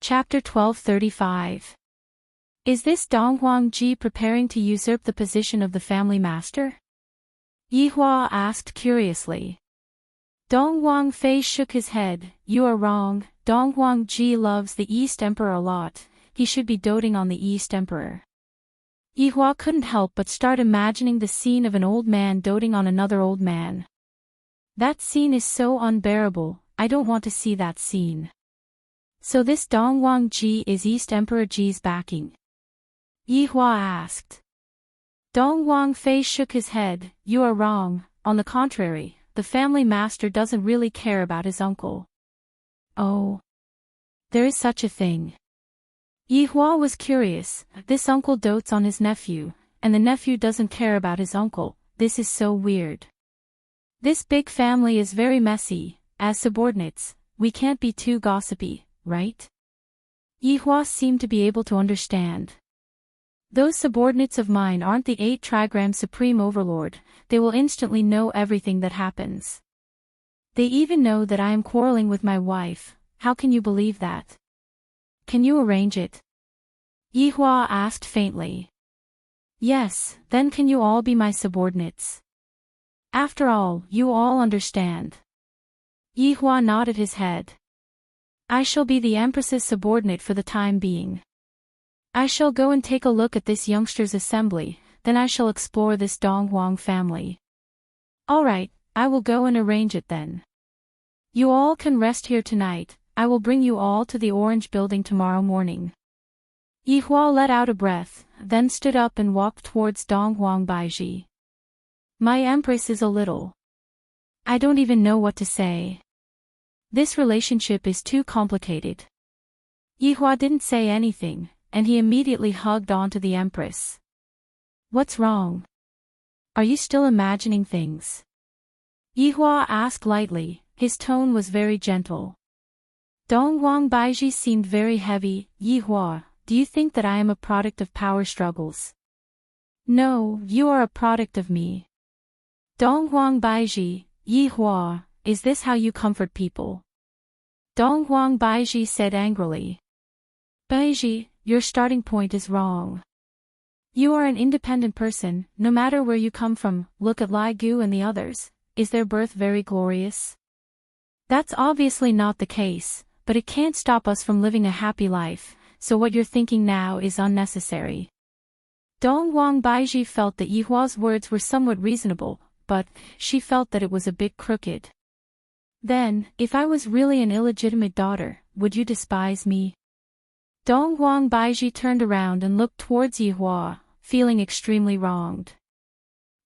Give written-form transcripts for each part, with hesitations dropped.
Chapter 1235. Is this Dong Huangji preparing to usurp the position of the family master? Yi Hua asked curiously. Dong Huangfei shook his head. You are wrong. Dong Huangji loves the East Emperor a lot. He should be doting on the East Emperor. Yi Hua couldn't help but start imagining the scene of an old man doting on another old man. That scene is so unbearable. I don't want to see that scene. So this Dong Huangji is East Emperor Ji's backing? Yi Hua asked. Dong Huangfei shook his head. You are wrong. On the contrary, the family master doesn't really care about his uncle. Oh. There is such a thing. Yi Hua was curious. This uncle dotes on his nephew, and the nephew doesn't care about his uncle. This is so weird. This big family is very messy. As subordinates, we can't be too gossipy, right? Yi Hua seemed to be able to understand. Those subordinates of mine aren't the 8 trigram supreme overlord. They will instantly know everything that happens. They even know that I am quarreling with my wife. How can you believe that? Can you arrange it? Yi Hua asked faintly. Yes, then can you all be my subordinates? After all, you all understand. Yi Hua nodded his head. I shall be the Empress's subordinate for the time being. I shall go and take a look at this youngster's assembly, then I shall explore this Dong Huang family. All right, I will go and arrange it then. You all can rest here tonight. I will bring you all to the Orange Building tomorrow morning. Yi Hua let out a breath, then stood up and walked towards Dong Huang Baiji. My Empress is a little. I don't even know what to say. This relationship is too complicated. Yi Hua didn't say anything, and he immediately hugged onto the Empress. What's wrong? Are you still imagining things? Yi Hua asked lightly. His tone was very gentle. Dong Huang Baiji seemed very heavy. Yi Hua, do you think that I am a product of power struggles? No, you are a product of me. Dong Huang Baiji, Yi Hua, is this how you comfort people? Dong Huang Baiji said angrily. Baiji, your starting point is wrong. You are an independent person, no matter where you come from. Look at Lai Gu and the others. Is their birth very glorious? That's obviously not the case, but it can't stop us from living a happy life, so what you're thinking now is unnecessary. Dong Huang Baiji felt that Yi Hua's words were somewhat reasonable, but she felt that it was a bit crooked. Then, if I was really an illegitimate daughter, would you despise me? Dong Huang Baiji turned around and looked towards Yi Hua, feeling extremely wronged.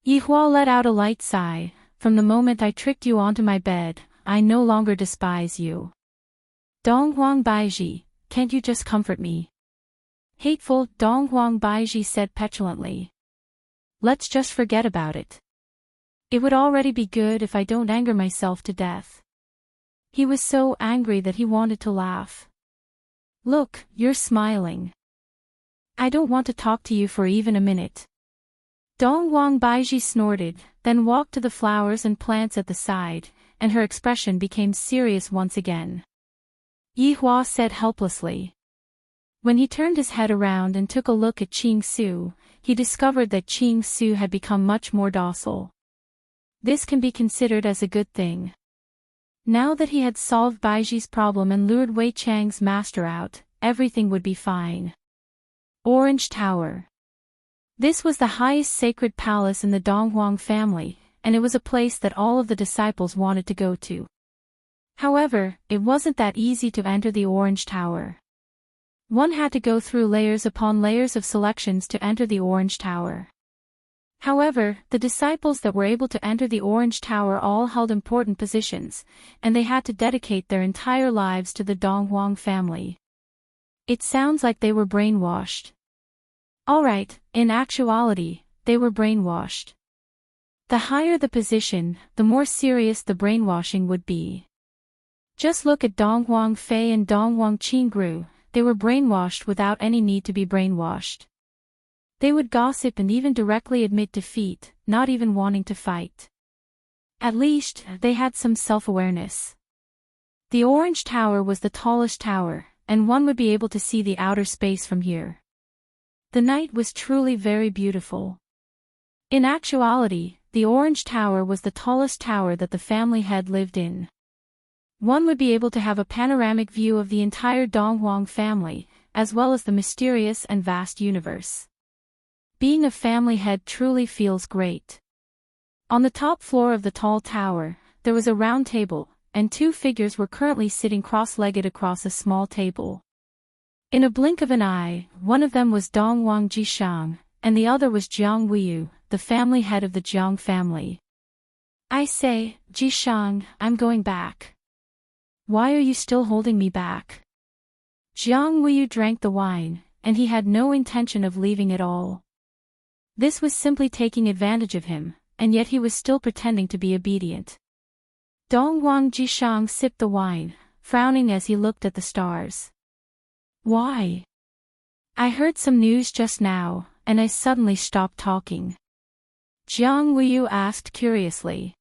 Yi Hua let out a light sigh. From the moment I tricked you onto my bed, I no longer despise you. Dong Huang Baiji, can't you just comfort me? Hateful, Dong Huang Baiji said petulantly. Let's just forget about it. It would already be good if I don't anger myself to death. He was so angry that he wanted to laugh. Look, you're smiling. I don't want to talk to you for even a minute. Dong Huang Baiji snorted, then walked to the flowers and plants at the side, and her expression became serious once again. Yi Hua said helplessly. When he turned his head around and took a look at Qing Su, he discovered that Qing Su had become much more docile. This can be considered as a good thing. Now that he had solved Baiji's problem and lured Wei Chang's master out, everything would be fine. Orange Tower. This was the highest sacred palace in the Dong Huang family, and it was a place that all of the disciples wanted to go to. However, it wasn't that easy to enter the Orange Tower. One had to go through layers upon layers of selections to enter the Orange Tower. However, the disciples that were able to enter the Orange Tower all held important positions, and they had to dedicate their entire lives to the Dong Huang family. It sounds like they were brainwashed. Alright, in actuality, they were brainwashed. The higher the position, the more serious the brainwashing would be. Just look at Dong Huangfei and Dong Huang Qingru, they were brainwashed without any need to be brainwashed. They would gossip and even directly admit defeat, not even wanting to fight. At least, they had some self-awareness. The Orange Tower was the tallest tower, and one would be able to see the outer space from here. The night was truly very beautiful. In actuality, the Orange Tower was the tallest tower that the family had lived in. One would be able to have a panoramic view of the entire Donghuang family, as well as the mysterious and vast universe. Being a family head truly feels great. On the top floor of the tall tower, there was a round table, and two figures were currently sitting cross-legged across a small table. In a blink of an eye, one of them was Donghuang Jishang, and the other was Jiang Wuyu, the family head of the Jiang family. I say, Jishang, I'm going back. Why are you still holding me back? Jiang Wuyu drank the wine, and he had no intention of leaving at all. This was simply taking advantage of him, and yet he was still pretending to be obedient. Donghuang Jishang sipped the wine, frowning as he looked at the stars. Why? I heard some news just now, and I suddenly stopped talking. Jiang Wuyu asked curiously.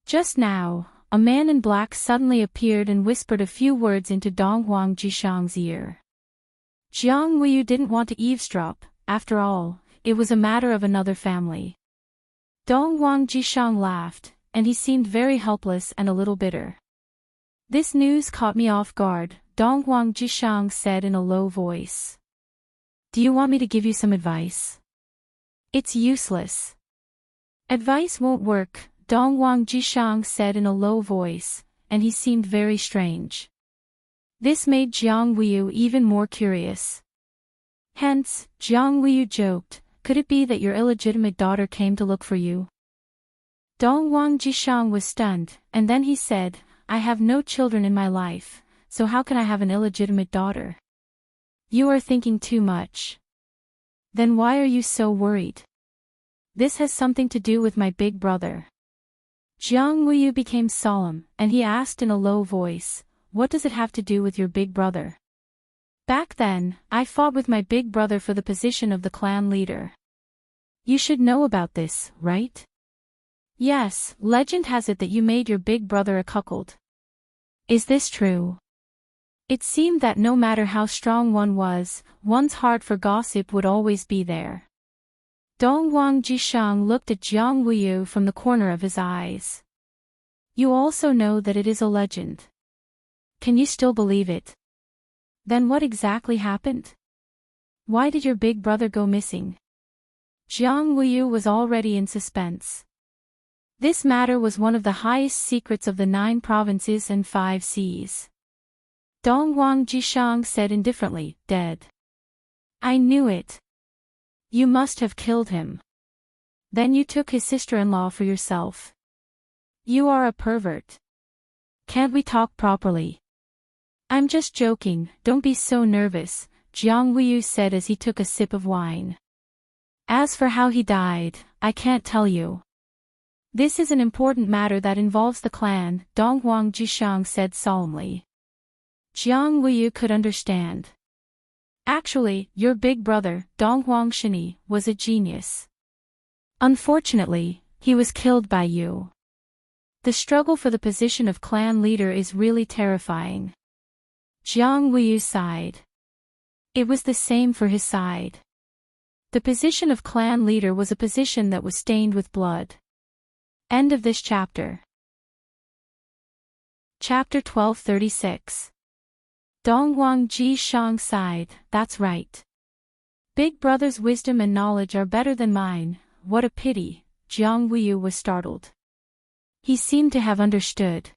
Just now, a man in black suddenly appeared and whispered a few words into Donghuang Jishang's ear. Jiang Wuyu didn't want to eavesdrop, after all, it was a matter of another family. Donghuang Jishang laughed, and he seemed very helpless and a little bitter. This news caught me off guard, Donghuang Jishang said in a low voice. Do you want me to give you some advice? It's useless. Advice won't work, Donghuang Jishang said in a low voice, and he seemed very strange. This made Jiang Wuyu even more curious. Hence, Jiang Wuyu joked, could it be that your illegitimate daughter came to look for you? Donghuang Jishang was stunned, and then he said, I have no children in my life, so how can I have an illegitimate daughter? You are thinking too much. Then why are you so worried? This has something to do with my big brother. Jiang Wuyu became solemn, and he asked in a low voice, what does it have to do with your big brother? Back then, I fought with my big brother for the position of the clan leader. You should know about this, right? Yes, legend has it that you made your big brother a cuckold. Is this true? It seemed that no matter how strong one was, one's heart for gossip would always be there. Donghuang Jishang looked at Jiang Wuyu from the corner of his eyes. You also know that it is a legend. Can you still believe it? Then what exactly happened? Why did your big brother go missing? Jiang Wuyu was already in suspense. This matter was one of the highest secrets of the 9 provinces and 5 seas. Donghuang Jishang said indifferently, dead. I knew it. You must have killed him. Then you took his sister-in-law for yourself. You are a pervert. Can't we talk properly? I'm just joking, don't be so nervous, Jiang Wuyu said as he took a sip of wine. As for how he died, I can't tell you. This is an important matter that involves the clan, Donghuang Jishang said solemnly. Jiang Wuyu could understand. Actually, your big brother, Donghuang Shini, was a genius. Unfortunately, he was killed by you. The struggle for the position of clan leader is really terrifying. Jiang Wuyu sighed. It was the same for his side. The position of clan leader was a position that was stained with blood. End of this chapter. Chapter 1236. Donghuang Jishang sighed, that's right. Big brother's wisdom and knowledge are better than mine, what a pity, Jiang Wuyu was startled. He seemed to have understood.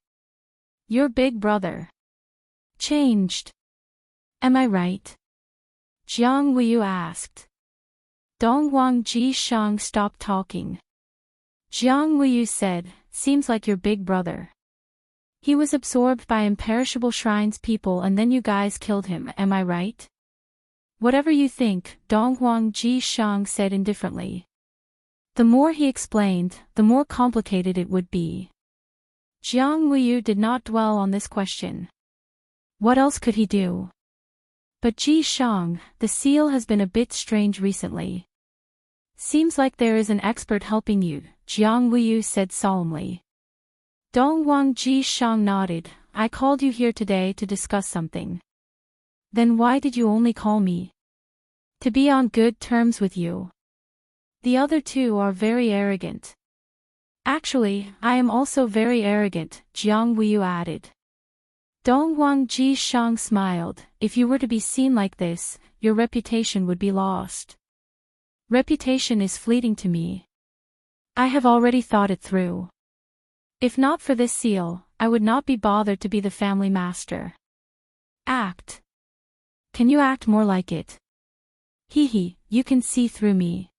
Your big brother changed. Am I right? Jiang Wuyu asked. Donghuang Jishang stopped talking. Jiang Wuyu said, seems like your big brother. He was absorbed by imperishable shrines people and then you guys killed him, am I right? Whatever you think, Donghuang Jishang said indifferently. The more he explained, the more complicated it would be. Jiang Wuyu did not dwell on this question. What else could he do? But Jishang, the seal has been a bit strange recently. Seems like there is an expert helping you, Jiang Wuyu said solemnly. Donghuang Jishang nodded, I called you here today to discuss something. Then why did you only call me? To be on good terms with you. The other two are very arrogant. Actually, I am also very arrogant, Jiang Wuyu added. Donghuang Jishang smiled. If you were to be seen like this, your reputation would be lost. Reputation is fleeting to me. I have already thought it through. If not for this seal, I would not be bothered to be the family master. Act. Can you act more like it? Hee, you can see through me.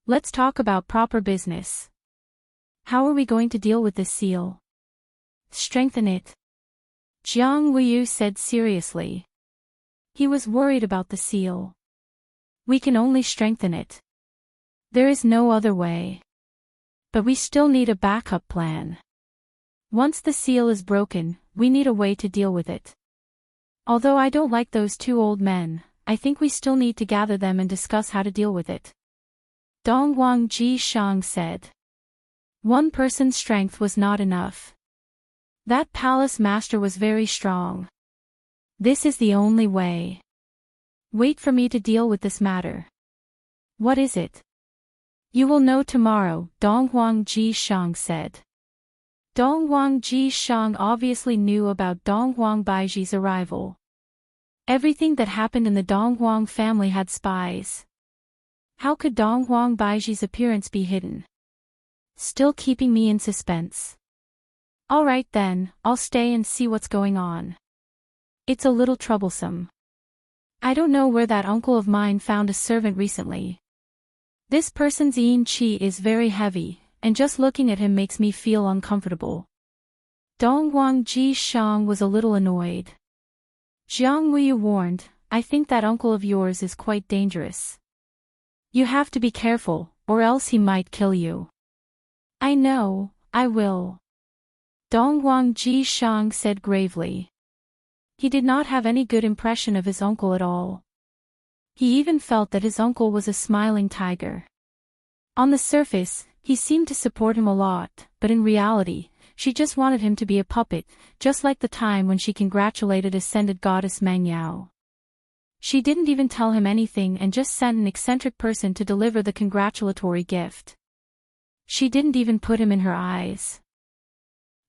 Let's talk about proper business. How are we going to deal with this seal? Strengthen it. Jiang Wuyu said seriously. He was worried about the seal. We can only strengthen it. There is no other way. But we still need a backup plan. Once the seal is broken, we need a way to deal with it. Although I don't like those two old men, I think we still need to gather them and discuss how to deal with it. Donghuang Jishang said. One person's strength was not enough. That palace master was very strong. This is the only way. Wait for me to deal with this matter. What is it? You will know tomorrow, Donghuang Jishang said. Donghuang Jishang obviously knew about Donghuang Baiji's arrival. Everything that happened in the Donghuang family had spies. How could Donghuang Baiji's appearance be hidden? Still keeping me in suspense. Alright then, I'll stay and see what's going on. It's a little troublesome. I don't know where that uncle of mine found a servant recently. This person's yin qi is very heavy, and just looking at him makes me feel uncomfortable. Donghuang Jishang was a little annoyed. Jiang Wuyu warned, I think that uncle of yours is quite dangerous. You have to be careful, or else he might kill you. I know, I will. Donghuang Jishang said gravely. He did not have any good impression of his uncle at all. He even felt that his uncle was a smiling tiger. On the surface, he seemed to support him a lot, but in reality, she just wanted him to be a puppet, just like the time when she congratulated ascended goddess Mangyao. She didn't even tell him anything and just sent an eccentric person to deliver the congratulatory gift. She didn't even put him in her eyes.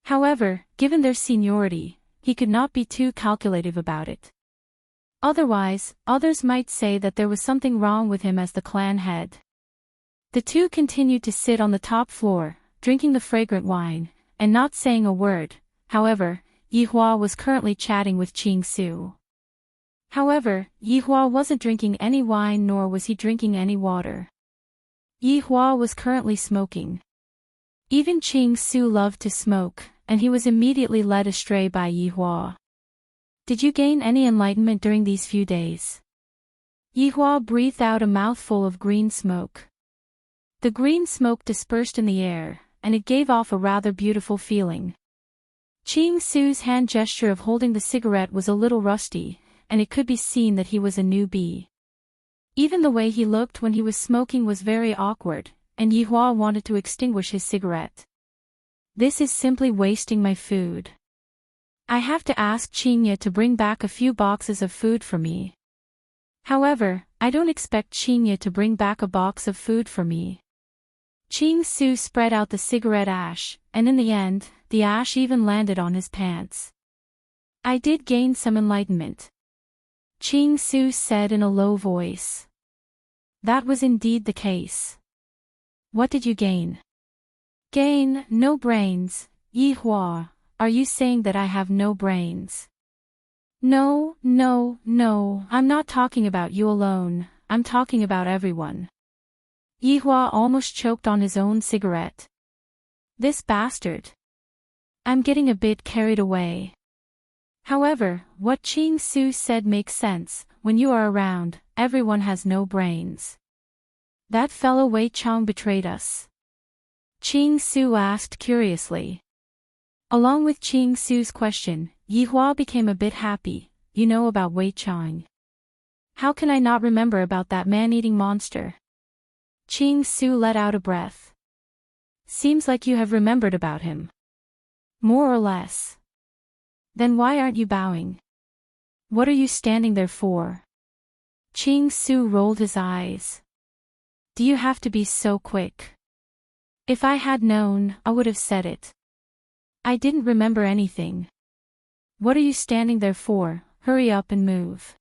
However, given their seniority, he could not be too calculative about it. Otherwise, others might say that there was something wrong with him as the clan head. The two continued to sit on the top floor, drinking the fragrant wine, and not saying a word. However, Yihua was currently chatting with Qing Su. However, Yihua wasn't drinking any wine nor was he drinking any water. Yihua was currently smoking. Even Qing Su loved to smoke, and he was immediately led astray by Yihua. Did you gain any enlightenment during these few days? Yihua breathed out a mouthful of green smoke. The green smoke dispersed in the air, and it gave off a rather beautiful feeling. Qing Su's hand gesture of holding the cigarette was a little rusty, and it could be seen that he was a newbie. Even the way he looked when he was smoking was very awkward, and Yihua wanted to extinguish his cigarette. This is simply wasting my food. I have to ask Qingye to bring back a few boxes of food for me. However, I don't expect Qingye to bring back a box of food for me. Qing Su spread out the cigarette ash, and in the end, the ash even landed on his pants. I did gain some enlightenment. Qing Su said in a low voice. That was indeed the case. What did you gain? Gain, no brains, Yihua, are you saying that I have no brains? No, I'm not talking about you alone, I'm talking about everyone. Yihua almost choked on his own cigarette. This bastard. I'm getting a bit carried away. However, what Qing Su said makes sense. When you are around, everyone has no brains. That fellow Wei Chang betrayed us. Qing Su asked curiously. Along with Qing Su's question, Yihua became a bit happy. You know about Wei Chang. How can I not remember about that man-eating monster? Qing Su let out a breath. Seems like you have remembered about him. More or less. Then why aren't you bowing? What are you standing there for? Ching Su rolled his eyes. Do you have to be so quick? If I had known, I would have said it. I didn't remember anything. What are you standing there for? Hurry up and move.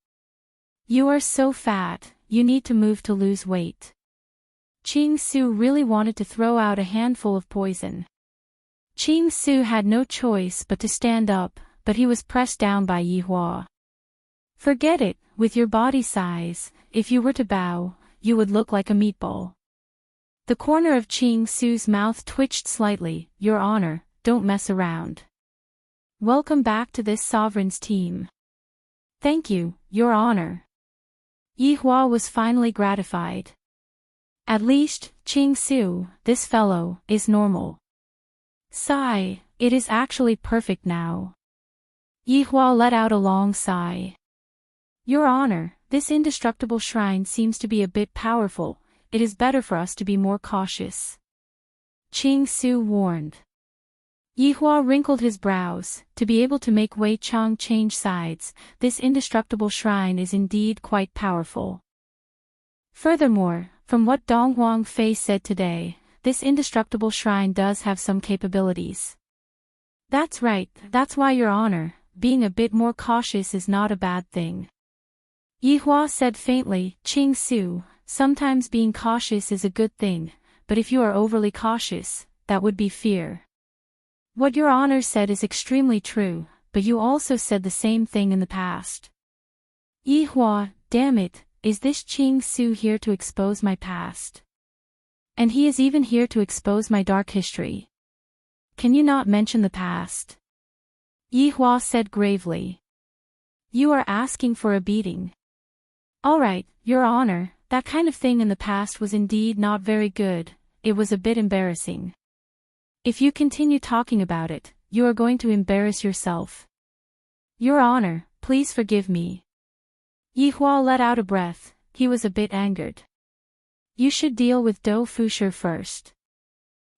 You are so fat, you need to move to lose weight. Ching Su really wanted to throw out a handful of poison. Ching Su had no choice but to stand up, but he was pressed down by Yi Hua. Forget it, with your body size, if you were to bow, you would look like a meatball. The corner of Ching Su's mouth twitched slightly. Your Honor, don't mess around. Welcome back to this sovereign's team. Thank you, Your Honor. Yi Hua was finally gratified. At least, Ching Su, this fellow, is normal. Sigh, it is actually perfect now. Yi Hua let out a long sigh. Your Honor, this indestructible shrine seems to be a bit powerful. It is better for us to be more cautious. Ching Su warned. Yi Hua wrinkled his brows. To be able to make Wei Chang change sides, this indestructible shrine is indeed quite powerful. Furthermore, from what Dong Huang Fei said today, this indestructible shrine does have some capabilities. That's right, that's why, Your Honor, being a bit more cautious is not a bad thing. Yi Hua said faintly. Ching Su, sometimes being cautious is a good thing, but if you are overly cautious, that would be fear. What Your Honor said is extremely true, but you also said the same thing in the past. Yi Hua, damn it, is this Ching Su here to expose my past? And he is even here to expose my dark history. Can you not mention the past? Yi Hua said gravely. You are asking for a beating. All right, Your Honor, that kind of thing in the past was indeed not very good. It was a bit embarrassing. If you continue talking about it, you are going to embarrass yourself. Your Honor, please forgive me. Yi Hua let out a breath. He was a bit angered. You should deal with Dou Fusher first.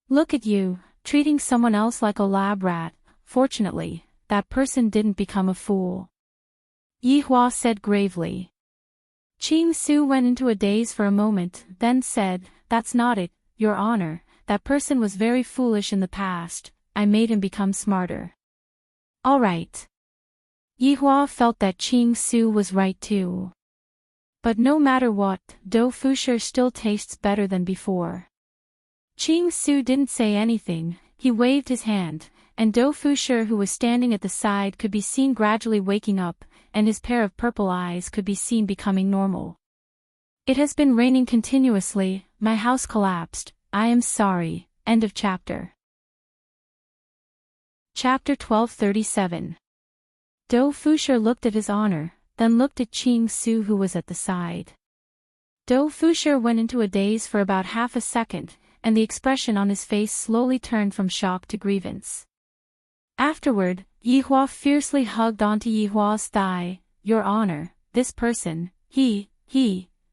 Look at you, treating someone else like a lab rat. Fortunately, that person didn't become a fool. Yi Hua said gravely. Ching Su went into a daze for a moment, then said, That's not it, Your Honor, that person was very foolish in the past, I made him become smarter. All right. Yi Hua felt that Ching Su was right too. But no matter what, Dou Fusher still tastes better than before. Ching Su didn't say anything, he waved his hand, and Dou Fusher, who was standing at the side, could be seen gradually waking up, and his pair of purple eyes could be seen becoming normal. It has been raining continuously, my house collapsed, I am sorry. End of chapter. Chapter 1237. Dou Fusher looked at His Honor, then looked at Ching Su, who was at the side. Dou Fusher went into a daze for about half a second, and the expression on his face slowly turned from shock to grievance. Afterward, Yi Hua fiercely hugged onto Yi Hua's thigh. Your Honor, this person, he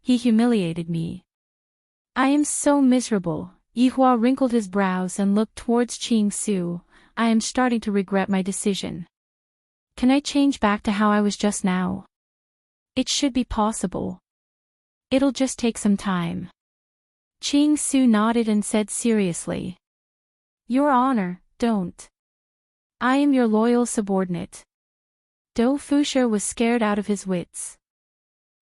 humiliated me. I am so miserable. Yi Hua wrinkled his brows and looked towards Ching Su. I am starting to regret my decision. Can I change back to how I was just now? It should be possible. It'll just take some time. Ching Su nodded and said seriously. Your Honor, don't. I am your loyal subordinate. Dou Fusher was scared out of his wits.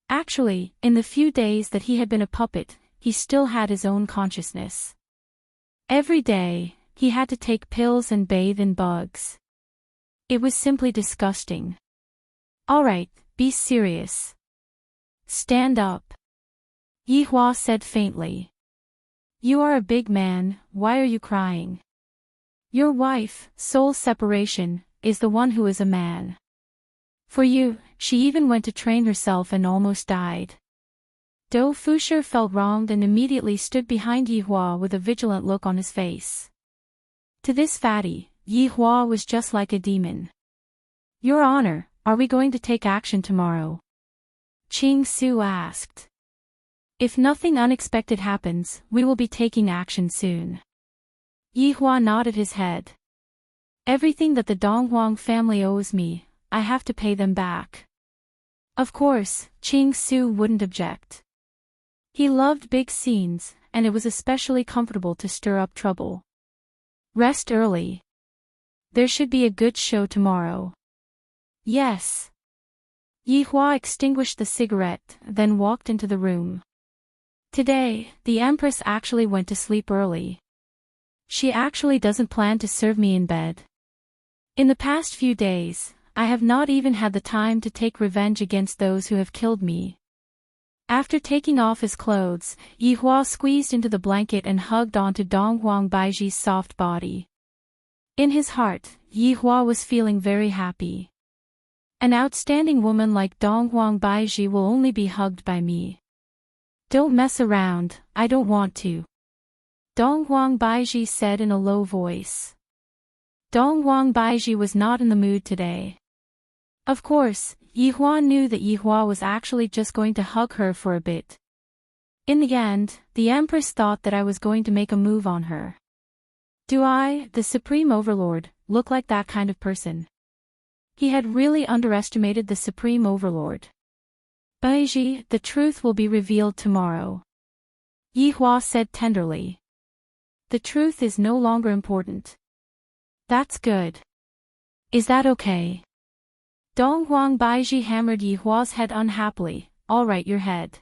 Actually, in the few days that he had been a puppet, he still had his own consciousness. Every day, he had to take pills and bathe in bugs. It was simply disgusting. All right, be serious. Stand up. Yi Hua said faintly. You are a big man, why are you crying? Your wife, soul separation, is the one who is a man. For you, she even went to train herself and almost died. Dou Fusher felt wronged and immediately stood behind Yi Hua with a vigilant look on his face. To this fatty, Yi Hua was just like a demon. Your Honor, are we going to take action tomorrow? Ching Su asked. If nothing unexpected happens, we will be taking action soon. Yi Hua nodded his head. Everything that the Dong Huang family owes me, I have to pay them back. Of course, Ching Su wouldn't object. He loved big scenes, and it was especially comfortable to stir up trouble. Rest early. There should be a good show tomorrow. Yes. Yi Hua extinguished the cigarette, then walked into the room. Today, the Empress actually went to sleep early. She actually doesn't plan to serve me in bed. In the past few days, I have not even had the time to take revenge against those who have killed me. After taking off his clothes, Yi Hua squeezed into the blanket and hugged onto Dong Huang Baiji's soft body. In his heart, Yi Hua was feeling very happy. An outstanding woman like Dong Huang Baiji will only be hugged by me. Don't mess around, I don't want to. Dong Huang Baiji said in a low voice. Dong Huang Baiji was not in the mood today. Of course, Yi Hua knew that Yi Hua was actually just going to hug her for a bit. In the end, the Empress thought that I was going to make a move on her. Do I, the Supreme Overlord, look like that kind of person? He had really underestimated the Supreme Overlord. Baiji, the truth will be revealed tomorrow. Yi Hua said tenderly. The truth is no longer important. That's good. Is that okay? Dong Huang Baiji hammered Yi Hua's head unhappily. All right, your head.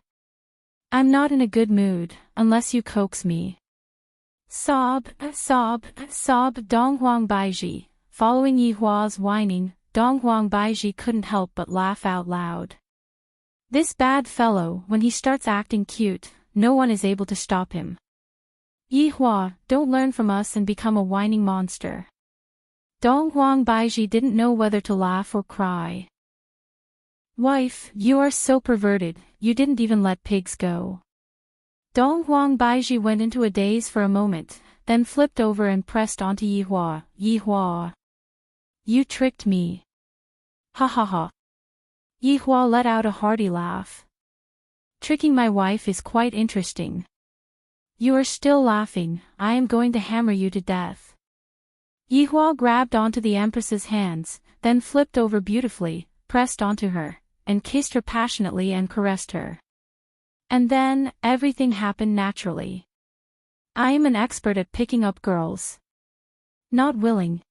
I'm not in a good mood, unless you coax me. Sob, sob, sob. Dong Huang Baiji. Following Yi Hua's whining, Dong Huang Baiji couldn't help but laugh out loud. This bad fellow, when he starts acting cute, no one is able to stop him. Yi Hua, don't learn from us and become a whining monster. Dong Huang Baiji didn't know whether to laugh or cry. Wife, you are so perverted, you didn't even let pigs go. Dong Huang Baiji went into a daze for a moment, then flipped over and pressed onto Yi Hua. Yi Hua. You tricked me. Ha ha ha. Yi Hua let out a hearty laugh. Tricking my wife is quite interesting. You are still laughing, I am going to hammer you to death. Yi Hua grabbed onto the Empress's hands, then flipped over beautifully, pressed onto her, and kissed her passionately and caressed her. And then, everything happened naturally. I am an expert at picking up girls. Not willing.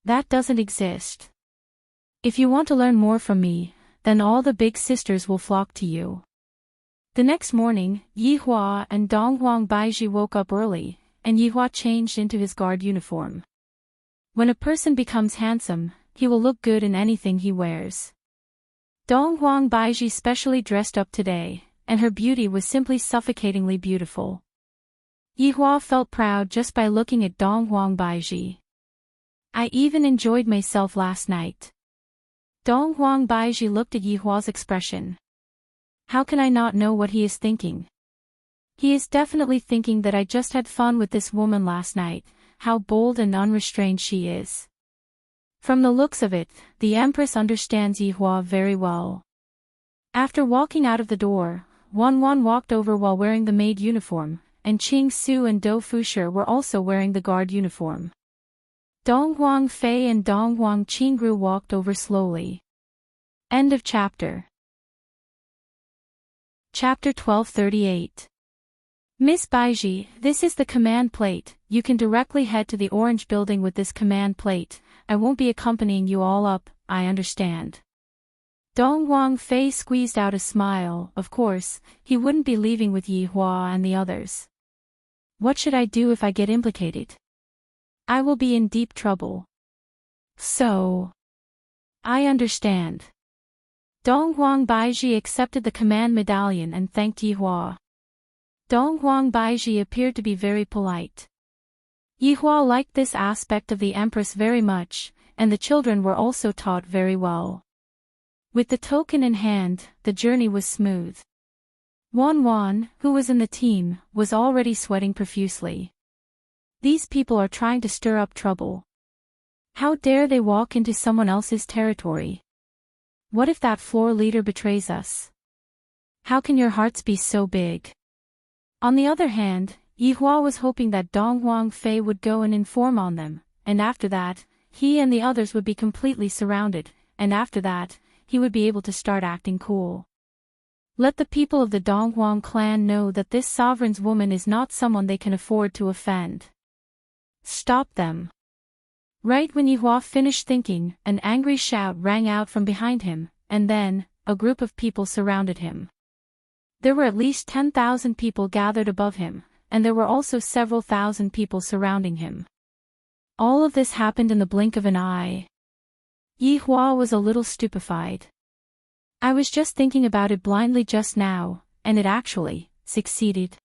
That doesn't exist. If you want to learn more from me, then all the big sisters will flock to you. The next morning, Yi Hua and Dong Huang Baiji woke up early, and Yi Hua changed into his guard uniform. When a person becomes handsome, he will look good in anything he wears. Dong Huang Baiji specially dressed up today, and her beauty was simply suffocatingly beautiful. Yi Hua felt proud just by looking at Dong Huang Baiji. I even enjoyed myself last night. Dong Huang Baiji looked at Yi Hua's expression. How can I not know what he is thinking? He is definitely thinking that I just had fun with this woman last night. How bold and unrestrained she is. From the looks of it, the Empress understands Yi Hua very well. After walking out of the door, Wan Wan walked over while wearing the maid uniform, and Ching Su and Do Fushi were also wearing the guard uniform. Dong Huang Fei and Dong Huang Qingru walked over slowly. End of chapter. Chapter 1238. Miss Baiji, this is the command plate. You can directly head to the orange building with this command plate. I won't be accompanying you all up, I understand. Dong Huang Fei squeezed out a smile. Of course, he wouldn't be leaving with Yi Hua and the others. What should I do if I get implicated? I will be in deep trouble. So. I understand. Dong Huang Baiji accepted the command medallion and thanked Yi Hua. Dong Huang Baiji appeared to be very polite. Yi Hua liked this aspect of the Empress very much, and the children were also taught very well. With the token in hand, the journey was smooth. Wan Wan, who was in the team, was already sweating profusely. These people are trying to stir up trouble. How dare they walk into someone else's territory? What if that floor leader betrays us? How can your hearts be so big? On the other hand, Yi Hua was hoping that Dong Huang Fei would go and inform on them, and after that, he and the others would be completely surrounded, and after that, he would be able to start acting cool. Let the people of the Donghuang clan know that this sovereign's woman is not someone they can afford to offend. Stop them. Right when Yihua finished thinking, an angry shout rang out from behind him, and then, a group of people surrounded him. There were at least 10,000 people gathered above him, and there were also several thousand people surrounding him. All of this happened in the blink of an eye. Yihua was a little stupefied. I was just thinking about it blindly just now, and it actually succeeded.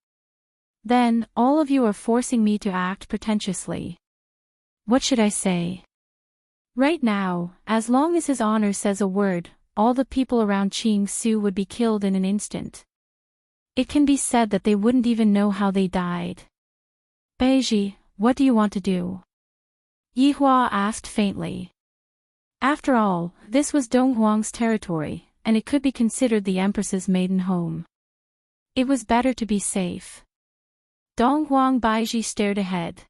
Then, all of you are forcing me to act pretentiously. What should I say? Right now, as long as His Honor says a word, all the people around Qing Su would be killed in an instant. It can be said that they wouldn't even know how they died. Beiji, what do you want to do? Yihua asked faintly. After all, this was Donghuang's territory, and it could be considered the Empress's maiden home. It was better to be safe. Donghuang Baiji stared ahead.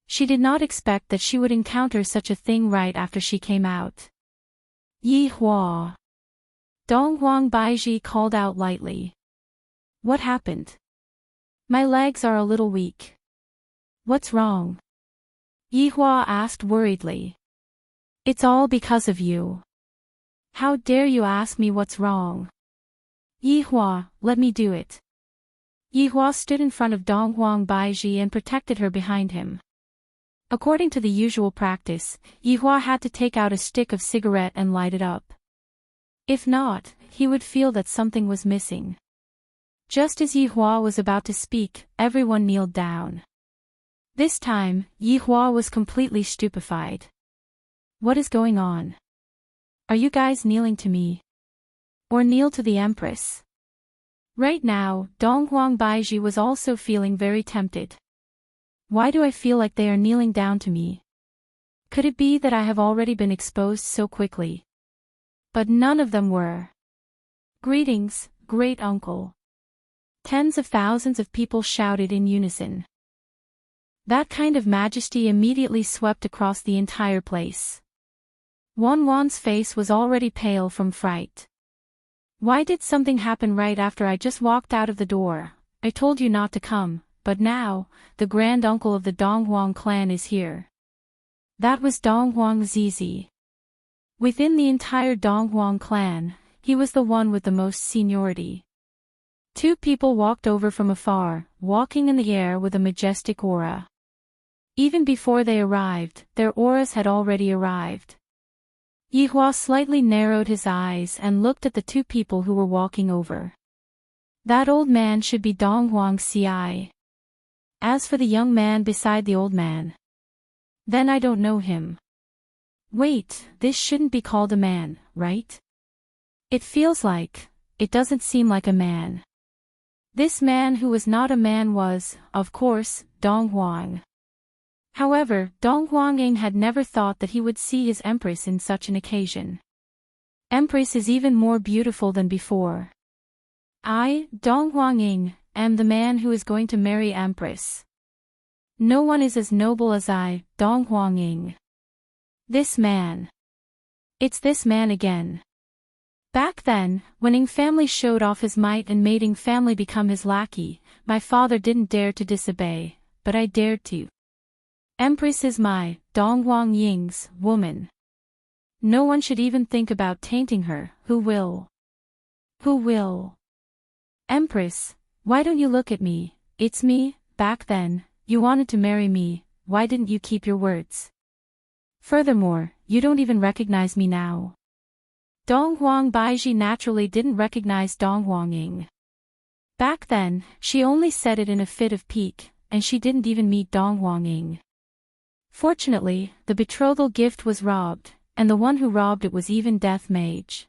She did not expect that she would encounter such a thing right after she came out. Yihua. Donghuang Baiji called out lightly. What happened? My legs are a little weak. What's wrong? Yihua asked worriedly. It's all because of you. How dare you ask me what's wrong? Yihua, let me do it. Yihua stood in front of Donghuang Baiji and protected her behind him. According to the usual practice, Yihua had to take out a stick of cigarette and light it up. If not, he would feel that something was missing. Just as Yihua was about to speak, everyone kneeled down. This time, Yihua was completely stupefied. What is going on? Are you guys kneeling to me? Or kneel to the Empress? Right now, Donghuang Baiji was also feeling very tempted. Why do I feel like they are kneeling down to me? Could it be that I have already been exposed so quickly? But none of them were. Greetings, great uncle. Tens of thousands of people shouted in unison. That kind of majesty immediately swept across the entire place. Wan's face was already pale from fright. Why did something happen right after I just walked out of the door? I told you not to come, but now, the grand uncle of the Donghuang clan is here. That was Donghuang Zizi. Within the entire Donghuang clan, he was the one with the most seniority. Two people walked over from afar, walking in the air with a majestic aura. Even before they arrived, their auras had already arrived. Yihua slightly narrowed his eyes and looked at the two people who were walking over. That old man should be Donghuang Ci. As for the young man beside the old man, then I don't know him. Wait, this shouldn't be called a man, right? It feels like, it doesn't seem like a man. This man who was not a man was, of course, Donghuang. However, Donghuang had never thought that he would see his empress in such an occasion. Empress is even more beautiful than before. I, Donghuang, am the man who is going to marry Empress. No one is as noble as I, Donghuang. This man. It's this man again. Back then, when Ying family showed off his might and made Ying family become his lackey, my father didn't dare to disobey, but I dared to. Empress is my, Donghuang Ying's, woman. No one should even think about tainting her. Who will? Who will? Empress, why don't you look at me? It's me. Back then, you wanted to marry me. Why didn't you keep your words? Furthermore, you don't even recognize me now. Donghuang Baiji naturally didn't recognize Donghuang Ying. Back then, she only said it in a fit of pique, and she didn't even meet Donghuang Ying. Fortunately, the betrothal gift was robbed, and the one who robbed it was even Death Mage.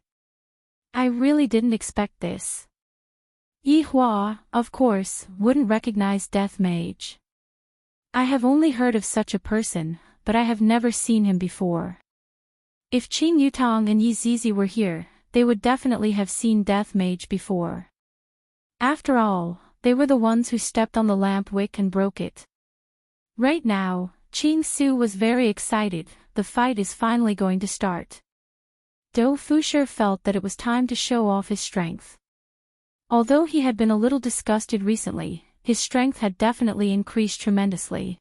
I really didn't expect this. Yihua, of course, wouldn't recognize Death Mage. I have only heard of such a person, but I have never seen him before. If Qing Yutang and Yi Zizi were here, they would definitely have seen Death Mage before. After all, they were the ones who stepped on the lamp wick and broke it. Right now, Qing Su was very excited. The fight is finally going to start. Do Fushi felt that it was time to show off his strength. Although he had been a little disgusted recently, his strength had definitely increased tremendously.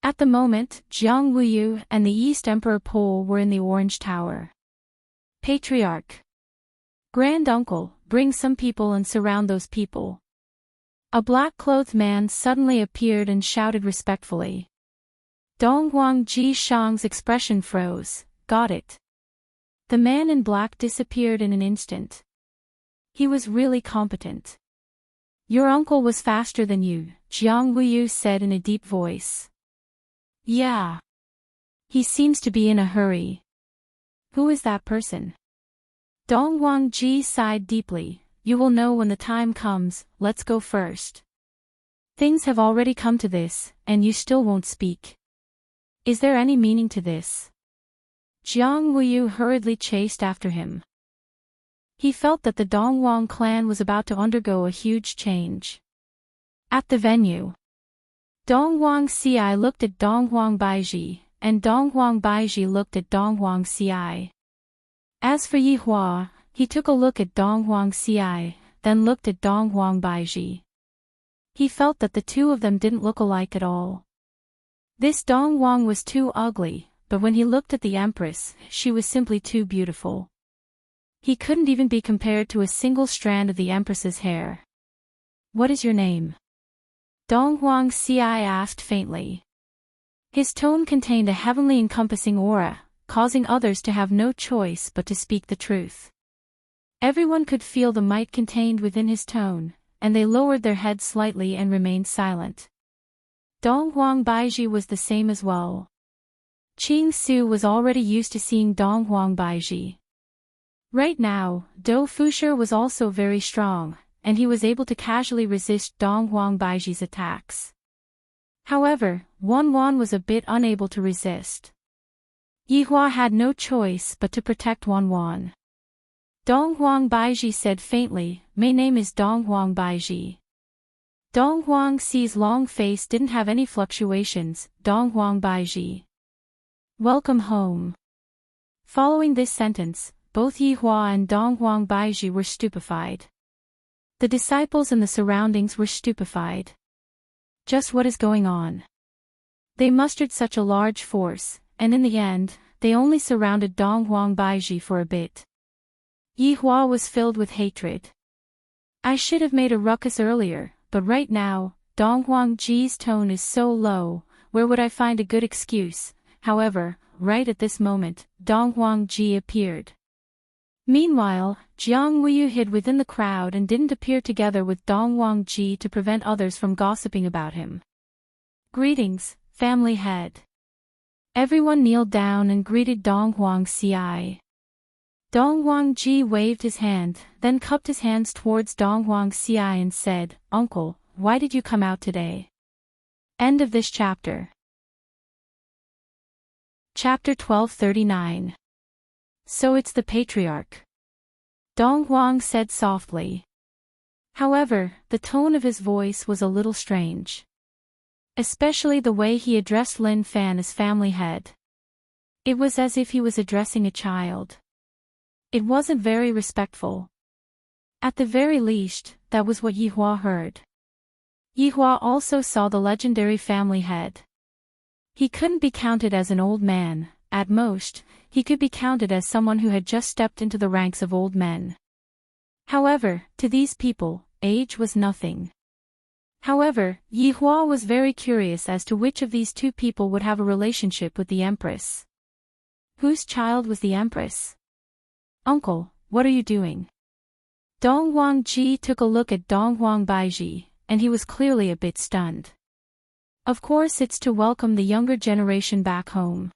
At the moment, Jiang Wuyu and the East Emperor Pole were in the Orange Tower. Patriarch. Grand Uncle, bring some people and surround those people. A black-clothed man suddenly appeared and shouted respectfully. Donghuang Ji Shang's expression froze. Got it. The man in black disappeared in an instant. He was really competent. Your uncle was faster than you, Jiang Wuyu said in a deep voice. Yeah. He seems to be in a hurry. Who is that person? Donghuang Ji sighed deeply. You will know when the time comes, let's go first. Things have already come to this, and you still won't speak. Is there any meaning to this? Jiang Wuyu hurriedly chased after him. He felt that the Donghuang clan was about to undergo a huge change. At the venue, Donghuang Ci looked at Donghuang Baiji, and Donghuang Baiji looked at Donghuang Ci. As for Yihua, he took a look at Donghuang Ci, then looked at Donghuang Baiji. He felt that the two of them didn't look alike at all. This Donghuang was too ugly, but when he looked at the Empress, she was simply too beautiful. He couldn't even be compared to a single strand of the Empress's hair. What is your name? Donghuang Ci asked faintly. His tone contained a heavenly encompassing aura, causing others to have no choice but to speak the truth. Everyone could feel the might contained within his tone, and they lowered their heads slightly and remained silent. Donghuang Baiji was the same as well. Qing Su was already used to seeing Donghuang Baiji. Right now, Do Fushi was also very strong, and he was able to casually resist Donghuang Baiji's attacks. However, Wan was a bit unable to resist. Yihua had no choice but to protect Wan. Donghuang Baiji said faintly, my name is Donghuang Baiji. Donghuang Ci's long face didn't have any fluctuations. Donghuang Baiji. Welcome home. Following this sentence, both Yihua and Donghuang Baiji were stupefied. The disciples and the surroundings were stupefied. Just what is going on? They mustered such a large force, and in the end, they only surrounded Donghuang Baiji for a bit. Yihua was filled with hatred. I should have made a ruckus earlier, but right now, Donghuang Ji's tone is so low, where would I find a good excuse? However, right at this moment, Donghuang Ji appeared. Meanwhile, Jiang Wuyu hid within the crowd and didn't appear together with Donghuang Ji to prevent others from gossiping about him. Greetings, family head. Everyone kneeled down and greeted Donghuang Ci. Donghuang Ji waved his hand, then cupped his hands towards Donghuang Ci and said, Uncle, why did you come out today? End of this chapter. Chapter 1239. So it's the patriarch. Donghuang said softly. However, the tone of his voice was a little strange. Especially the way he addressed Lin Fan as family head. It was as if he was addressing a child. It wasn't very respectful. At the very least, that was what Yihua heard. Yihua also saw the legendary family head. He couldn't be counted as an old man. At most, he could be counted as someone who had just stepped into the ranks of old men. However, to these people, age was nothing. However, Yihua was very curious as to which of these two people would have a relationship with the Empress. Whose child was the Empress? Uncle, what are you doing? Donghuang Ji took a look at Donghuang Baiji, and he was clearly a bit stunned. Of course it's to welcome the younger generation back home.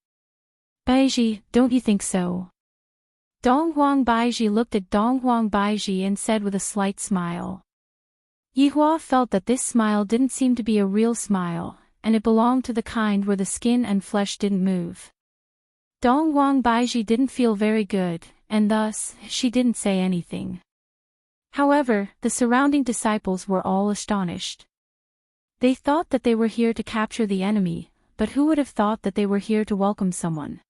Baiji, don't you think so? Donghuang Baiji looked at Donghuang Baiji and said with a slight smile. Yihua felt that this smile didn't seem to be a real smile, and it belonged to the kind where the skin and flesh didn't move. Donghuang Baiji didn't feel very good, and thus, she didn't say anything. However, the surrounding disciples were all astonished. They thought that they were here to capture the enemy, but who would have thought that they were here to welcome someone?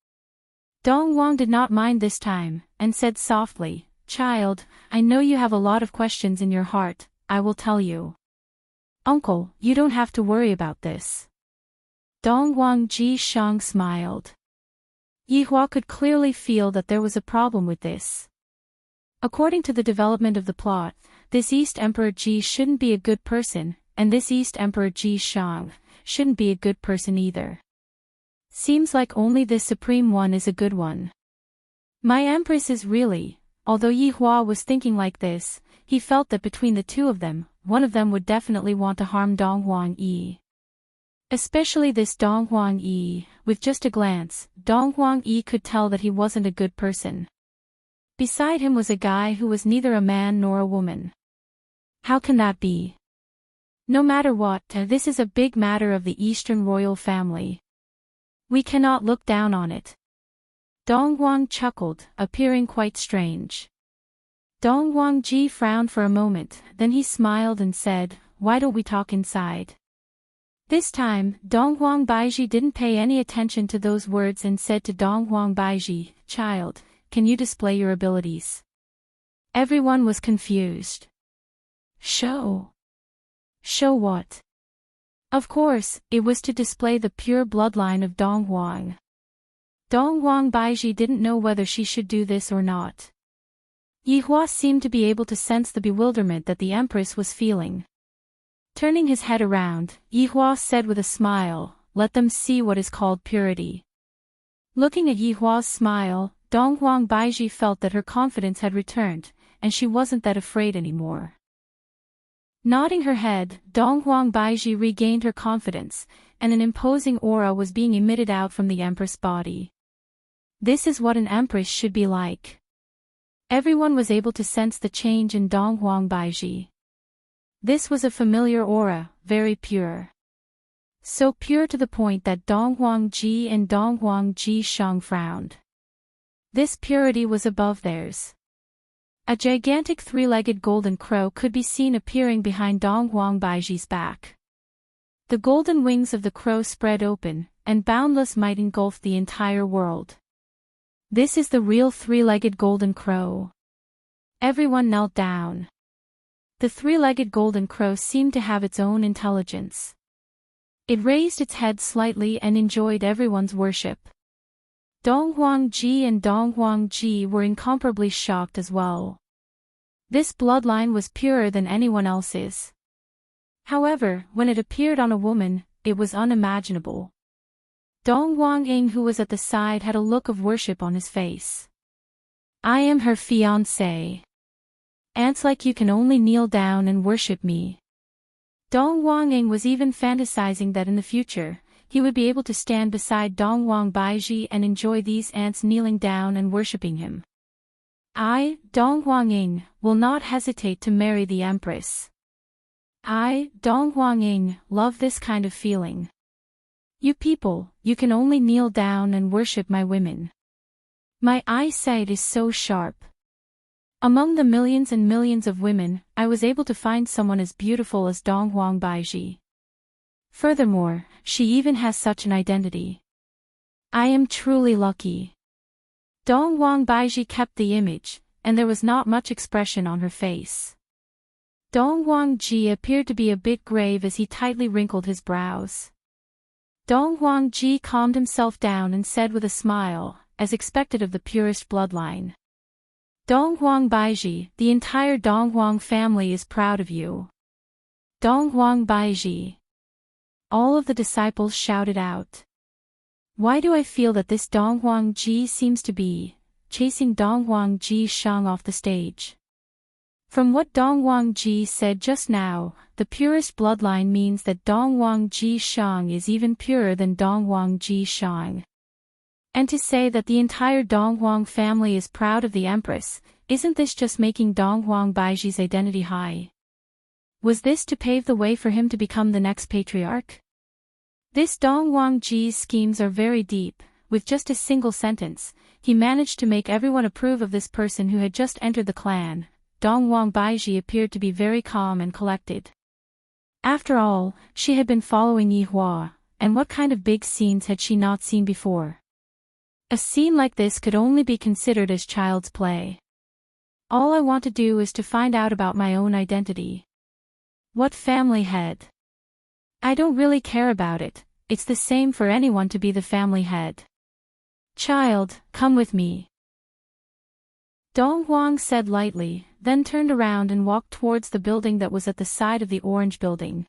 Donghuang did not mind this time, and said softly, "Child, I know you have a lot of questions in your heart, I will tell you." "Uncle, you don't have to worry about this." Dongwang Ji Shang smiled. Yihua could clearly feel that there was a problem with this. According to the development of the plot, this East Emperor Ji shouldn't be a good person, and this East Emperor Ji Shang shouldn't be a good person either. Seems like only this Supreme One is a good one. My Empress is really, although Yihua was thinking like this, he felt that between the two of them, one of them would definitely want to harm Dongwang Yi. Especially this Dongwang Yi, with just a glance, Dongwang Yi could tell that he wasn't a good person. Beside him was a guy who was neither a man nor a woman. How can that be? No matter what, this is a big matter of the Eastern royal family. We cannot look down on it. Dongwang chuckled, appearing quite strange. Dongwang Ji frowned for a moment, then he smiled and said, "Why don't we talk inside?" This time, Dongwang Baiji didn't pay any attention to those words and said to Dongwang Baiji, "Child, can you display your abilities?" Everyone was confused. Show? Show what? Of course, it was to display the pure bloodline of Dongwang. Dongwang Baiji didn't know whether she should do this or not. Yihua seemed to be able to sense the bewilderment that the Empress was feeling. Turning his head around, Yihua said with a smile, "Let them see what is called purity." Looking at Yihua's smile, Dongwang Baiji felt that her confidence had returned, and she wasn't that afraid anymore. Nodding her head, Dongwang Baiji regained her confidence, and an imposing aura was being emitted out from the Empress' body. This is what an Empress should be like. Everyone was able to sense the change in Dongwang Baiji. This was a familiar aura, very pure. So pure to the point that Dongwang Ji and Dongwang Ji Shang frowned. This purity was above theirs. A gigantic three-legged golden crow could be seen appearing behind Dongwang Baiji's back. The golden wings of the crow spread open, and boundless might engulfed the entire world. This is the real three-legged golden crow. Everyone knelt down. The three-legged golden crow seemed to have its own intelligence. It raised its head slightly and enjoyed everyone's worship. Dongwang Ji and Dongwang Ji were incomparably shocked as well. This bloodline was purer than anyone else's. However, when it appeared on a woman, it was unimaginable. Dongwang Ying, who was at the side, had a look of worship on his face. "I am her fiancé. Ants like you can only kneel down and worship me." Dongwang Ying was even fantasizing that in the future, he would be able to stand beside Dongwang Baiji and enjoy these ants kneeling down and worshipping him. I, Dongwang Ying, will not hesitate to marry the Empress. I, Dongwang Ying, love this kind of feeling. You people, you can only kneel down and worship my women. My eyesight is so sharp. Among the millions and millions of women, I was able to find someone as beautiful as Dongwang Baiji. Furthermore, she even has such an identity. I am truly lucky. Dongwang Baiji kept the image, and there was not much expression on her face. Dongwang Ji appeared to be a bit grave as he tightly wrinkled his brows. Dongwang Ji calmed himself down and said with a smile, as expected of the purest bloodline. Dongwang Baiji, the entire Dongwang family is proud of you. Dongwang Baiji. All of the disciples shouted out. Why do I feel that this Dongwang Ji seems to be chasing Dongwang Ji Shang off the stage? From what Dongwang Ji said just now, the purest bloodline means that Dongwang Ji Shang is even purer than Dongwang Ji Shang. And to say that the entire Dongwang family is proud of the Empress, isn't this just making Dongwang Baiji's identity high? Was this to pave the way for him to become the next patriarch? This Dongwang Ji's schemes are very deep. With just a single sentence, he managed to make everyone approve of this person who had just entered the clan. Dongwang Baiji appeared to be very calm and collected. After all, she had been following Yihua, and what kind of big scenes had she not seen before? A scene like this could only be considered as child's play. All I want to do is to find out about my own identity. What family head? I don't really care about it, it's the same for anyone to be the family head. Child, come with me. Dong Huang said lightly, then turned around and walked towards the building that was at the side of the orange building.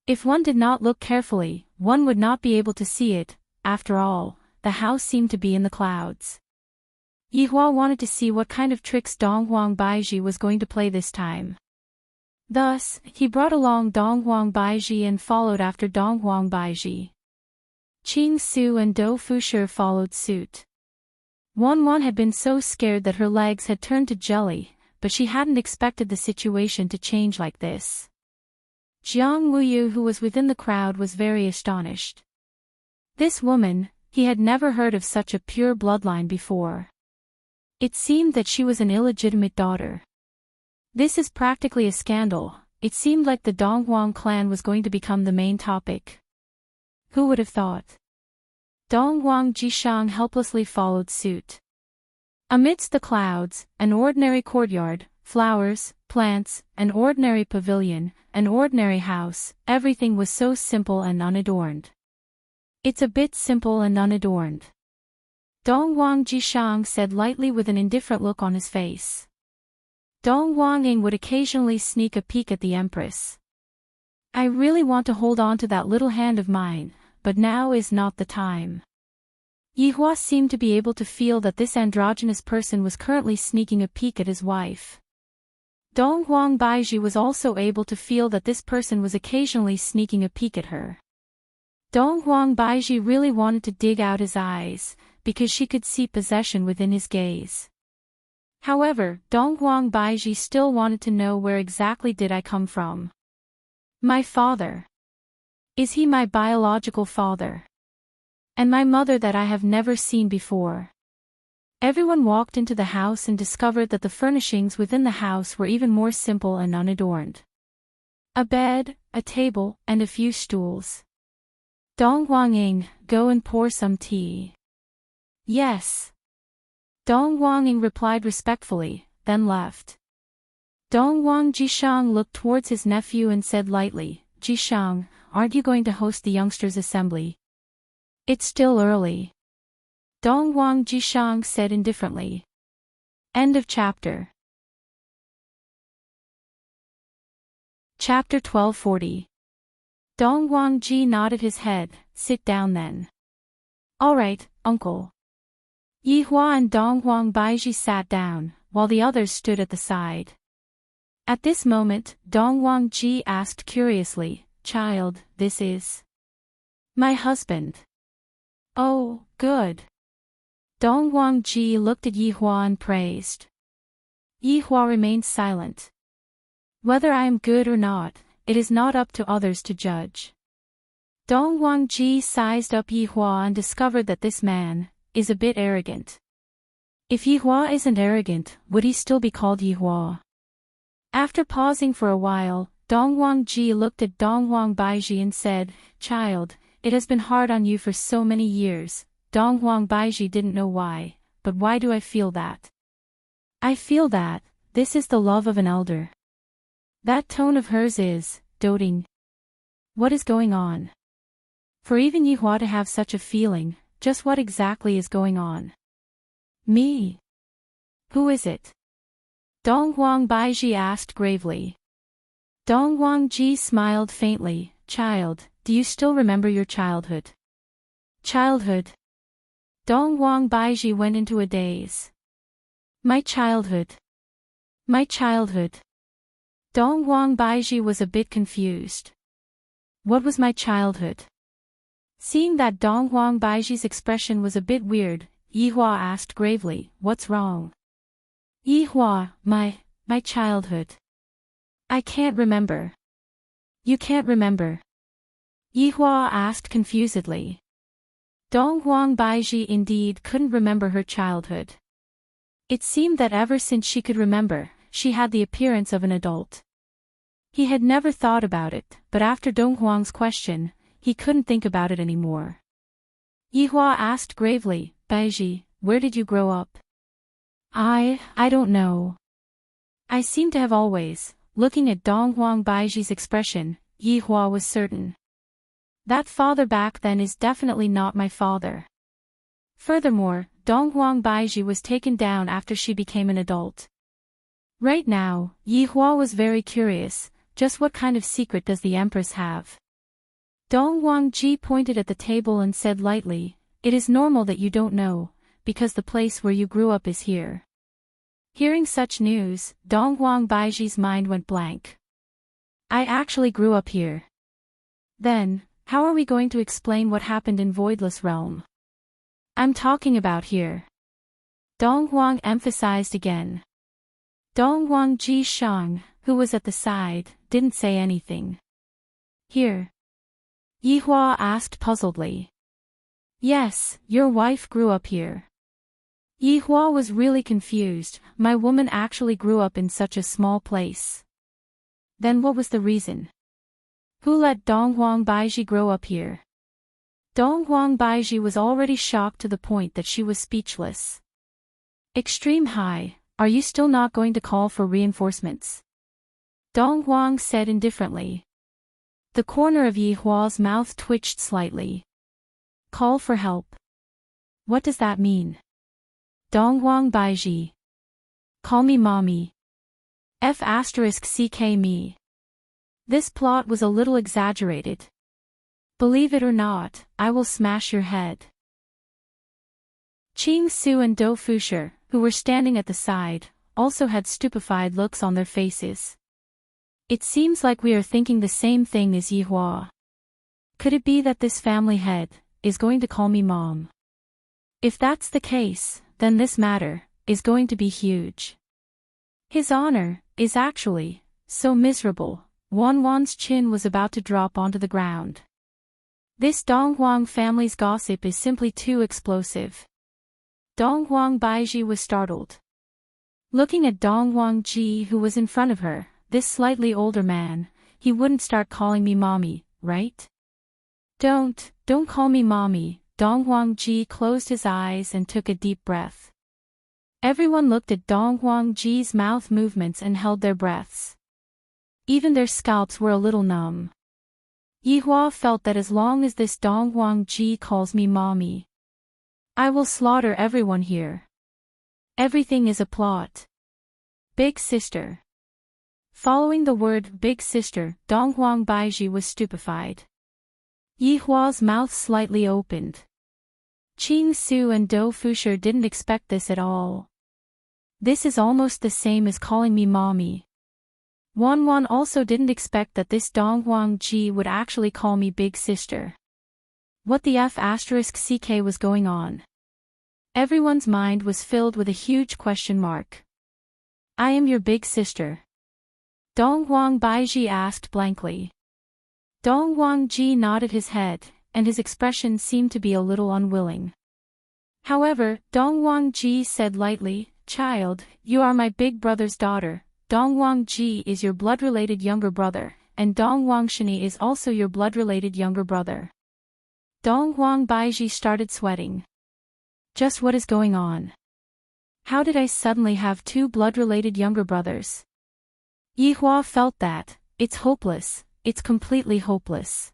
If one did not look carefully, one would not be able to see it. After all, the house seemed to be in the clouds. Yihua wanted to see what kind of tricks Dong Huang Baiji was going to play this time. Thus, he brought along Dong Huang Baiji and followed after Dong Huang Baiji. Qing Su and Dou Fushi followed suit. Wan had been so scared that her legs had turned to jelly, but she hadn't expected the situation to change like this. Jiang Wuyu, who was within the crowd, was very astonished. This woman, he had never heard of such a pure bloodline before. It seemed that she was an illegitimate daughter. This is practically a scandal. It seemed like the Donghuang clan was going to become the main topic. Who would have thought? Donghuang Jishang helplessly followed suit. Amidst the clouds, an ordinary courtyard, flowers, plants, an ordinary pavilion, an ordinary house, everything was so simple and unadorned. It's a bit simple and unadorned. Donghuang Jishang said lightly with an indifferent look on his face. Donghuang Ying would occasionally sneak a peek at the Empress. I really want to hold on to that little hand of mine, but now is not the time. Yihua seemed to be able to feel that this androgynous person was currently sneaking a peek at his wife. Donghuang Baiji was also able to feel that this person was occasionally sneaking a peek at her. Donghuang Baiji really wanted to dig out his eyes, because she could see possession within his gaze. However, Donghuang Baiji still wanted to know, where exactly did I come from? My father. Is he my biological father? And my mother that I have never seen before? Everyone walked into the house and discovered that the furnishings within the house were even more simple and unadorned. A bed, a table, and a few stools. Donghuang Ying, go and pour some tea. Yes. Donghuang Ying replied respectfully, then left. Donghuang Jishang looked towards his nephew and said lightly, Jishang, aren't you going to host the youngsters' assembly? It's still early. Donghuang Jishang said indifferently. End of chapter. Chapter 1240. Donghuang Ji nodded his head, sit down then. All right, uncle. Yihua and Donghuang Baiji sat down, while the others stood at the side. At this moment, Donghuang Ji asked curiously, child, this is my husband. Oh, good. Donghuang Ji looked at Yihua and praised. Yihua remained silent. Whether I am good or not, it is not up to others to judge. Donghuang Ji sized up Yihua and discovered that this man is a bit arrogant. If Yihua isn't arrogant, would he still be called Yihua? After pausing for a while, Donghuang Ji looked at Donghuang Baiji and said, child, it has been hard on you for so many years. Donghuang Baiji didn't know why, but why do I feel that? I feel that this is the love of an elder. That tone of hers is doting. What is going on? For even Yihua to have such a feeling, just what exactly is going on? Me? Who is it? Donghuang Baiji asked gravely. Donghuang Ji smiled faintly, child, do you still remember your childhood? Childhood? Donghuang Baiji went into a daze. My childhood. My childhood. Donghuang Baiji was a bit confused. What was my childhood? Seeing that Donghuang Baiji's expression was a bit weird, Yihua asked gravely, what's wrong? Yihua, my childhood. I can't remember. You can't remember? Yihua asked confusedly. Donghuang Baiji indeed couldn't remember her childhood. It seemed that ever since she could remember, she had the appearance of an adult. He had never thought about it, but after Donghuang's question, he couldn't think about it anymore. Yihua asked gravely, Baiji, where did you grow up? I don't know. I seem to have always. Looking at Donghuang Baiji's expression, Yi Hua was certain. That father back then is definitely not my father. Furthermore, Donghuang Baiji was taken down after she became an adult. Right now, Yi Hua was very curious, just what kind of secret does the Empress have? Donghuang Ji pointed at the table and said lightly, "It is normal that you don't know, because the place where you grew up is here." Hearing such news, Donghuang Baiji's mind went blank. I actually grew up here. Then, how are we going to explain what happened in Voidless Realm? I'm talking about here. Donghuang emphasized again. Donghuang Ji Shang, who was at the side, didn't say anything. Here? Yi Hua asked puzzledly. Yes, your wife grew up here. Yi Hua was really confused. My woman actually grew up in such a small place. Then what was the reason? Who let Donghuang Baiji grow up here? Donghuang Baiji was already shocked to the point that she was speechless. Extreme High, are you still not going to call for reinforcements? Donghuang said indifferently. The corner of Yi Hua's mouth twitched slightly. Call for help. What does that mean? Donghuang Baiji. Call me mommy. F***ck me. This plot was a little exaggerated. Believe it or not, I will smash your head. Qing Su and Dou Fusher, who were standing at the side, also had stupefied looks on their faces. It seems like we are thinking the same thing as Yi Hua. Could it be that this family head is going to call me mom? If that's the case, then this matter is going to be huge. His honor is actually so miserable. Wan's chin was about to drop onto the ground. This Donghuang family's gossip is simply too explosive. Donghuang Baiji was startled. Looking at Donghuang Ji, who was in front of her, this slightly older man, he wouldn't start calling me mommy, right? Don't call me mommy. Donghuang Ji closed his eyes and took a deep breath. Everyone looked at Donghuang Ji's mouth movements and held their breaths. Even their scalps were a little numb. Yi Hua felt that as long as this Donghuang Ji calls me mommy, I will slaughter everyone here. Everything is a plot. Big sister. Following the word big sister, Donghuang Baiji was stupefied. Yi Hua's mouth slightly opened. Qing Su and Dou Fusher didn't expect this at all. This is almost the same as calling me mommy. Wan also didn't expect that this Donghuang Ji would actually call me big sister. What the F***ck was going on? Everyone's mind was filled with a huge question mark. I am your big sister. Donghuang Baiji asked blankly. Donghuang Ji nodded his head, and his expression seemed to be a little unwilling. However, Donghuang Ji said lightly, "Child, you are my big brother's daughter. Donghuang Ji is your blood-related younger brother, and Donghuang Shani is also your blood-related younger brother." Donghuang Baiji started sweating. Just what is going on? How did I suddenly have two blood-related younger brothers? Yi Hua felt that, it's hopeless. It's completely hopeless.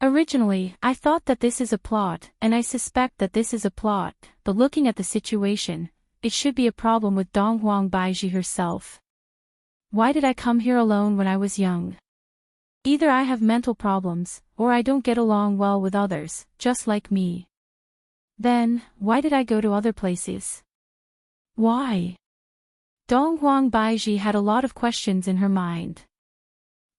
Originally, I thought that this is a plot, and I suspect that this is a plot, but looking at the situation, it should be a problem with Donghuang Baiji herself. Why did I come here alone when I was young? Either I have mental problems, or I don't get along well with others, just like me. Then, why did I go to other places? Why? Donghuang Baiji had a lot of questions in her mind.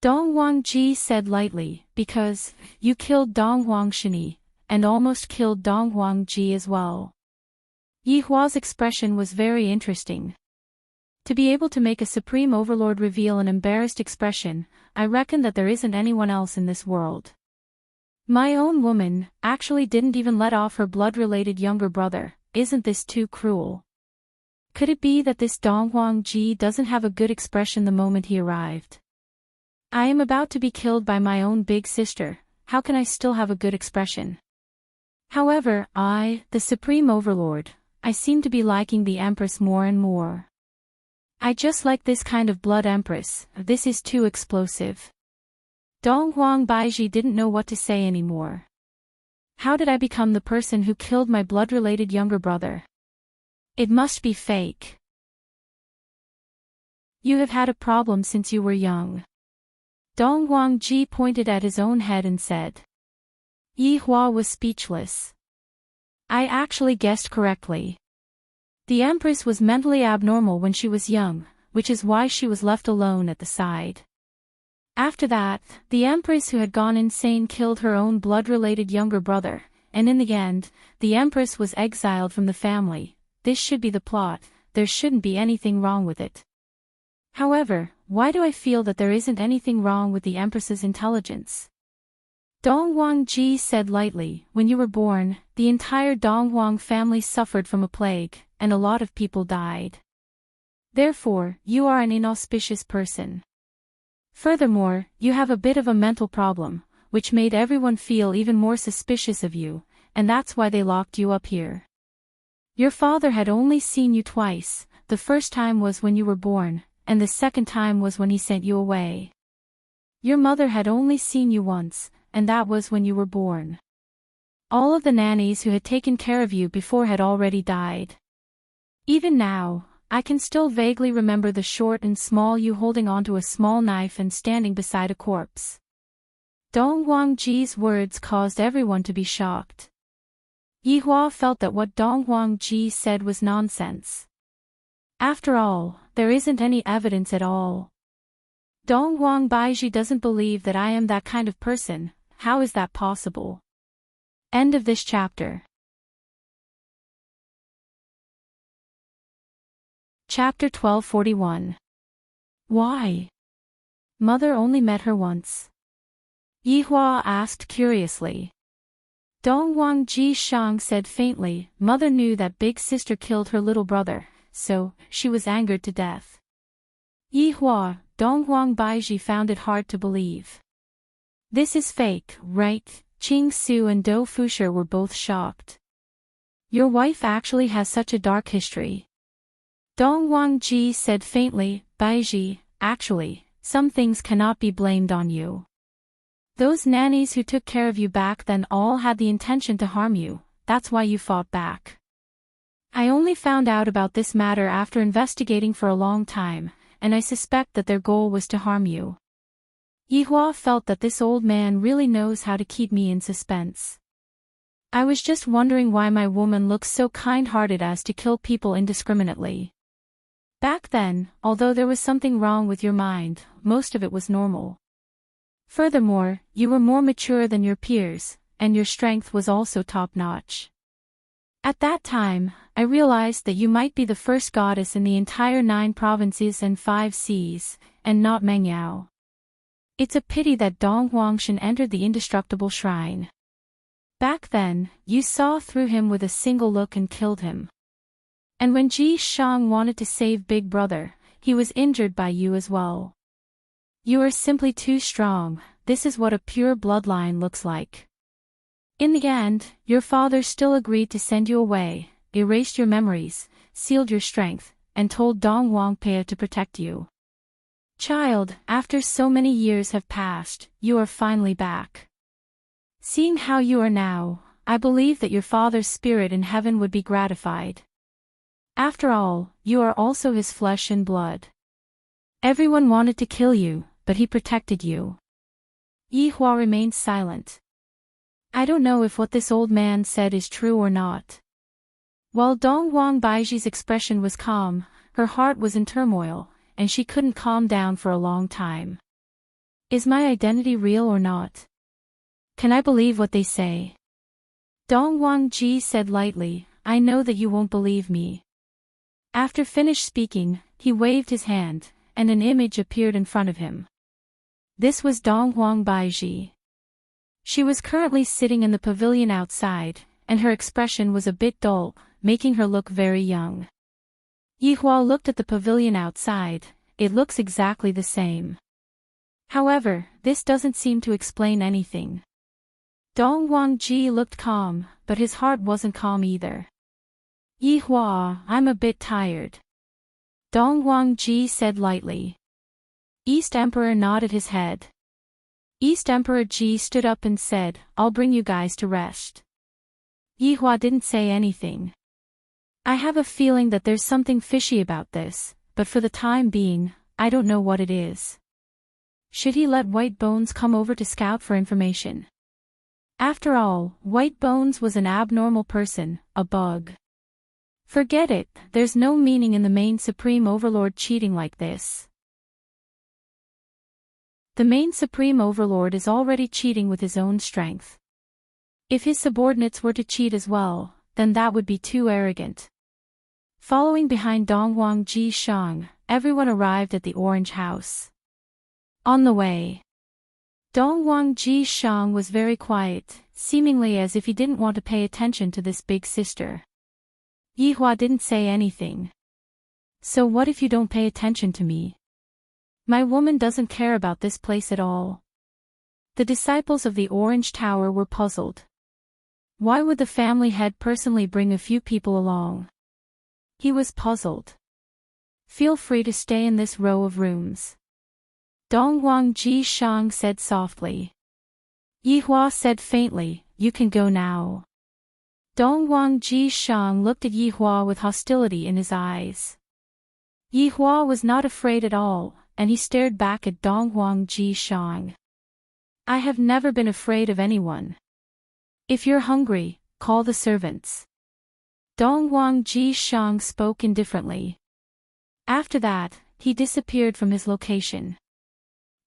Donghuang Ji said lightly, because you killed Donghuang Shani, and almost killed Donghuang Ji as well. Yi Hua's expression was very interesting. To be able to make a Supreme Overlord reveal an embarrassed expression, I reckon that there isn't anyone else in this world. My own woman actually didn't even let off her blood-related younger brother. Isn't this too cruel? Could it be that this Donghuang Ji doesn't have a good expression the moment he arrived? I am about to be killed by my own big sister. How can I still have a good expression? However, I, the Supreme Overlord, I seem to be liking the Empress more and more. I just like this kind of blood Empress, this is too explosive. Dong Huang Baiji didn't know what to say anymore. How did I become the person who killed my blood-related younger brother? It must be fake. You have had a problem since you were young. Dong Huang Ji pointed at his own head and said. Yi Hua was speechless. I actually guessed correctly. The Empress was mentally abnormal when she was young, which is why she was left alone at the side. After that, the Empress who had gone insane killed her own blood-related younger brother, and in the end, the Empress was exiled from the family. This should be the plot, there shouldn't be anything wrong with it. However, why do I feel that there isn't anything wrong with the Empress's intelligence? Dong Huang Ji said lightly, when you were born, the entire Dong Huang family suffered from a plague, and a lot of people died. Therefore, you are an inauspicious person. Furthermore, you have a bit of a mental problem, which made everyone feel even more suspicious of you, and that's why they locked you up here. Your father had only seen you twice, the first time was when you were born, and the second time was when he sent you away. Your mother had only seen you once, and that was when you were born. All of the nannies who had taken care of you before had already died. Even now, I can still vaguely remember the short and small you holding onto a small knife and standing beside a corpse. Dong Huang Ji's words caused everyone to be shocked. Yi Hua felt that what Dong Huang Ji said was nonsense. After all, there isn't any evidence at all. Dong Huang Baiji doesn't believe that I am that kind of person. How is that possible? End of this chapter. Chapter 1241. Why? Mother only met her once. Yi Hua asked curiously. Dong Huang Ji Shang said faintly, Mother knew that big sister killed her little brother, so, she was angered to death. Yi Hua, Dong Huang Baiji found it hard to believe. This is fake, right? Qing Su and Dou Fusher were both shocked. Your wife actually has such a dark history. Dong Huang Ji said faintly, Baiji, actually, some things cannot be blamed on you. Those nannies who took care of you back then all had the intention to harm you, that's why you fought back. I only found out about this matter after investigating for a long time, and I suspect that their goal was to harm you. Yi Hua felt that this old man really knows how to keep me in suspense. I was just wondering why my woman looks so kind-hearted as to kill people indiscriminately. Back then, although there was something wrong with your mind, most of it was normal. Furthermore, you were more mature than your peers, and your strength was also top-notch. At that time, I realized that you might be the first goddess in the entire 9 provinces and 5 seas, and not Meng Yao. It's a pity that Dong Huangshan entered the indestructible shrine. Back then, you saw through him with a single look and killed him. And when Ji Shang wanted to save Big Brother, he was injured by you as well. You are simply too strong, this is what a pure bloodline looks like. In the end, your father still agreed to send you away, erased your memories, sealed your strength, and told Dong Wangpei to protect you. Child, after so many years have passed, you are finally back. Seeing how you are now, I believe that your father's spirit in heaven would be gratified. After all, you are also his flesh and blood. Everyone wanted to kill you, but he protected you. Yi Hua remained silent. I don't know if what this old man said is true or not. While Dong Huang Baiji's expression was calm, her heart was in turmoil, and she couldn't calm down for a long time. Is my identity real or not? Can I believe what they say? Dong Huang Ji said lightly, I know that you won't believe me. After finished speaking, he waved his hand, and an image appeared in front of him. This was Dong Huang Baiji. She was currently sitting in the pavilion outside, and her expression was a bit dull, making her look very young. Yi Hua looked at the pavilion outside, it looks exactly the same. However, this doesn't seem to explain anything. Dong Wangji looked calm, but his heart wasn't calm either. Yihua, I'm a bit tired. Dong Wangji said lightly. East Emperor nodded his head. East Emperor Ji stood up and said, I'll bring you guys to rest. Yihua didn't say anything. I have a feeling that there's something fishy about this, but for the time being, I don't know what it is. Should he let White Bones come over to scout for information? After all, White Bones was an abnormal person, a bug. Forget it, there's no meaning in the main Supreme Overlord cheating like this. The main Supreme Overlord is already cheating with his own strength. If his subordinates were to cheat as well, then that would be too arrogant. Following behind Dongwang Ji Shang, everyone arrived at the Orange House. On the way, Dongwang Ji Shang was very quiet, seemingly as if he didn't want to pay attention to this big sister. Yihua didn't say anything. So what if you don't pay attention to me? My woman doesn't care about this place at all. The disciples of the Orange Tower were puzzled. Why would the family head personally bring a few people along? He was puzzled. Feel free to stay in this row of rooms. Dongwang Ji Shang said softly. Yihua said faintly, you can go now. Dongwang Ji Shang looked at Yihua with hostility in his eyes. Yihua was not afraid at all, and he stared back at Dongwang Ji Shang. I have never been afraid of anyone. If you're hungry, call the servants. Dongwang Ji Shang spoke indifferently. After that, he disappeared from his location.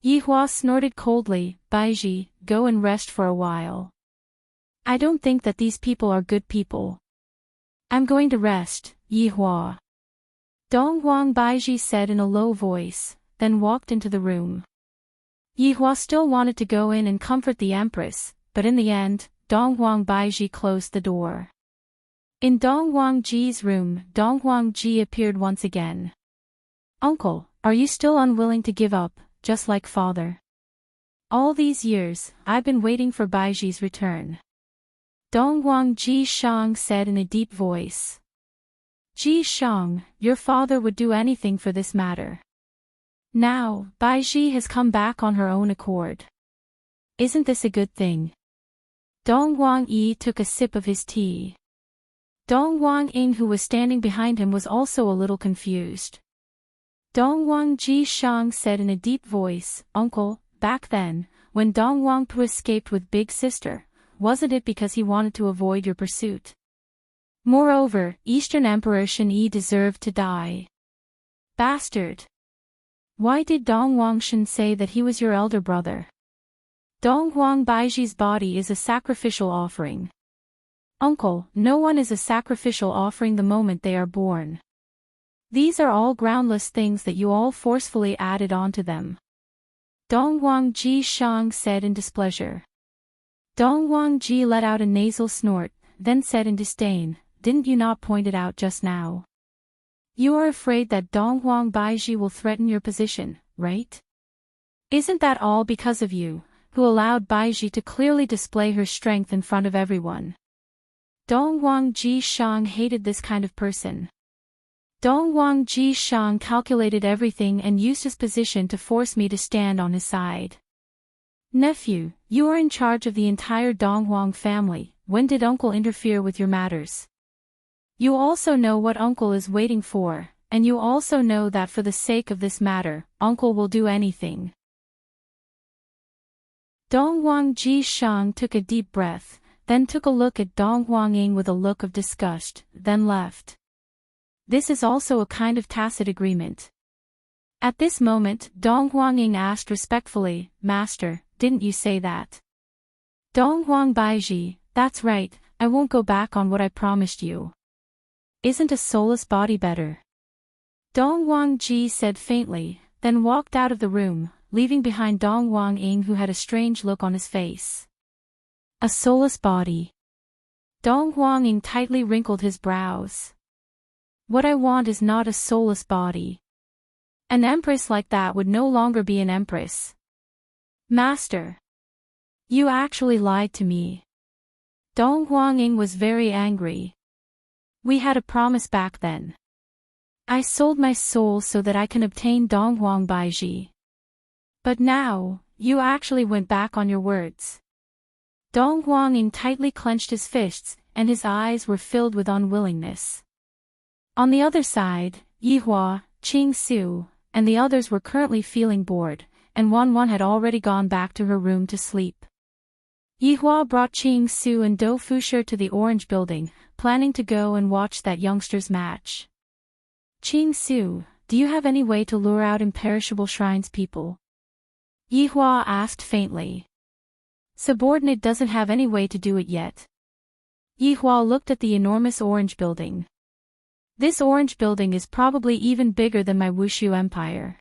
Yihua snorted coldly, Baiji, go and rest for a while. I don't think that these people are good people. I'm going to rest, Yihua. Dongwang Baiji said in a low voice, then walked into the room. Yihua still wanted to go in and comfort the Empress, but in the end, Dongwang Baiji closed the door. In Dongwang Ji's room, Dongwang Ji appeared once again. Uncle, are you still unwilling to give up, just like father? All these years, I've been waiting for Baiji's return. Dongwang Ji Shang said in a deep voice. Ji Shang, your father would do anything for this matter. Now, Baiji has come back on her own accord. Isn't this a good thing? Dongwang Yi took a sip of his tea. Dongwang Ying, who was standing behind him, was also a little confused. Dongwang Ji Shang said in a deep voice, Uncle, back then, when Dongwang Pu escaped with Big Sister, wasn't it because he wanted to avoid your pursuit? Moreover, Eastern Emperor Shen Yi deserved to die. Bastard! Why did Dongwang Shen say that he was your elder brother? Dongwang Baiji's body is a sacrificial offering. Uncle, no one is a sacrificial offering the moment they are born. These are all groundless things that you all forcefully added onto them. Dongwang Ji Shang said in displeasure. Dongwang Ji let out a nasal snort, then said in disdain, didn't you not point it out just now? You are afraid that Dongwang Baiji will threaten your position, right? Isn't that all because of you, who allowed Baiji to clearly display her strength in front of everyone? Dongwang Ji Shang hated this kind of person. Dongwang Ji Shang calculated everything and used his position to force me to stand on his side. Nephew, you are in charge of the entire Dongwang family. When did uncle interfere with your matters? You also know what uncle is waiting for, and you also know that for the sake of this matter, uncle will do anything. Dongwang Ji Shang took a deep breath, then took a look at Dongwang Ying with a look of disgust, then left. This is also a kind of tacit agreement. At this moment, Dongwang Ying asked respectfully, Master, didn't you say that? Dongwang Baiji, that's right, I won't go back on what I promised you. Isn't a soulless body better? Dongwang Ji said faintly, then walked out of the room, leaving behind Dongwang Ying, who had a strange look on his face. A soulless body. Dongwang Ying tightly wrinkled his brows. What I want is not a soulless body. An empress like that would no longer be an empress. Master. You actually lied to me. Dong Huanging was very angry. We had a promise back then. I sold my soul so that I can obtain Donghuang Baiji. But now, you actually went back on your words. Dong Huanging tightly clenched his fists, and his eyes were filled with unwillingness. On the other side, Yihua, Qing Su, and the others were currently feeling bored, and Wan had already gone back to her room to sleep. Yihua brought Qing Su and Dou Fusher to the Orange Building, planning to go and watch that youngsters' match. Qing Su, do you have any way to lure out imperishable shrines people? Yihua asked faintly. Subordinate doesn't have any way to do it yet. Yihua looked at the enormous Orange Building. This Orange Building is probably even bigger than my Wushu Empire.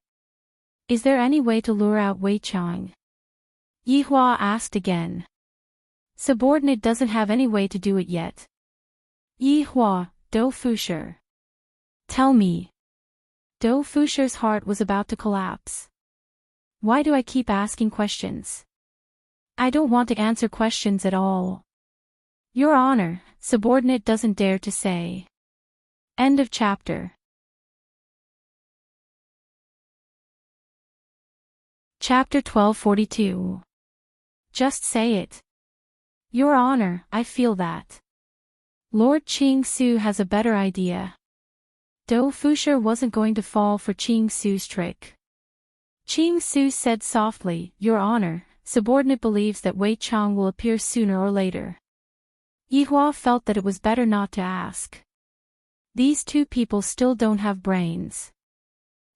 Is there any way to lure out Wei Chang? Yihua asked again. Subordinate doesn't have any way to do it yet. Yihua, Dou Fusher. Tell me. Dou Fusher's heart was about to collapse. Why do I keep asking questions? I don't want to answer questions at all. Your Honor, subordinate doesn't dare to say. End of chapter. Chapter 1242. Just say it. Your Honor, I feel that. Lord Qing Su has a better idea. Dou Fusher wasn't going to fall for Qing Su's trick. Qing Su said softly, Your Honor, subordinate believes that Wei Chang will appear sooner or later. Yihua felt that it was better not to ask. These two people still don't have brains.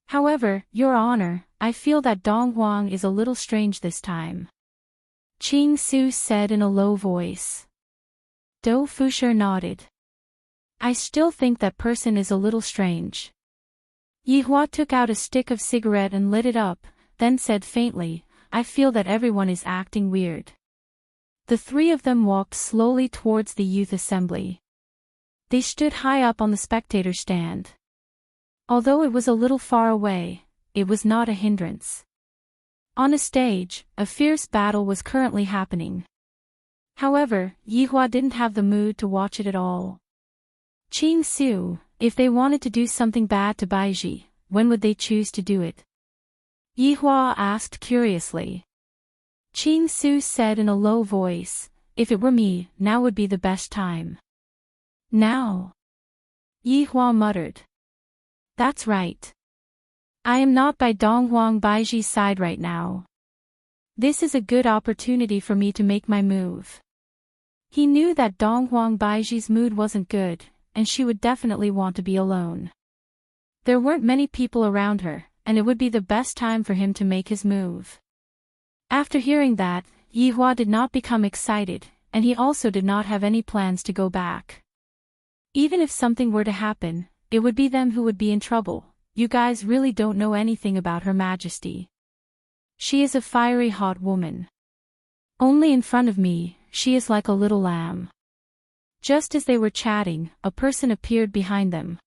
However, Your Honor, I feel that Dong Huang is a little strange this time. Qing Su said in a low voice. Dou Fusher nodded. I still think that person is a little strange. Yihua took out a stick of cigarette and lit it up, then said faintly, I feel that everyone is acting weird. The three of them walked slowly towards the youth assembly. They stood high up on the spectator stand. Although it was a little far away, it was not a hindrance. On a stage, a fierce battle was currently happening. However, Yihua didn't have the mood to watch it at all. Qing Su, if they wanted to do something bad to Baiji, when would they choose to do it? Yihua asked curiously. Qing Su said in a low voice, If it were me, now would be the best time. Now? Yihua muttered. That's right. I am not by Donghuang Baiji's side right now. This is a good opportunity for me to make my move. He knew that Donghuang Baiji's mood wasn't good, and she would definitely want to be alone. There weren't many people around her, and it would be the best time for him to make his move. After hearing that, Yihua did not become excited, and he also did not have any plans to go back. Even if something were to happen, it would be them who would be in trouble. You guys really don't know anything about Her Majesty. She is a fiery hot woman. Only in front of me, she is like a little lamb. Just as they were chatting, a person appeared behind them.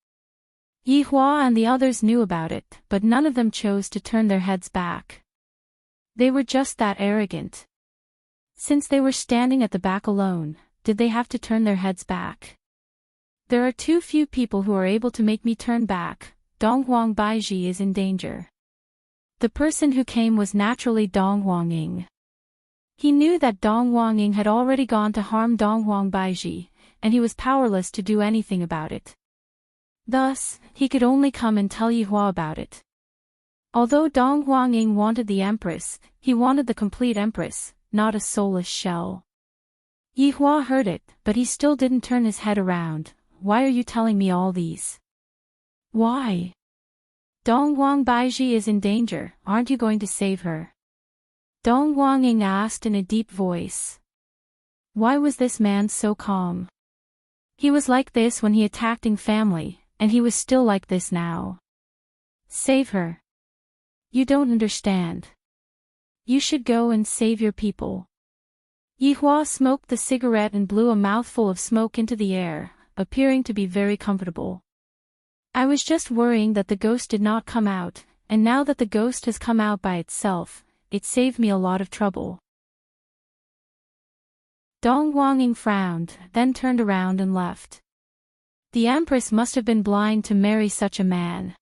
Yihua and the others knew about it, but none of them chose to turn their heads back. They were just that arrogant. Since they were standing at the back alone, did they have to turn their heads back? There are too few people who are able to make me turn back. Donghuang Baiji is in danger. The person who came was naturally Dong Huanging. He knew that Dong Huanging had already gone to harm Donghuang Baiji, and he was powerless to do anything about it. Thus, he could only come and tell Yihua about it. Although Dong Huanging wanted the Empress, he wanted the complete Empress, not a soulless shell. Yihua heard it, but he still didn't turn his head around. Why are you telling me all these? Why? Donghuang Baiji is in danger, aren't you going to save her? Dong Huanging asked in a deep voice. Why was this man so calm? He was like this when he attacked Ng family, and he was still like this now. Save her. You don't understand. You should go and save your people. Yihua smoked the cigarette and blew a mouthful of smoke into the air, appearing to be very comfortable. I was just worrying that the ghost did not come out, and now that the ghost has come out by itself, it saved me a lot of trouble. Dong Huang frowned, then turned around and left. The Empress must have been blind to marry such a man.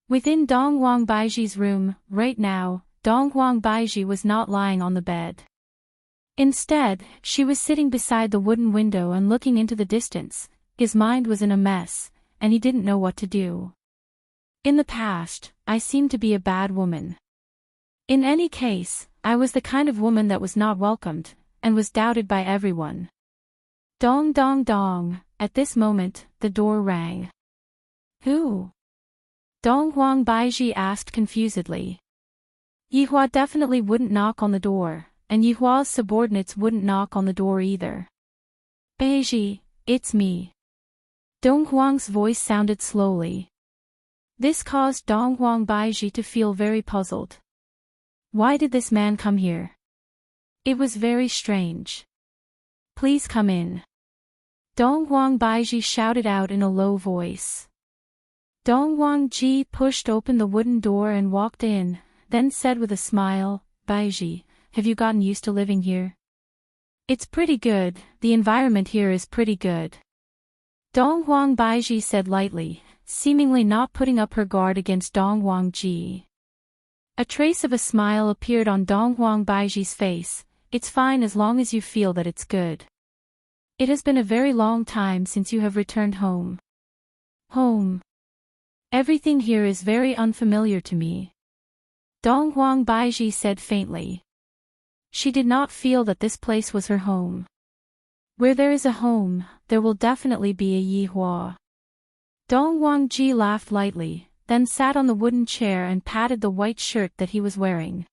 Within Dong Huang Baiji's room, right now, Dong Huang Baiji was not lying on the bed. Instead, she was sitting beside the wooden window and looking into the distance. His mind was in a mess, and he didn't know what to do. In the past, I seemed to be a bad woman. In any case, I was the kind of woman that was not welcomed, and was doubted by everyone. Dong dong dong, at this moment, the door rang. Who? Dong Huang Baiji asked confusedly. Yihua definitely wouldn't knock on the door, and Yihua's subordinates wouldn't knock on the door either. Baiji, it's me. Dong Huang's voice sounded slowly. This caused Dong Huang Baiji to feel very puzzled. Why did this man come here? It was very strange. Please come in. Dong Huang Baiji shouted out in a low voice. Dong Huang Ji pushed open the wooden door and walked in, then said with a smile, Baiji, have you gotten used to living here? It's pretty good, the environment here is pretty good. Dong Huang Baiji said lightly, seemingly not putting up her guard against Dong Huang Ji. A trace of a smile appeared on Dong Huang Baiji's face. It's fine as long as you feel that it's good. It has been a very long time since you have returned home. Home. Everything here is very unfamiliar to me. Dong Huang Baiji said faintly. She did not feel that this place was her home. Where there is a home, there will definitely be a Yihua. Dong Huang Ji laughed lightly, then sat on the wooden chair and patted the white shirt that he was wearing.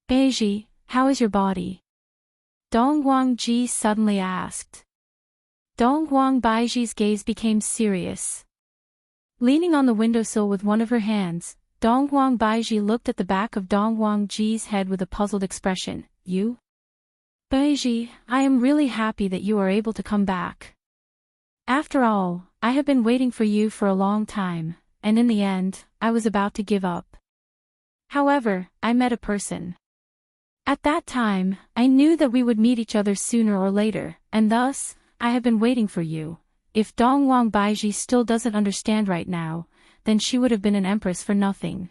Baiji, how is your body? Dong Huang Ji suddenly asked. Dong Huang Baiji's gaze became serious. Leaning on the windowsill with one of her hands, Dong Huang Baiji looked at the back of Dong Huang Ji's head with a puzzled expression. You? Baiji, I am really happy that you are able to come back. After all, I have been waiting for you for a long time, and in the end, I was about to give up. However, I met a person. At that time, I knew that we would meet each other sooner or later, and thus, I have been waiting for you. If Dong Huang Baiji still doesn't understand right now, then she would have been an empress for nothing.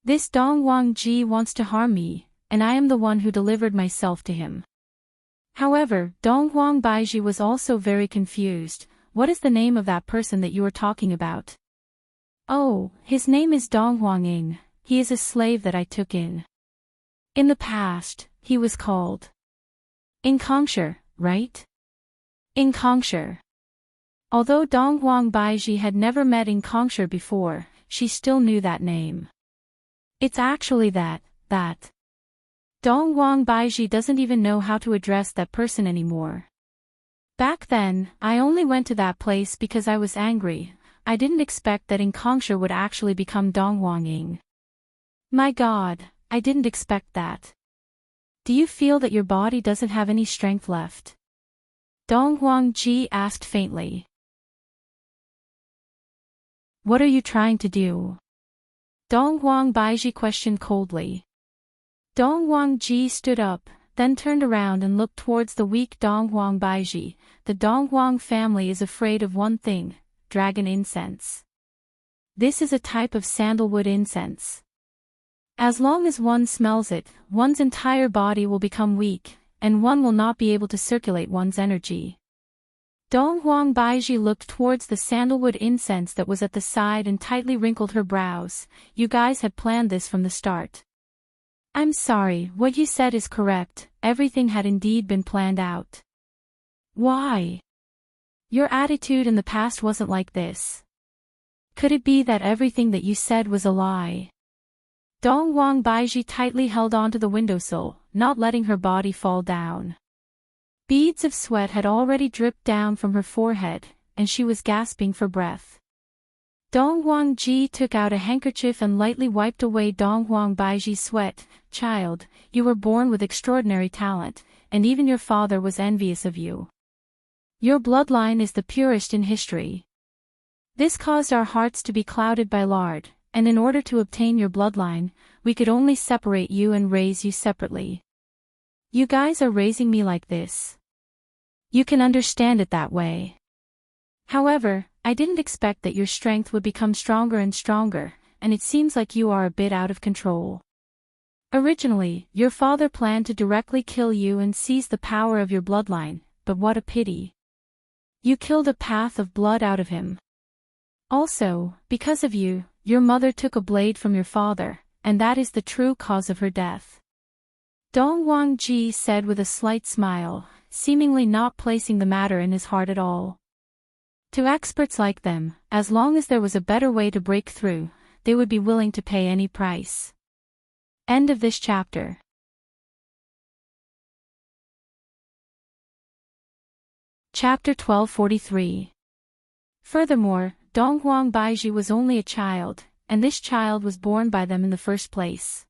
This Dong Huang Ji wants to harm me, and I am the one who delivered myself to him. However, Dong Huang Baiji was also very confused. What is the name of that person that you are talking about? Oh, his name is Dong Huang. He is a slave that I took in. In the past, he was called Inkongsher, right? Inkongsher. Although Dong Huang Baiji had never met Inkongsher before, she still knew that name. It's actually that. Dong Huang Baiji doesn't even know how to address that person anymore. Back then, I only went to that place because I was angry. I didn't expect that Inkongsher would actually become Dong Huang. My God, I didn't expect that. Do you feel that your body doesn't have any strength left? Dong Huang Ji asked faintly. What are you trying to do? Dong Huang Baiji questioned coldly. Dong Huang Ji stood up, then turned around and looked towards the weak Dong Huang Baiji. The Dong Huang family is afraid of one thing, dragon incense. This is a type of sandalwood incense. As long as one smells it, one's entire body will become weak, and one will not be able to circulate one's energy. Dong Huang Baiji looked towards the sandalwood incense that was at the side and tightly wrinkled her brows. You guys had planned this from the start. I'm sorry, what you said is correct, everything had indeed been planned out. Why? Your attitude in the past wasn't like this. Could it be that everything that you said was a lie? Dong Huang Baiji tightly held onto the windowsill, not letting her body fall down. Beads of sweat had already dripped down from her forehead, and she was gasping for breath. Dong Huang Ji took out a handkerchief and lightly wiped away Dong Huang Baiji's sweat. Child, you were born with extraordinary talent, and even your father was envious of you. Your bloodline is the purest in history. This caused our hearts to be clouded by lard, and in order to obtain your bloodline, we could only separate you and raise you separately. You guys are raising me like this. You can understand it that way. However, I didn't expect that your strength would become stronger and stronger, and it seems like you are a bit out of control. Originally, your father planned to directly kill you and seize the power of your bloodline, but what a pity. You killed a path of blood out of him. Also, because of you, your mother took a blade from your father, and that is the true cause of her death. Dong Wang Ji said with a slight smile, seemingly not placing the matter in his heart at all. To experts like them, as long as there was a better way to break through, they would be willing to pay any price. End of this chapter. Chapter 1243. Furthermore, Donghuang Baiji was only a child, and this child was born by them in the first place.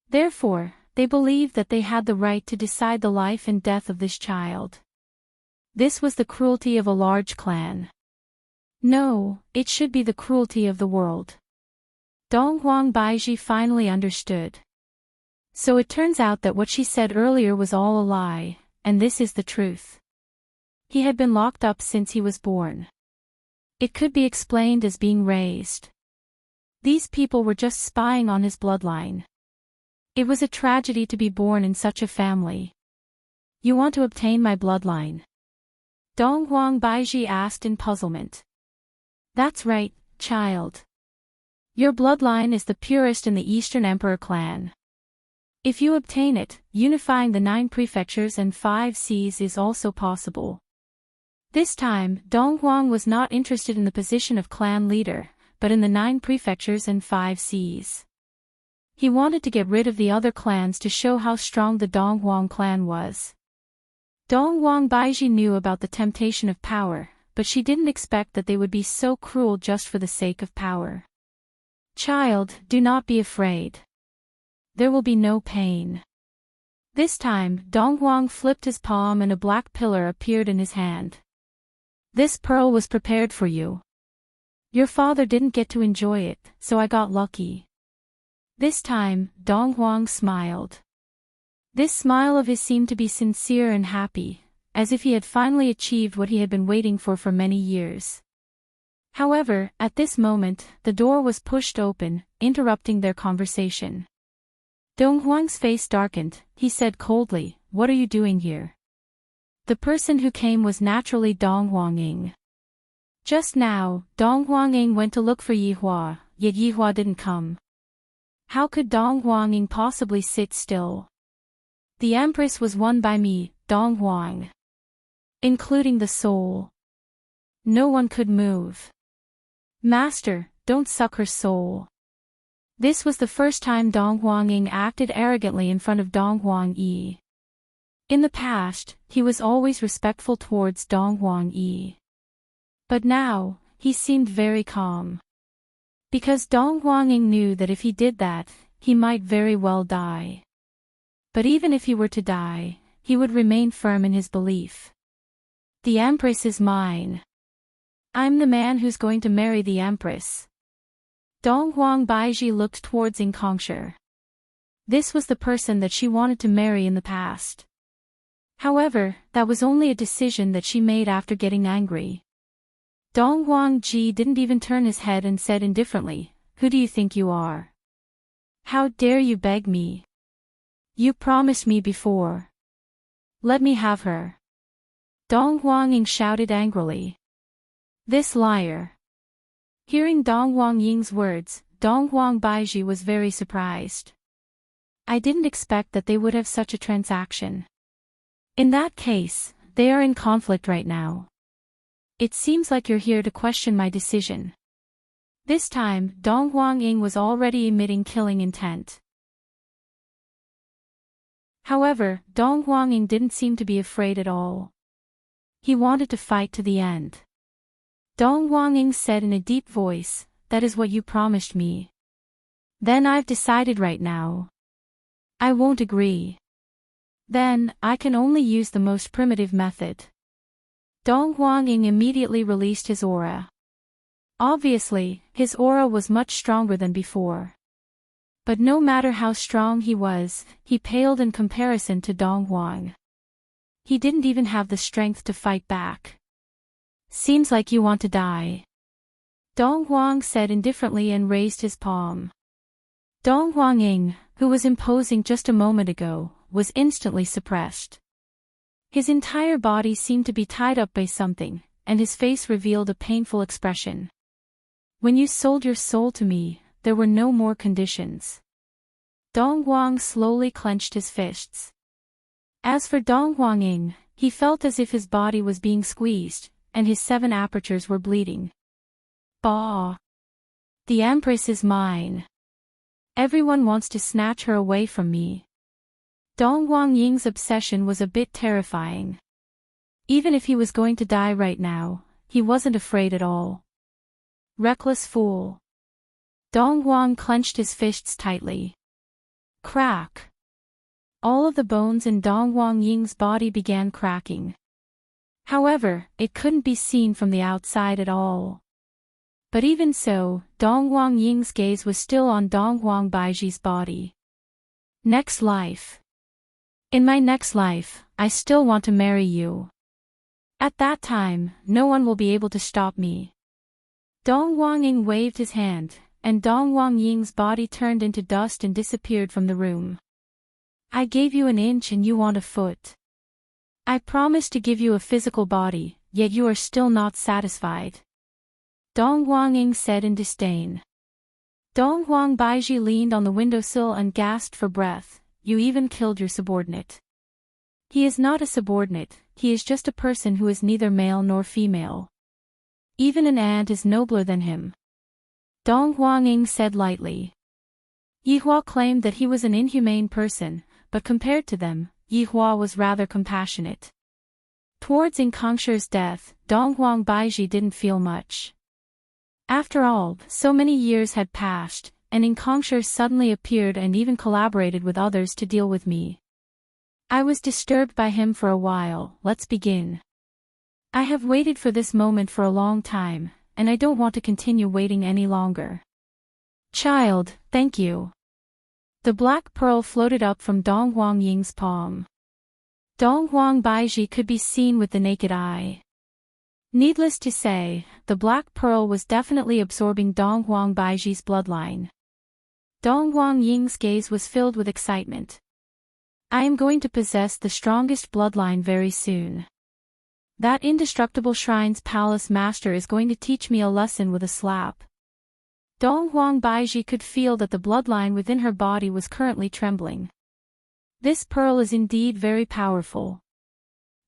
Therefore, they believed that they had the right to decide the life and death of this child. This was the cruelty of a large clan. No, it should be the cruelty of the world. Donghuang Baiji finally understood. So it turns out that what she said earlier was all a lie, and this is the truth. He had been locked up since he was born. It could be explained as being raised. These people were just spying on his bloodline. It was a tragedy to be born in such a family. You want to obtain my bloodline? Donghuang Baiji asked in puzzlement. That's right, child. Your bloodline is the purest in the Eastern Emperor clan. If you obtain it, unifying the 9 prefectures and 5 seas is also possible. This time, Donghuang was not interested in the position of clan leader, but in the 9 prefectures and 5 seas. He wanted to get rid of the other clans to show how strong the Donghuang clan was. Donghuang Baiji knew about the temptation of power, but she didn't expect that they would be so cruel just for the sake of power. Child, do not be afraid. There will be no pain. This time, Donghuang flipped his palm and a black pillar appeared in his hand. This pearl was prepared for you. Your father didn't get to enjoy it, so I got lucky. This time, Donghuang smiled. This smile of his seemed to be sincere and happy, as if he had finally achieved what he had been waiting for many years. However, at this moment, the door was pushed open, interrupting their conversation. Donghuang's face darkened. He said coldly, "What are you doing here?" The person who came was naturally Donghuang Ying. Just now, Donghuang Ying went to look for Yihua, yet Yihua didn't come. How could Donghuang Ying possibly sit still? The Empress was won by me, Donghuang. Including the soul. No one could move. Master, don't suck her soul. This was the first time Donghuang Ying acted arrogantly in front of Donghuang Yi. In the past, he was always respectful towards Donghuang Yi. But now, he seemed very calm. Because Donghuang Ying knew that if he did that, he might very well die. But even if he were to die, he would remain firm in his belief. The Empress is mine. I'm the man who's going to marry the Empress. Donghuang Baiji looked towards Ying Kongshi. This was the person that she wanted to marry in the past. However, that was only a decision that she made after getting angry. Donghuang Ji didn't even turn his head and said indifferently, "Who do you think you are? How dare you beg me? You promised me before. Let me have her." Donghuang Ying shouted angrily. This liar. Hearing Donghuang Ying's words, Donghuang Baiji was very surprised. I didn't expect that they would have such a transaction. In that case, they are in conflict right now. It seems like you're here to question my decision. This time, Donghuang Ying was already emitting killing intent. However, Donghuang Ying didn't seem to be afraid at all. He wanted to fight to the end. Donghuang Ying said in a deep voice, "That is what you promised me. Then I've decided right now. I won't agree. Then, I can only use the most primitive method." Donghuang Ying immediately released his aura. Obviously, his aura was much stronger than before. But no matter how strong he was, he paled in comparison to Dong Huang. He didn't even have the strength to fight back. "Seems like you want to die," Dong Huang said indifferently and raised his palm. Dong Huanging, who was imposing just a moment ago, was instantly suppressed. His entire body seemed to be tied up by something, and his face revealed a painful expression. "When you sold your soul to me, there were no more conditions." Dong Huang slowly clenched his fists. As for Dong Huanging, he felt as if his body was being squeezed, and his 7 apertures were bleeding. "Bah! The Empress is mine. Everyone wants to snatch her away from me." Dong Huangying's obsession was a bit terrifying. Even if he was going to die right now, he wasn't afraid at all. Reckless fool. Dong Huang clenched his fists tightly. Crack! All of the bones in Dong Huangying's body began cracking. However, it couldn't be seen from the outside at all. But even so, Dong Huangying's gaze was still on Dong Huangbaiji's body. "Next life. In my next life, I still want to marry you. At that time, no one will be able to stop me." Dong Huangying waved his hand, and Dong Huangying's body turned into dust and disappeared from the room. "I gave you an inch and you want a foot. I promised to give you a physical body, yet you are still not satisfied," Dong Huanging said in disdain. Dong Huangbaiji leaned on the windowsill and gasped for breath. "You even killed your subordinate." "He is not a subordinate, he is just a person who is neither male nor female. Even an ant is nobler than him," Dong Huanging said lightly. Yihua claimed that he was an inhumane person, but compared to them, Yihua was rather compassionate. Towards Inkongshi's death, Dong Huangbaiji didn't feel much. After all, so many years had passed, and Inkongshi suddenly appeared and even collaborated with others to deal with me. I was disturbed by him for a while. Let's begin. I have waited for this moment for a long time, and I don't want to continue waiting any longer. Child, thank you. The black pearl floated up from Dong Huangying's palm. Dong Huangbaiji could be seen with the naked eye. Needless to say, the black pearl was definitely absorbing Dong Huangbaiji's bloodline. Dong Huangying's gaze was filled with excitement. "I am going to possess the strongest bloodline very soon. That indestructible Shrine's Palace Master is going to teach me a lesson with a slap." Dong Huangbaiji could feel that the bloodline within her body was currently trembling. This pearl is indeed very powerful.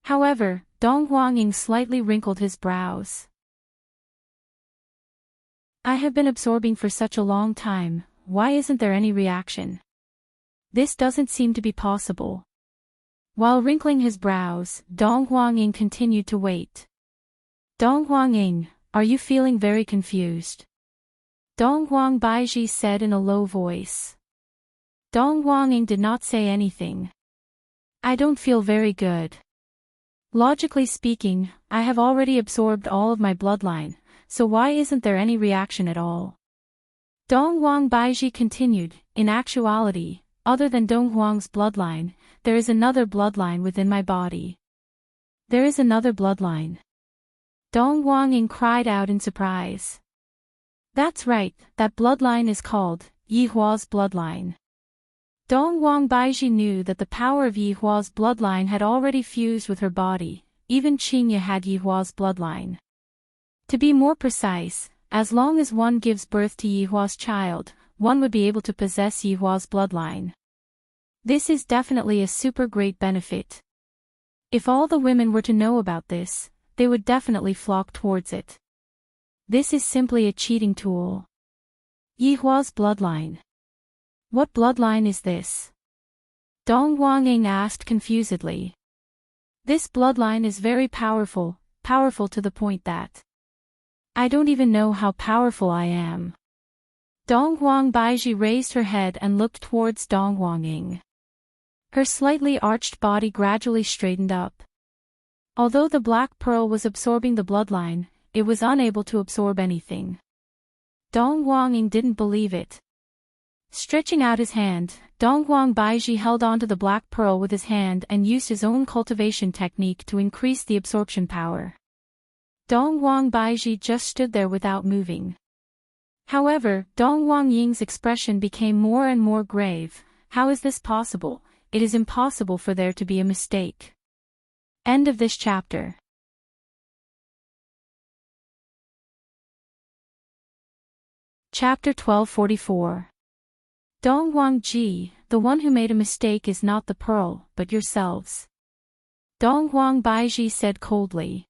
However, Dong Huangying slightly wrinkled his brows. "I have been absorbing for such a long time, why isn't there any reaction? This doesn't seem to be possible." While wrinkling his brows, Dong Huangying continued to wait. "Dong Huangying, are you feeling very confused?" Dong Huangbaiji said in a low voice. Dong Huangying did not say anything. "I don't feel very good. Logically speaking, I have already absorbed all of my bloodline, so why isn't there any reaction at all?" Dong Huangbaiji continued. "In actuality, other than Dong Huang's bloodline, there is another bloodline within my body." "There is another bloodline?" Dong Huangying cried out in surprise. "That's right, that bloodline is called Yihua's bloodline." Dong Huangbaiji knew that the power of Yihua's bloodline had already fused with her body. Even Qingye had Yihua's bloodline. To be more precise, as long as one gives birth to Yihua's child, one would be able to possess Yihua's bloodline. This is definitely a super great benefit. If all the women were to know about this, they would definitely flock towards it. This is simply a cheating tool. Yihua's bloodline. What bloodline is this? Dong Huangying asked confusedly. This bloodline is very powerful, powerful to the point that I don't even know how powerful I am. Dong Huangbaiji raised her head and looked towards Dong Huangying. Her slightly arched body gradually straightened up. Although the black pearl was absorbing the bloodline, it was unable to absorb anything. Dong Huangying didn't believe it. Stretching out his hand, Dongguang Baiji held onto the black pearl with his hand and used his own cultivation technique to increase the absorption power. Dongguang Baiji just stood there without moving. However, Dongguang Ying's expression became more and more grave. How is this possible? It is impossible for there to be a mistake. End of this chapter. Chapter 1244. Dongguang Ji, the one who made a mistake is not the pearl, but yourselves. Dongguang Baiji said coldly.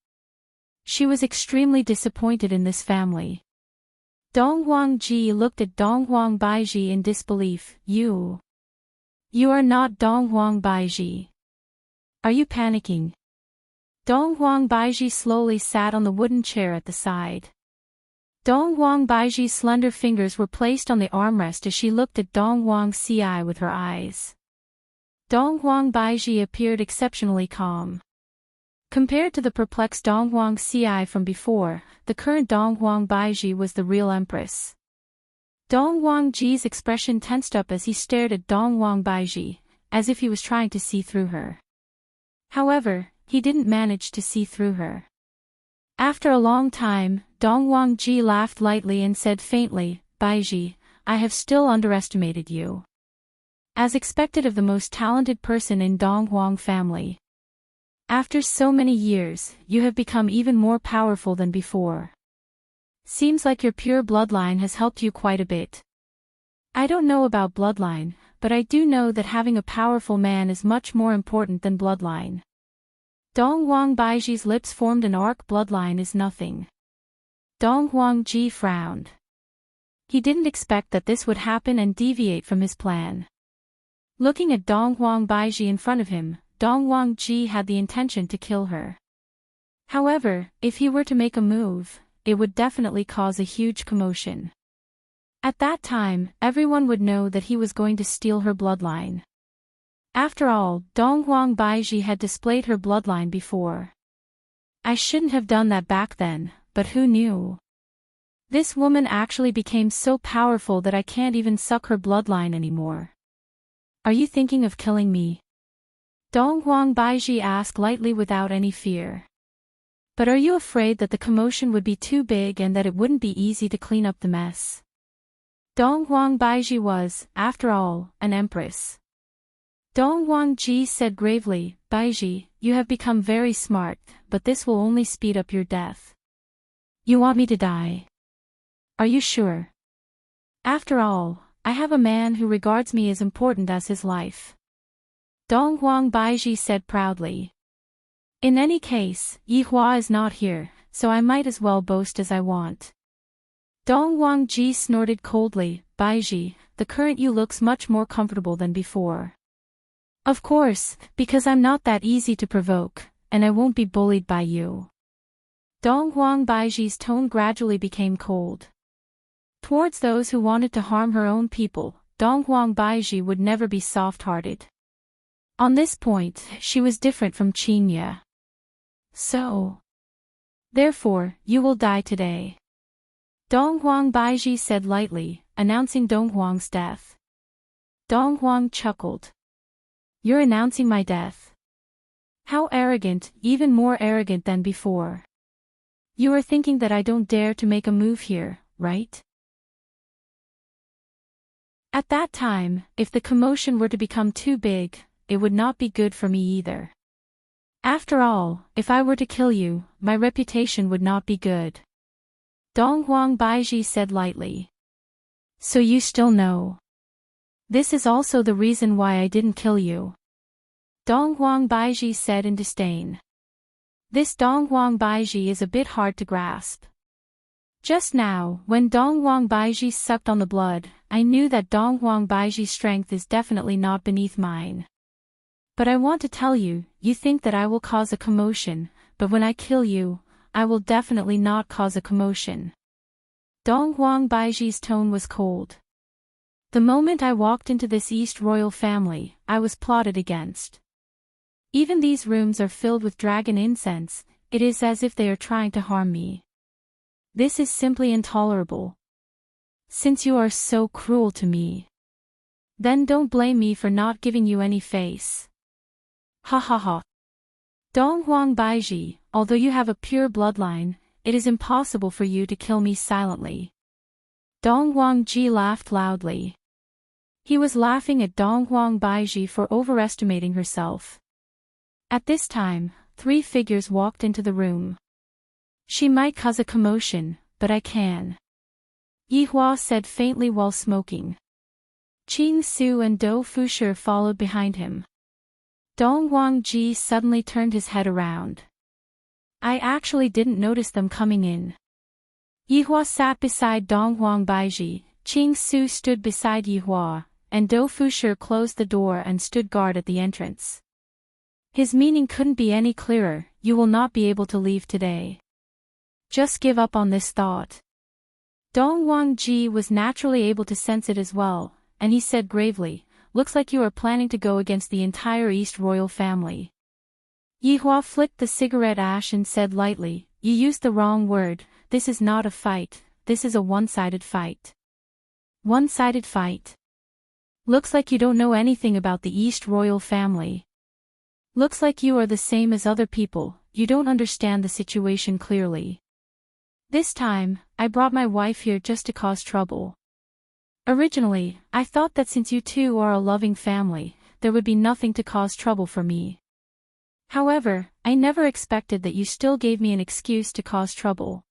She was extremely disappointed in this family. Dongguang Ji looked at Dongguang Baiji in disbelief. You are not Dongguang Baiji. Are you panicking? Dongguang Baiji slowly sat on the wooden chair at the side. Dongguang Baiji's slender fingers were placed on the armrest as she looked at Dongguang Ci with her eyes. Dongguang Baiji appeared exceptionally calm. Compared to the perplexed Dongguang Ci from before, the current Dongguang Baiji was the real empress. Dongguang Ji's expression tensed up as he stared at Dongguang Baiji, as if he was trying to see through her. However, he didn't manage to see through her. After a long time, Dongguang Ji laughed lightly and said faintly, Baiji, I have still underestimated you. As expected of the most talented person in Dongguang family. After so many years, you have become even more powerful than before. Seems like your pure bloodline has helped you quite a bit. I don't know about bloodline, but I do know that having a powerful man is much more important than bloodline. Dongguang Baiji's lips formed an arc. Bloodline is nothing. Dongguang Ji frowned. He didn't expect that this would happen and deviate from his plan. Looking at Dongguang Baiji in front of him, Dongguang Ji had the intention to kill her. However, if he were to make a move, it would definitely cause a huge commotion. At that time, everyone would know that he was going to steal her bloodline. After all, Dongguang Baiji had displayed her bloodline before. I shouldn't have done that back then, but who knew? This woman actually became so powerful that I can't even suck her bloodline anymore. Are you thinking of killing me? Dongguang Baiji asked lightly without any fear. But are you afraid that the commotion would be too big and that it wouldn't be easy to clean up the mess? Dongguang Baiji was, after all, an empress. Dongguang Ji said gravely, Baiji, you have become very smart, but this will only speed up your death. You want me to die? Are you sure? After all, I have a man who regards me as important as his life. Dongguang Baiji said proudly. In any case, Yihua is not here, so I might as well boast as I want. Dongguang Ji snorted coldly, Baiji, the current you looks much more comfortable than before. Of course, because I'm not that easy to provoke, and I won't be bullied by you. Dongguang Baiji's tone gradually became cold. Towards those who wanted to harm her own people, Dongguang Baiji would never be soft-hearted. On this point, she was different from Qinya. So. Therefore, you will die today. Dongguang Baiji said lightly, announcing Dongguang's death. Dongguang chuckled. You're announcing my death? How arrogant, even more arrogant than before. You are thinking that I don't dare to make a move here, right? At that time, if the commotion were to become too big, it would not be good for me either. After all, if I were to kill you, my reputation would not be good. Dongguang Baiji said lightly. So you still know. This is also the reason why I didn't kill you. Dongguang Baiji said in disdain. This Dongguang Baiji is a bit hard to grasp. Just now, when Dongguang Baiji sucked on the blood, I knew that Dongguang Baiji's strength is definitely not beneath mine. But I want to tell you, you think that I will cause a commotion, but when I kill you, I will definitely not cause a commotion. Dongguang Baiji's tone was cold. The moment I walked into this East royal family, I was plotted against. Even these rooms are filled with dragon incense, it is as if they are trying to harm me. This is simply intolerable. Since you are so cruel to me. Then don't blame me for not giving you any face. Ha ha ha. Donghuang Baiji, although you have a pure bloodline, it is impossible for you to kill me silently. Donghuang Ji laughed loudly. He was laughing at Donghuang Baiji for overestimating herself. At this time, 3 figures walked into the room. She might cause a commotion, but I can. Yihua said faintly while smoking. Qing Su and Dou Fushi followed behind him. Donghuang Ji suddenly turned his head around. I actually didn't notice them coming in. Yihua sat beside Donghuang Baiji, Qing Su stood beside Yihua, and Dou Fushi closed the door and stood guard at the entrance. His meaning couldn't be any clearer: you will not be able to leave today. Just give up on this thought. Donghuang Ji was naturally able to sense it as well, and he said gravely, looks like you are planning to go against the entire East royal family. Yihua flicked the cigarette ash and said lightly, you used the wrong word, this is not a fight, this is a one-sided fight. One-sided fight? Looks like you don't know anything about the East royal family. Looks like you are the same as other people, you don't understand the situation clearly. This time, I brought my wife here just to cause trouble. Originally, I thought that since you two are a loving family, there would be nothing to cause trouble for me. However, I never expected that you still gave me an excuse to cause trouble.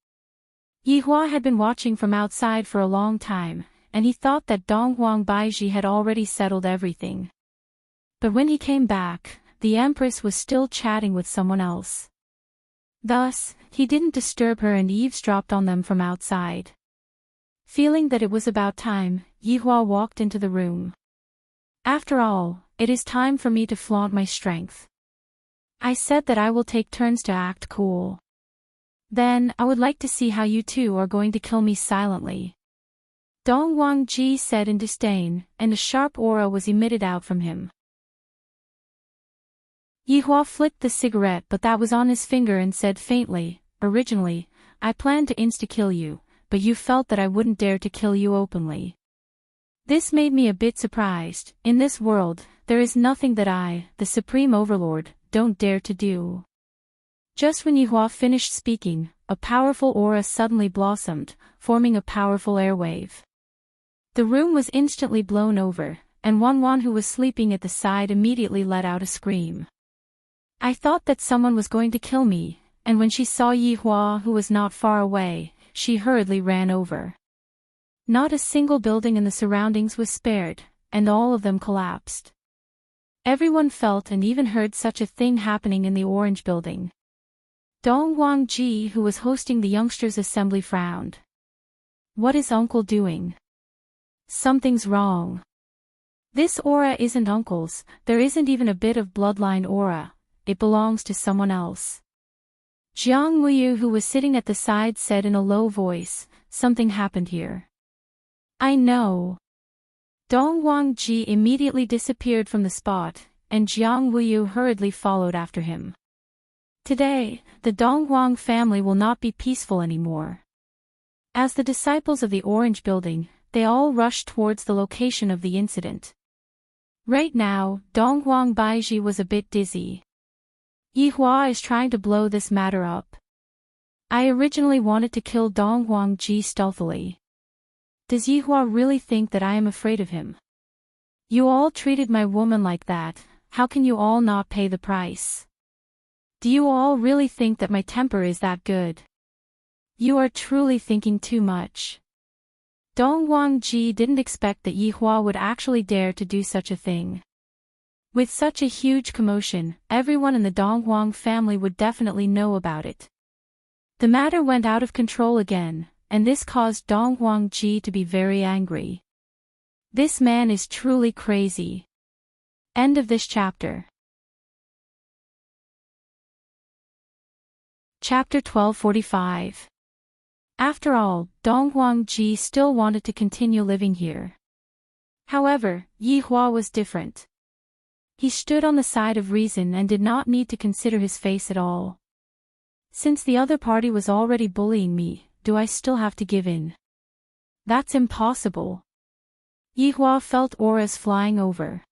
Yihua had been watching from outside for a long time, and he thought that Donghuang Baiji had already settled everything. But when he came back, the Empress was still chatting with someone else. Thus, he didn't disturb her and eavesdropped on them from outside. Feeling that it was about time, Yihua walked into the room. After all, it is time for me to flaunt my strength. I said that I will take turns to act cool. Then, I would like to see how you two are going to kill me silently. Donghuang Ji said in disdain, and a sharp aura was emitted out from him. Yihua flicked the cigarette but that was on his finger and said faintly, originally, I planned to insta-kill you, but you felt that I wouldn't dare to kill you openly. This made me a bit surprised. In this world, there is nothing that I, the Supreme Overlord, don't dare to do. Just when Yihua finished speaking, a powerful aura suddenly blossomed, forming a powerful airwave. The room was instantly blown over, and Wanwan who was sleeping at the side immediately let out a scream. I thought that someone was going to kill me, and when she saw Yihua who was not far away, she hurriedly ran over. Not a single building in the surroundings was spared, and all of them collapsed. Everyone felt and even heard such a thing happening in the Orange Building. Donghuang Ji, who was hosting the youngsters' assembly, frowned. What is Uncle doing? Something's wrong. This aura isn't Uncle's, there isn't even a bit of bloodline aura, it belongs to someone else. Jiang Wuyu, who was sitting at the side, said in a low voice, something happened here. I know. Donghuang Ji immediately disappeared from the spot, and Jiang Wuyu hurriedly followed after him. Today, the Donghuang family will not be peaceful anymore. As the disciples of the Orange Building, they all rushed towards the location of the incident. Right now, Donghuang Baiji was a bit dizzy. Yihua is trying to blow this matter up. I originally wanted to kill Donghuang Ji stealthily. Does Yihua really think that I am afraid of him? You all treated my woman like that, how can you all not pay the price? Do you all really think that my temper is that good? You are truly thinking too much. Donghuang Ji didn't expect that Yihua would actually dare to do such a thing. With such a huge commotion, everyone in the Donghuang family would definitely know about it. The matter went out of control again, and this caused Donghuang Ji to be very angry. This man is truly crazy. End of this chapter. Chapter 1245. After all, Donghuang Ji still wanted to continue living here. However, Yihua was different. He stood on the side of reason and did not need to consider his face at all. Since the other party was already bullying me, do I still have to give in? That's impossible. Yihua felt auras flying over.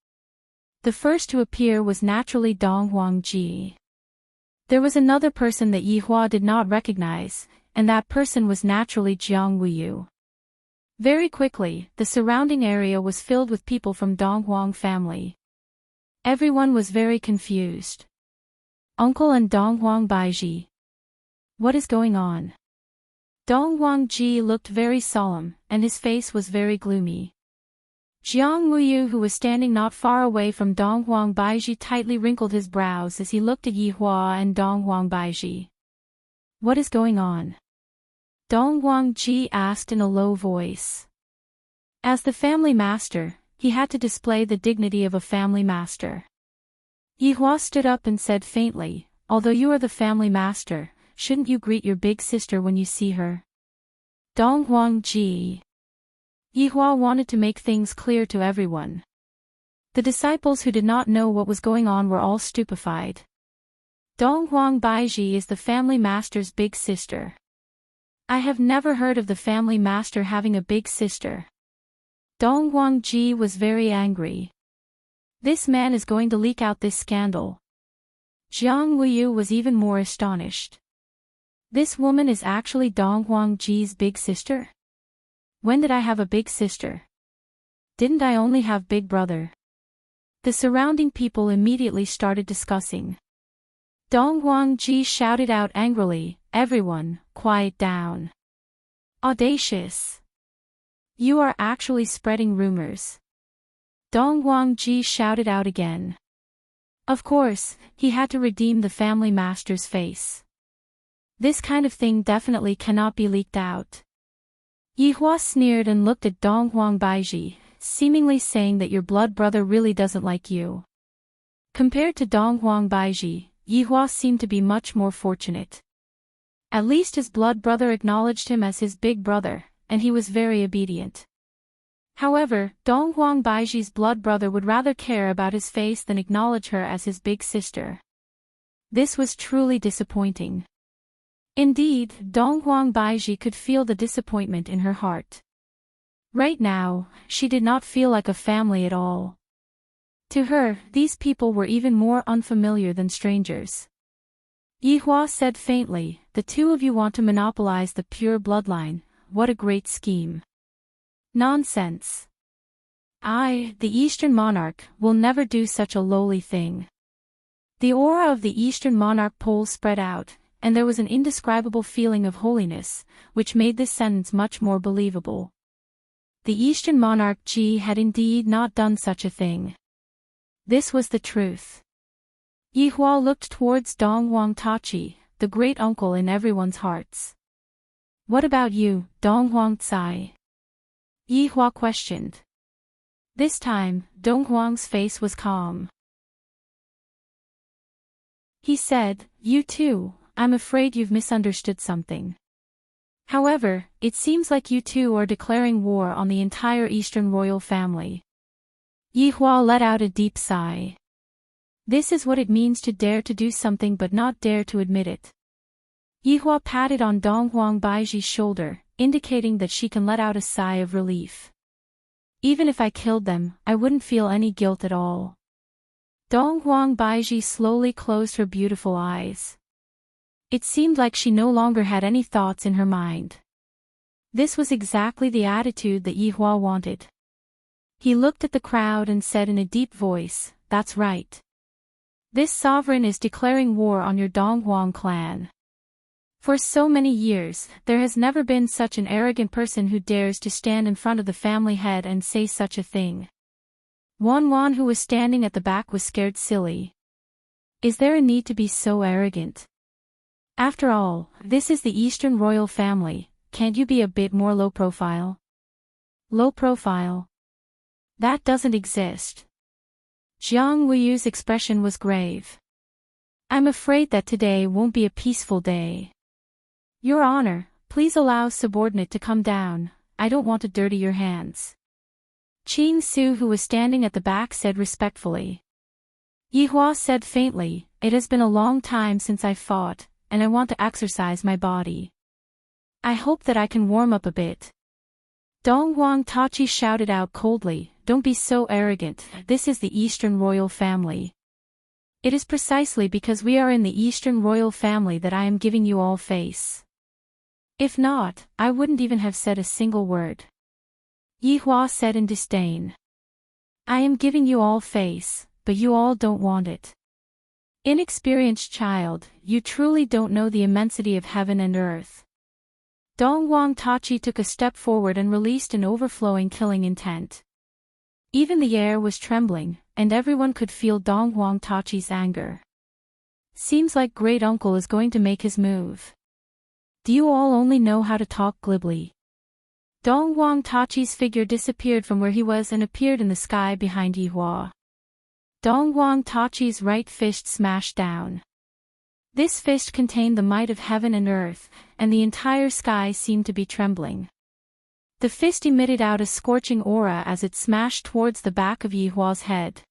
The first to appear was naturally Dong Huangji. There was another person that Yihua did not recognize, and that person was naturally Jiang Wuyu. Very quickly, the surrounding area was filled with people from Dong Huang family. Everyone was very confused. Uncle and Dong Huang Baiji. What is going on? Dong Huangji looked very solemn, and his face was very gloomy. Jiang Wuyu, who was standing not far away from Dong Huang Baiji, tightly wrinkled his brows as he looked at Yihua and Dong Huang Baiji. What is going on? Dong Huangji asked in a low voice. As the family master, he had to display the dignity of a family master. Yihua stood up and said faintly, although you are the family master, shouldn't you greet your big sister when you see her? Dong Huangji. Yihua wanted to make things clear to everyone. The disciples who did not know what was going on were all stupefied. Dong Huang Baiji is the family master's big sister. I have never heard of the family master having a big sister. Dong Huangji was very angry. This man is going to leak out this scandal. Jiang Wuyu was even more astonished. This woman is actually Dong Huangji's big sister? When did I have a big sister? Didn't I only have big brother? The surrounding people immediately started discussing. Dong Huangji shouted out angrily, everyone, quiet down. Audacious. You are actually spreading rumors. Dong Huangji shouted out again. Of course, he had to redeem the family master's face. This kind of thing definitely cannot be leaked out. Yihua sneered and looked at Dong Huang Baiji, seemingly saying that your blood brother really doesn't like you. Compared to Dong Huang Baiji, Yihua seemed to be much more fortunate. At least his blood brother acknowledged him as his big brother, and he was very obedient. However, Dong Huang Baiji's blood brother would rather care about his face than acknowledge her as his big sister. This was truly disappointing. Indeed, Dong Huang Baiji could feel the disappointment in her heart. Right now, she did not feel like a family at all. To her, these people were even more unfamiliar than strangers. Yihua said faintly, the two of you want to monopolize the pure bloodline, what a great scheme. Nonsense. I, the Eastern monarch, will never do such a lowly thing. The aura of the Eastern monarch pole spread out, and there was an indescribable feeling of holiness, which made this sentence much more believable. The Eastern monarch Ji had indeed not done such a thing. This was the truth. Yihua looked towards Dong Huang Tachi, the great uncle in everyone's hearts. What about you, Dong Huang Tsai? Yihua questioned. This time, Dong Huang's face was calm. He said, you too, I'm afraid you've misunderstood something. However, it seems like you two are declaring war on the entire Eastern royal family. Yihua let out a deep sigh. This is what it means to dare to do something but not dare to admit it. Yihua patted on Dong Huang Baiji's shoulder, indicating that she can let out a sigh of relief. Even if I killed them, I wouldn't feel any guilt at all. Dong Huang Baiji slowly closed her beautiful eyes. It seemed like she no longer had any thoughts in her mind. This was exactly the attitude that Yihua wanted. He looked at the crowd and said in a deep voice, that's right. This sovereign is declaring war on your Dong Huang clan. For so many years, there has never been such an arrogant person who dares to stand in front of the family head and say such a thing. Wan, who was standing at the back, was scared silly. Is there a need to be so arrogant? After all, this is the Eastern royal family, can't you be a bit more low profile? Low profile? That doesn't exist. Jiang Wuyu's expression was grave. I'm afraid that today won't be a peaceful day. Your Honor, please allow subordinate to come down, I don't want to dirty your hands. Qing Su, who was standing at the back, said respectfully. Yihua said faintly, it has been a long time since I fought, and I want to exercise my body. I hope that I can warm up a bit. Dongwang Tachi shouted out coldly, "Don't be so arrogant, this is the Eastern royal family. It is precisely because we are in the Eastern royal family that I am giving you all face. If not, I wouldn't even have said a single word." Yi Hua said in disdain. "I am giving you all face, but you all don't want it. Inexperienced child, you truly don't know the immensity of heaven and earth." Dongwang Tachi took a step forward and released an overflowing killing intent. Even the air was trembling, and everyone could feel Dongwang Tachi's anger. "Seems like great uncle is going to make his move. Do you all only know how to talk glibly?" Dongwang Tachi's figure disappeared from where he was and appeared in the sky behind Yi Hua. Dongwang Tachi's right fist smashed down. This fist contained the might of heaven and earth, and the entire sky seemed to be trembling. The fist emitted out a scorching aura as it smashed towards the back of Yi Hua's head.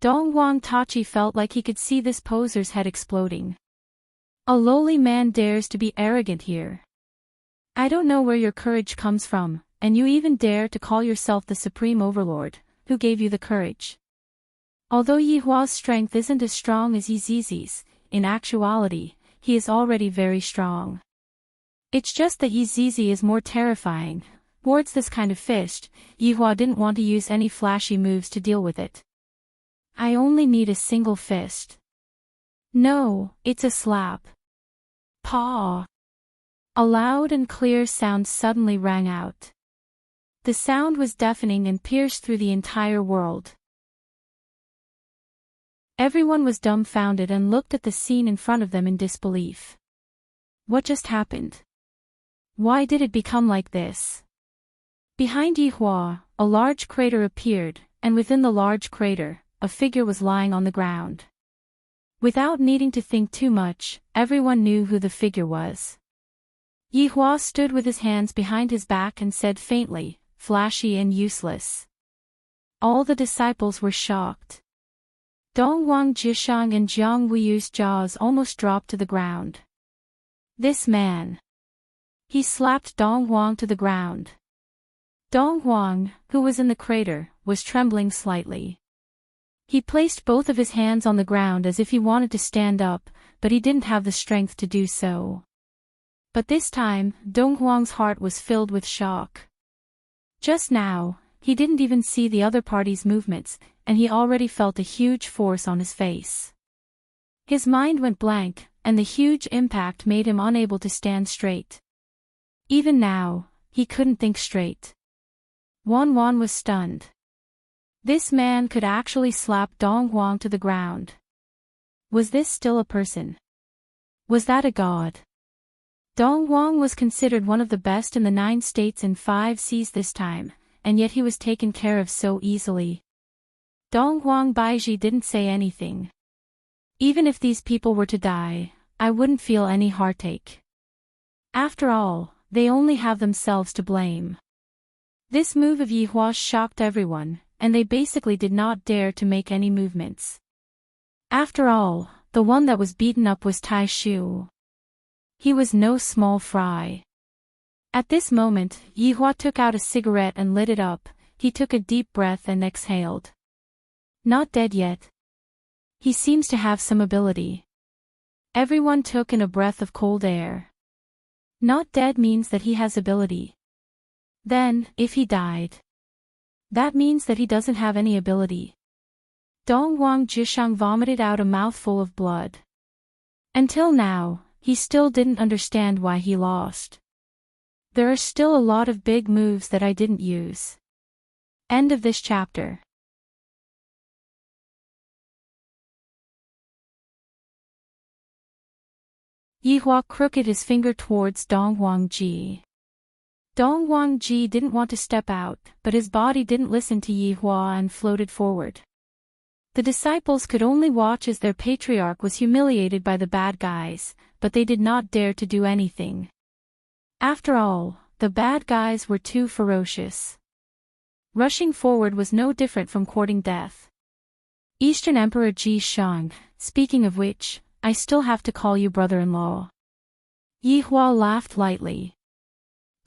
Dongwang Tachi felt like he could see this poser's head exploding. "A lowly man dares to be arrogant here. I don't know where your courage comes from, and you even dare to call yourself the Supreme Overlord. Who gave you the courage?" Although Yi Hua's strength isn't as strong as Yi Zizi's, in actuality, he is already very strong. It's just that Yi Zizi is more terrifying. Towards this kind of fist, Yi Hua didn't want to use any flashy moves to deal with it. "I only need a single fist." "No, it's a slap." "Paw." A loud and clear sound suddenly rang out. The sound was deafening and pierced through the entire world. Everyone was dumbfounded and looked at the scene in front of them in disbelief. What just happened? Why did it become like this? Behind Yi Hua, a large crater appeared, and within the large crater, a figure was lying on the ground. Without needing to think too much, everyone knew who the figure was. Yi Hua stood with his hands behind his back and said faintly, "Flashy and useless." All the disciples were shocked. Dongwang Jishang and Jiang Wuyu's jaws almost dropped to the ground. This man. He slapped Dongwang to the ground. Dongwang, who was in the crater, was trembling slightly. He placed both of his hands on the ground as if he wanted to stand up, but he didn't have the strength to do so. But this time, Dongwang's heart was filled with shock. Just now, he didn't even see the other party's movements, and he already felt a huge force on his face. His mind went blank, and the huge impact made him unable to stand straight. Even now, he couldn't think straight. Wan was stunned. This man could actually slap Dongwang to the ground. Was this still a person? Was that a god? Dongwang was considered one of the best in the 9 states and 5 seas this time, and yet he was taken care of so easily. Dongwang Baiji didn't say anything. "Even if these people were to die, I wouldn't feel any heartache. After all, they only have themselves to blame." This move of Yi Hua shocked everyone, and they basically did not dare to make any movements. After all, the one that was beaten up was Tai Shu. He was no small fry. At this moment, Yi Hua took out a cigarette and lit it up. He took a deep breath and exhaled. Not dead yet. He seems to have some ability. Everyone took in a breath of cold air. Not dead means that he has ability. Then, if he died, that means that he doesn't have any ability. Dongwang Jishang vomited out a mouthful of blood. Until now, he still didn't understand why he lost. There are still a lot of big moves that I didn't use. End of this chapter. Yi Hua crooked his finger towards Dongwang Ji. Dongwang Ji didn't want to step out, but his body didn't listen to Yi Hua and floated forward. The disciples could only watch as their patriarch was humiliated by the bad guys, but they did not dare to do anything. After all, the bad guys were too ferocious. Rushing forward was no different from courting death. Eastern Emperor Ji Shang, speaking of which, I still have to call you brother-in-law. Yi Hua laughed lightly.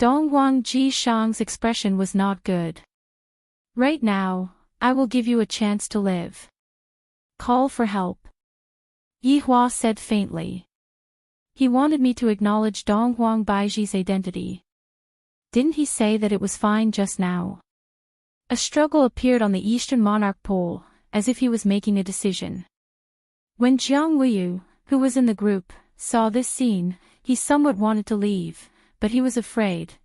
Dongwang Ji Shang's expression was not good. Right now, I will give you a chance to live. Call for help. Yihua said faintly. He wanted me to acknowledge Dongwang Baiji's identity. Didn't he say that it was fine just now? A struggle appeared on the eastern monarch pole, as if he was making a decision. When Jiang Wuyu, who was in the group, saw this scene, he somewhat wanted to leave, but he was afraid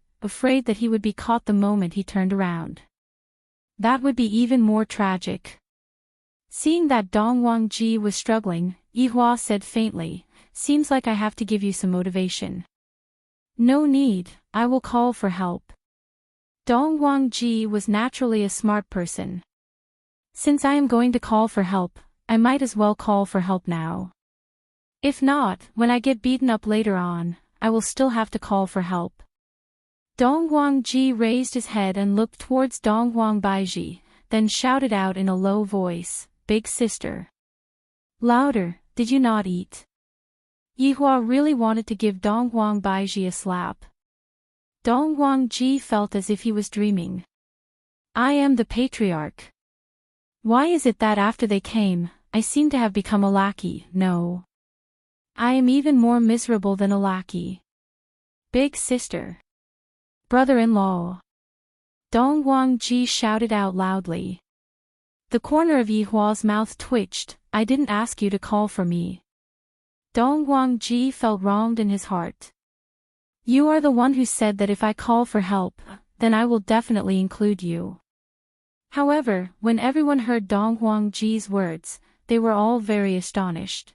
that he would be caught the moment he turned around. That would be even more tragic. Seeing that Dongwang Ji was struggling, Yihua said faintly, "Seems like I have to give you some motivation." "No need, I will call for help." Dongwang Ji was naturally a smart person. "Since I am going to call for help, I might as well call for help now. If not, when I get beaten up later on, I will still have to call for help." Dongwang Ji raised his head and looked towards Dongwang Baiji, then shouted out in a low voice, "Big sister." Louder, did you not eat? Yihua really wanted to give Dongwang Baiji a slap. Dongwang Ji felt as if he was dreaming. "I am the patriarch. Why is it that after they came, I seem to have become a lackey? No. I am even more miserable than a lackey. Big sister. Brother-in-law." Dongwang Ji shouted out loudly. The corner of Yihua's mouth twitched. "I didn't ask you to call for me." Dongwang Ji felt wronged in his heart. "You are the one who said that if I call for help, then I will definitely include you." However, when everyone heard Dongwang Ji's words, they were all very astonished.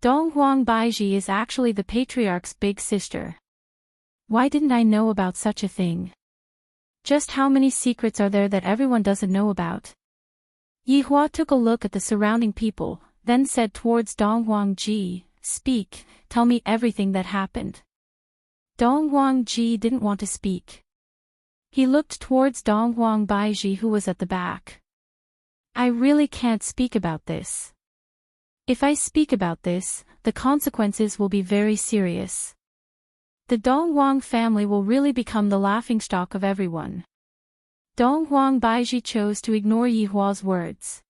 Dongwang Baiji is actually the patriarch's big sister. Why didn't I know about such a thing? Just how many secrets are there that everyone doesn't know about? Yihua took a look at the surrounding people, then said towards Dongwang Ji, "Speak, tell me everything that happened." Dongwang Ji didn't want to speak. He looked towards Dongwang Baiji who was at the back. "I really can't speak about this. If I speak about this, the consequences will be very serious. The Dongwang family will really become the laughingstock of everyone." Dongwang Baiji chose to ignore Yihua's words.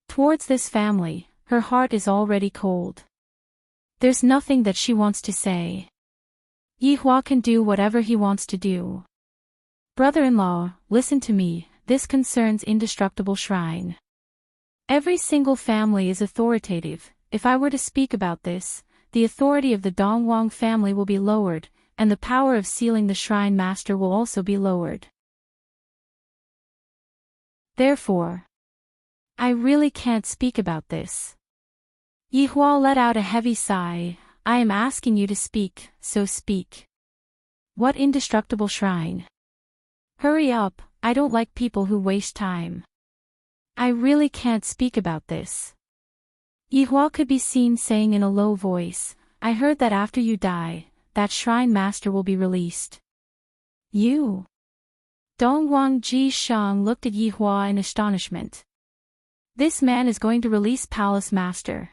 Towards this family, her heart is already cold. There's nothing that she wants to say. Yihua can do whatever he wants to do. "Brother-in-law, listen to me, this concerns Indestructible Shrine. Every single family is authoritative. If I were to speak about this, the authority of the Dongwang family will be lowered, and the power of sealing the shrine master will also be lowered. Therefore, I really can't speak about this." Yihua let out a heavy sigh. "I am asking you to speak, so speak. What indestructible shrine? Hurry up, I don't like people who waste time. I really can't speak about this." Yihua could be seen saying in a low voice, "I heard that after you die, that shrine master will be released." "You?" Dongwang Ji Shang looked at Yihua in astonishment. "This man is going to release Palace Master."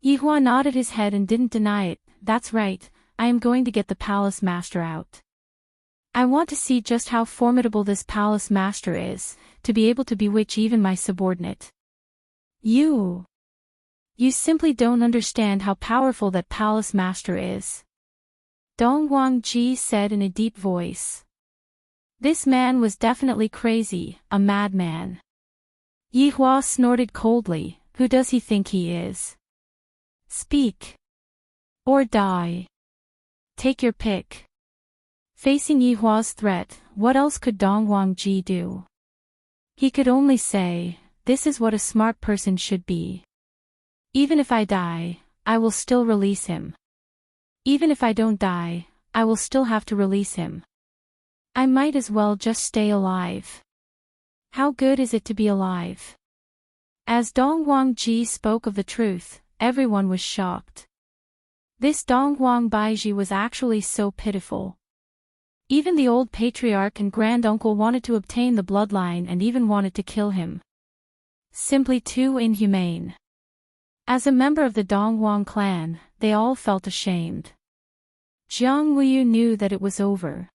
Yihua nodded his head and didn't deny it. "That's right, I am going to get the Palace Master out. I want to see just how formidable this Palace Master is, to be able to bewitch even my subordinate." You simply don't understand how powerful that Palace Master is," Dongwang Ji said in a deep voice. This man was definitely crazy, a madman. Yihua snorted coldly. "Who does he think he is? Speak. Or die. Take your pick." Facing Yihua's threat, what else could Dongwang Ji do? He could only say, "This is what a smart person should be. Even if I die, I will still release him. Even if I don't die, I will still have to release him. I might as well just stay alive. How good is it to be alive?" As Dongwang Ji spoke of the truth, everyone was shocked. This Dongwang Baiji was actually so pitiful. Even the old patriarch and granduncle wanted to obtain the bloodline and even wanted to kill him. Simply too inhumane. As a member of the Dongwang clan, they all felt ashamed. Jiang Wuyu knew that it was over.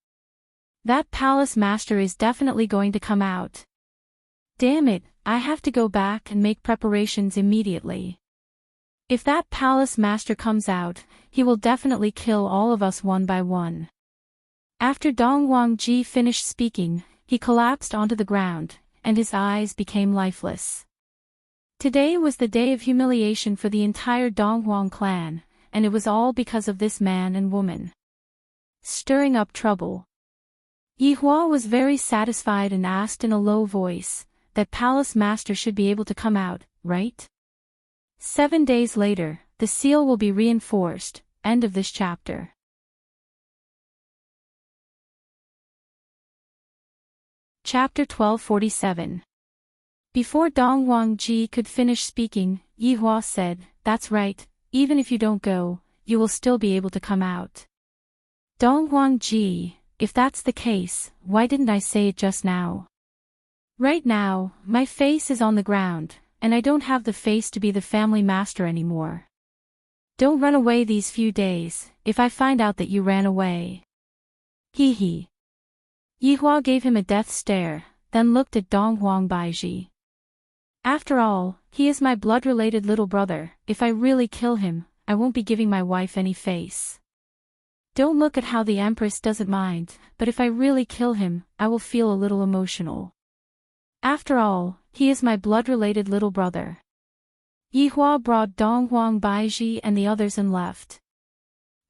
That palace master is definitely going to come out. Damn it, I have to go back and make preparations immediately. If that palace master comes out, he will definitely kill all of us one by one. After Dong Wangji finished speaking, he collapsed onto the ground, and his eyes became lifeless. Today was the day of humiliation for the entire Donghuang clan, and it was all because of this man and woman. Stirring up trouble. Yihua was very satisfied and asked in a low voice, that palace master should be able to come out, right? 7 days later, the seal will be reinforced. End of this chapter. Chapter 1247. Before Dong Wangji could finish speaking, Yihua said, "That's right, even if you don't go, you will still be able to come out." Dong Wangji, if that's the case, why didn't I say it just now? Right now, my face is on the ground, and I don't have the face to be the family master anymore. Don't run away these few days, if I find out that you ran away. Hee hee. Yihua gave him a death stare, then looked at Dong Baiji. After all, he is my blood-related little brother. If I really kill him, I won't be giving my wife any face. Don't look at how the Empress doesn't mind, but if I really kill him, I will feel a little emotional. After all, he is my blood-related little brother. Yihua brought Dong Baiji and the others and left.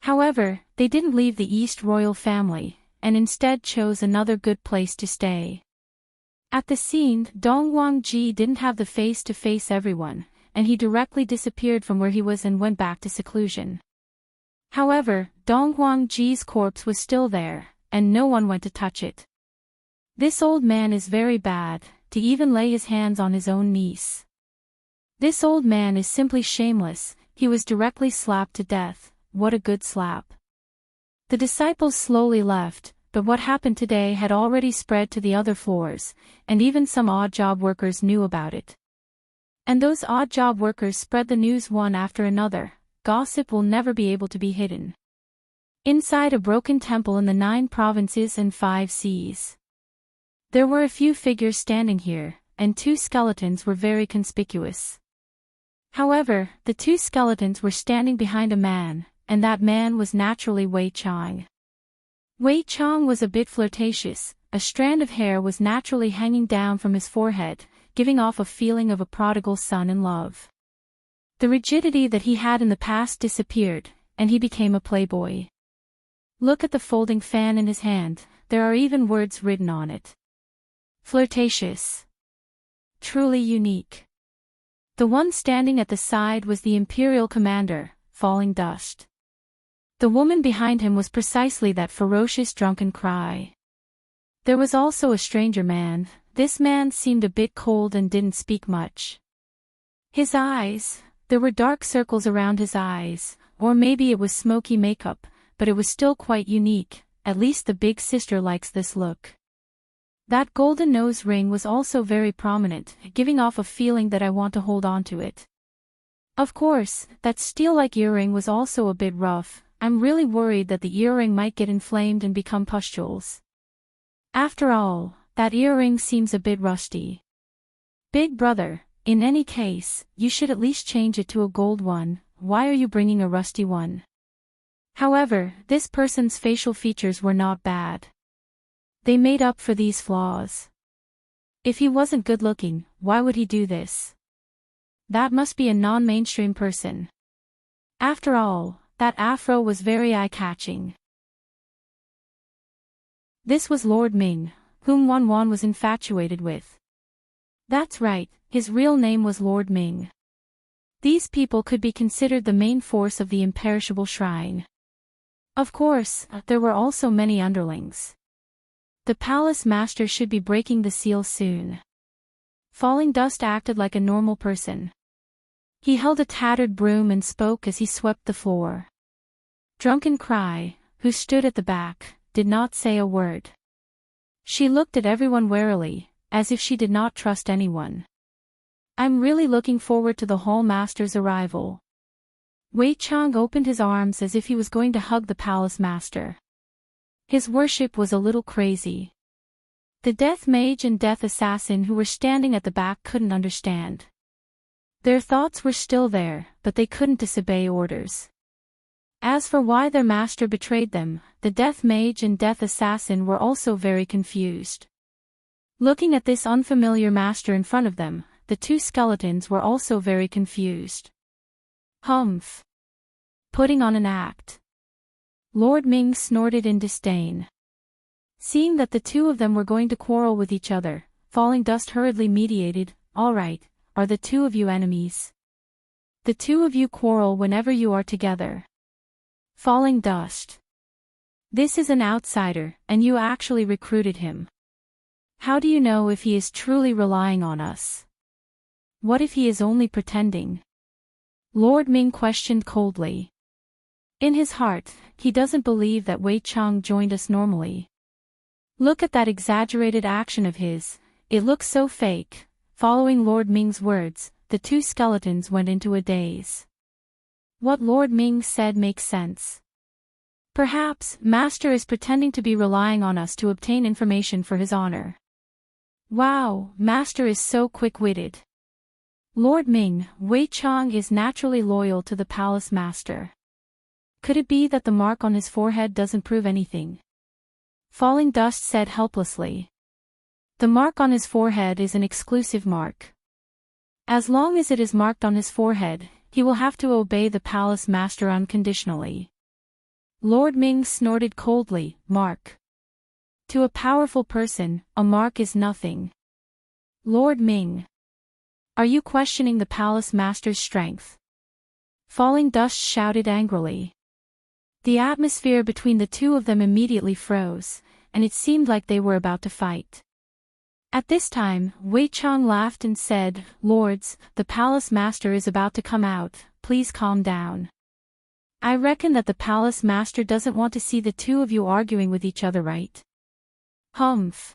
However, they didn't leave the East royal family, and instead chose another good place to stay. At the scene, Dong Wangji didn't have the face to face everyone, and he directly disappeared from where he was and went back to seclusion. However, Dong Wangji's corpse was still there, and no one went to touch it. This old man is very bad, to even lay his hands on his own niece. This old man is simply shameless. He was directly slapped to death. What a good slap. The disciples slowly left, but what happened today had already spread to the other floors, and even some odd job workers knew about it. And those odd job workers spread the news one after another. Gossip will never be able to be hidden. Inside a broken temple in the 9 provinces and 5 seas. There were a few figures standing here, and 2 skeletons were very conspicuous. However, the 2 skeletons were standing behind a man, and that man was naturally Wei Chang. Wei Chang was a bit flirtatious. A strand of hair was naturally hanging down from his forehead, giving off a feeling of a prodigal son in love. The rigidity that he had in the past disappeared, and he became a playboy. Look at the folding fan in his hand, there are even words written on it. Flirtatious. Truly unique. The one standing at the side was the Imperial Commander, Falling Dust. The woman behind him was precisely that ferocious drunken cry. There was also a stranger man. This man seemed a bit cold and didn't speak much. His eyes, there were dark circles around his eyes, or maybe it was smoky makeup, but it was still quite unique. At least the big sister likes this look. That golden nose ring was also very prominent, giving off a feeling that I want to hold on to it. Of course, that steel-like earring was also a bit rough. I'm really worried that the earring might get inflamed and become pustules. After all, that earring seems a bit rusty. Big brother, in any case, you should at least change it to a gold one. Why are you bringing a rusty one? However, this person's facial features were not bad. They made up for these flaws. If he wasn't good-looking, why would he do this? That must be a non-mainstream person. After all, that afro was very eye-catching. This was Lord Ming, whom Wan Wan was infatuated with. That's right, his real name was Lord Ming. These people could be considered the main force of the imperishable shrine. Of course, there were also many underlings. The palace master should be breaking the seal soon. Falling Dust acted like a normal person. He held a tattered broom and spoke as he swept the floor. Drunken Cry, who stood at the back, did not say a word. She looked at everyone warily, as if she did not trust anyone. I'm really looking forward to the Hall Master's arrival. Wei Chang opened his arms as if he was going to hug the palace master. His worship was a little crazy. The death mage and death assassin who were standing at the back couldn't understand. Their thoughts were still there, but they couldn't disobey orders. As for why their master betrayed them, the death mage and death assassin were also very confused. Looking at this unfamiliar master in front of them, the two skeletons were also very confused. Humph! Putting on an act. Lord Ming snorted in disdain. Seeing that the two of them were going to quarrel with each other, Falling Dust hurriedly mediated, "All right, are the two of you enemies? The two of you quarrel whenever you are together." Falling Dust. This is an outsider, and you actually recruited him. How do you know if he is truly relying on us? What if he is only pretending? Lord Ming questioned coldly. In his heart, he doesn't believe that Wei Chang joined us normally. Look at that exaggerated action of his, it looks so fake. Following Lord Ming's words, the two skeletons went into a daze. What Lord Ming said makes sense. Perhaps, Master is pretending to be relying on us to obtain information for his honor. Wow, Master is so quick-witted. Lord Ming, Wei Chang is naturally loyal to the palace master. Could it be that the mark on his forehead doesn't prove anything? Falling Dust said helplessly. The mark on his forehead is an exclusive mark. As long as it is marked on his forehead, he will have to obey the palace master unconditionally. Lord Ming snorted coldly, "Mark. To a powerful person, a mark is nothing." Lord Ming. Are you questioning the palace master's strength? Falling Dust shouted angrily. The atmosphere between the two of them immediately froze, and it seemed like they were about to fight. At this time, Wei Chang laughed and said, "Lords, the palace master is about to come out, please calm down. I reckon that the palace master doesn't want to see the two of you arguing with each other, right?" Humph.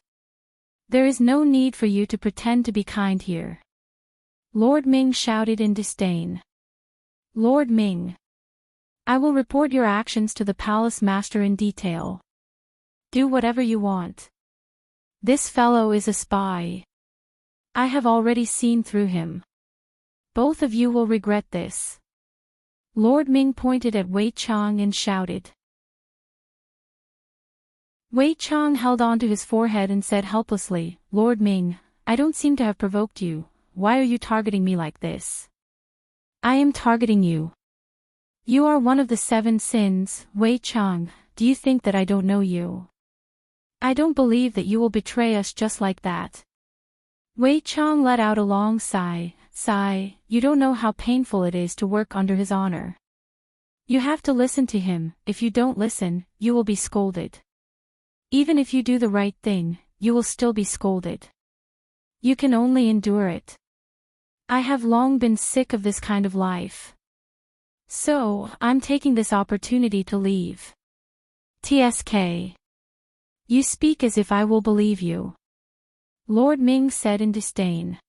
There is no need for you to pretend to be kind here. Lord Ming shouted in disdain. Lord Ming. I will report your actions to the palace master in detail. Do whatever you want. This fellow is a spy. I have already seen through him. Both of you will regret this. Lord Ming pointed at Wei Chang and shouted. Wei Chang held on to his forehead and said helplessly, "Lord Ming, I don't seem to have provoked you. Why are you targeting me like this?" "I am targeting you. You are one of the 7 sins, Wei Chang. Do you think that I don't know you? I don't believe that you will betray us just like that." Wei Chang let out a long sigh. You don't know how painful it is to work under his honor. You have to listen to him. If you don't listen, you will be scolded. Even if you do the right thing, you will still be scolded. You can only endure it. I have long been sick of this kind of life. So, I'm taking this opportunity to leave. TSK. You speak as if I will believe you. Lord Ming said in disdain.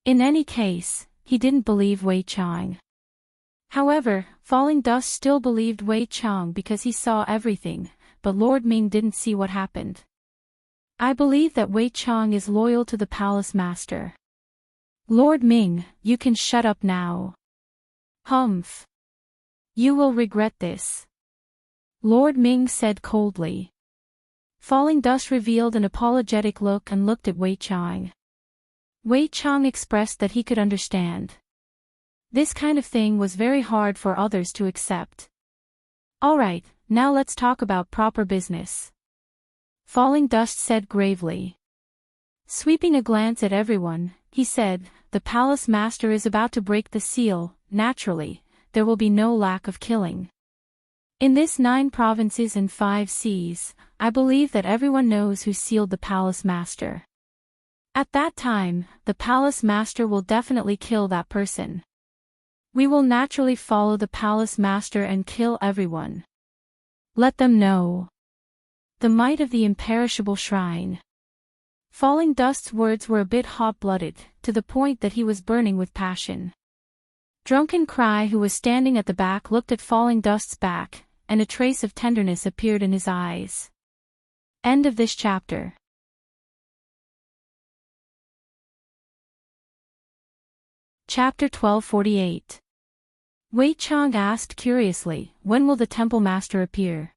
In any case, he didn't believe Wei Chang. However, Falling Dust still believed Wei Chang because he saw everything, but Lord Ming didn't see what happened. I believe that Wei Chang is loyal to the palace master. Lord Ming, you can shut up now. Humph. You will regret this. Lord Ming said coldly. Falling Dust revealed an apologetic look and looked at Wei Chang. Wei Chang expressed that he could understand. This kind of thing was very hard for others to accept. Alright, now let's talk about proper business. Falling Dust said gravely. Sweeping a glance at everyone, he said, the palace master is about to break the seal. Naturally, there will be no lack of killing. In this 9 provinces and 5 seas, I believe that everyone knows who sealed the palace master. At that time, the palace master will definitely kill that person. We will naturally follow the palace master and kill everyone. Let them know. The might of the imperishable shrine. Falling Dust's words were a bit hot-blooded, to the point that he was burning with passion. Drunken Cry, who was standing at the back, looked at Falling Dust's back, and a trace of tenderness appeared in his eyes. End of this chapter. Chapter 1248. Wei Chang asked curiously, "When will the temple master appear?"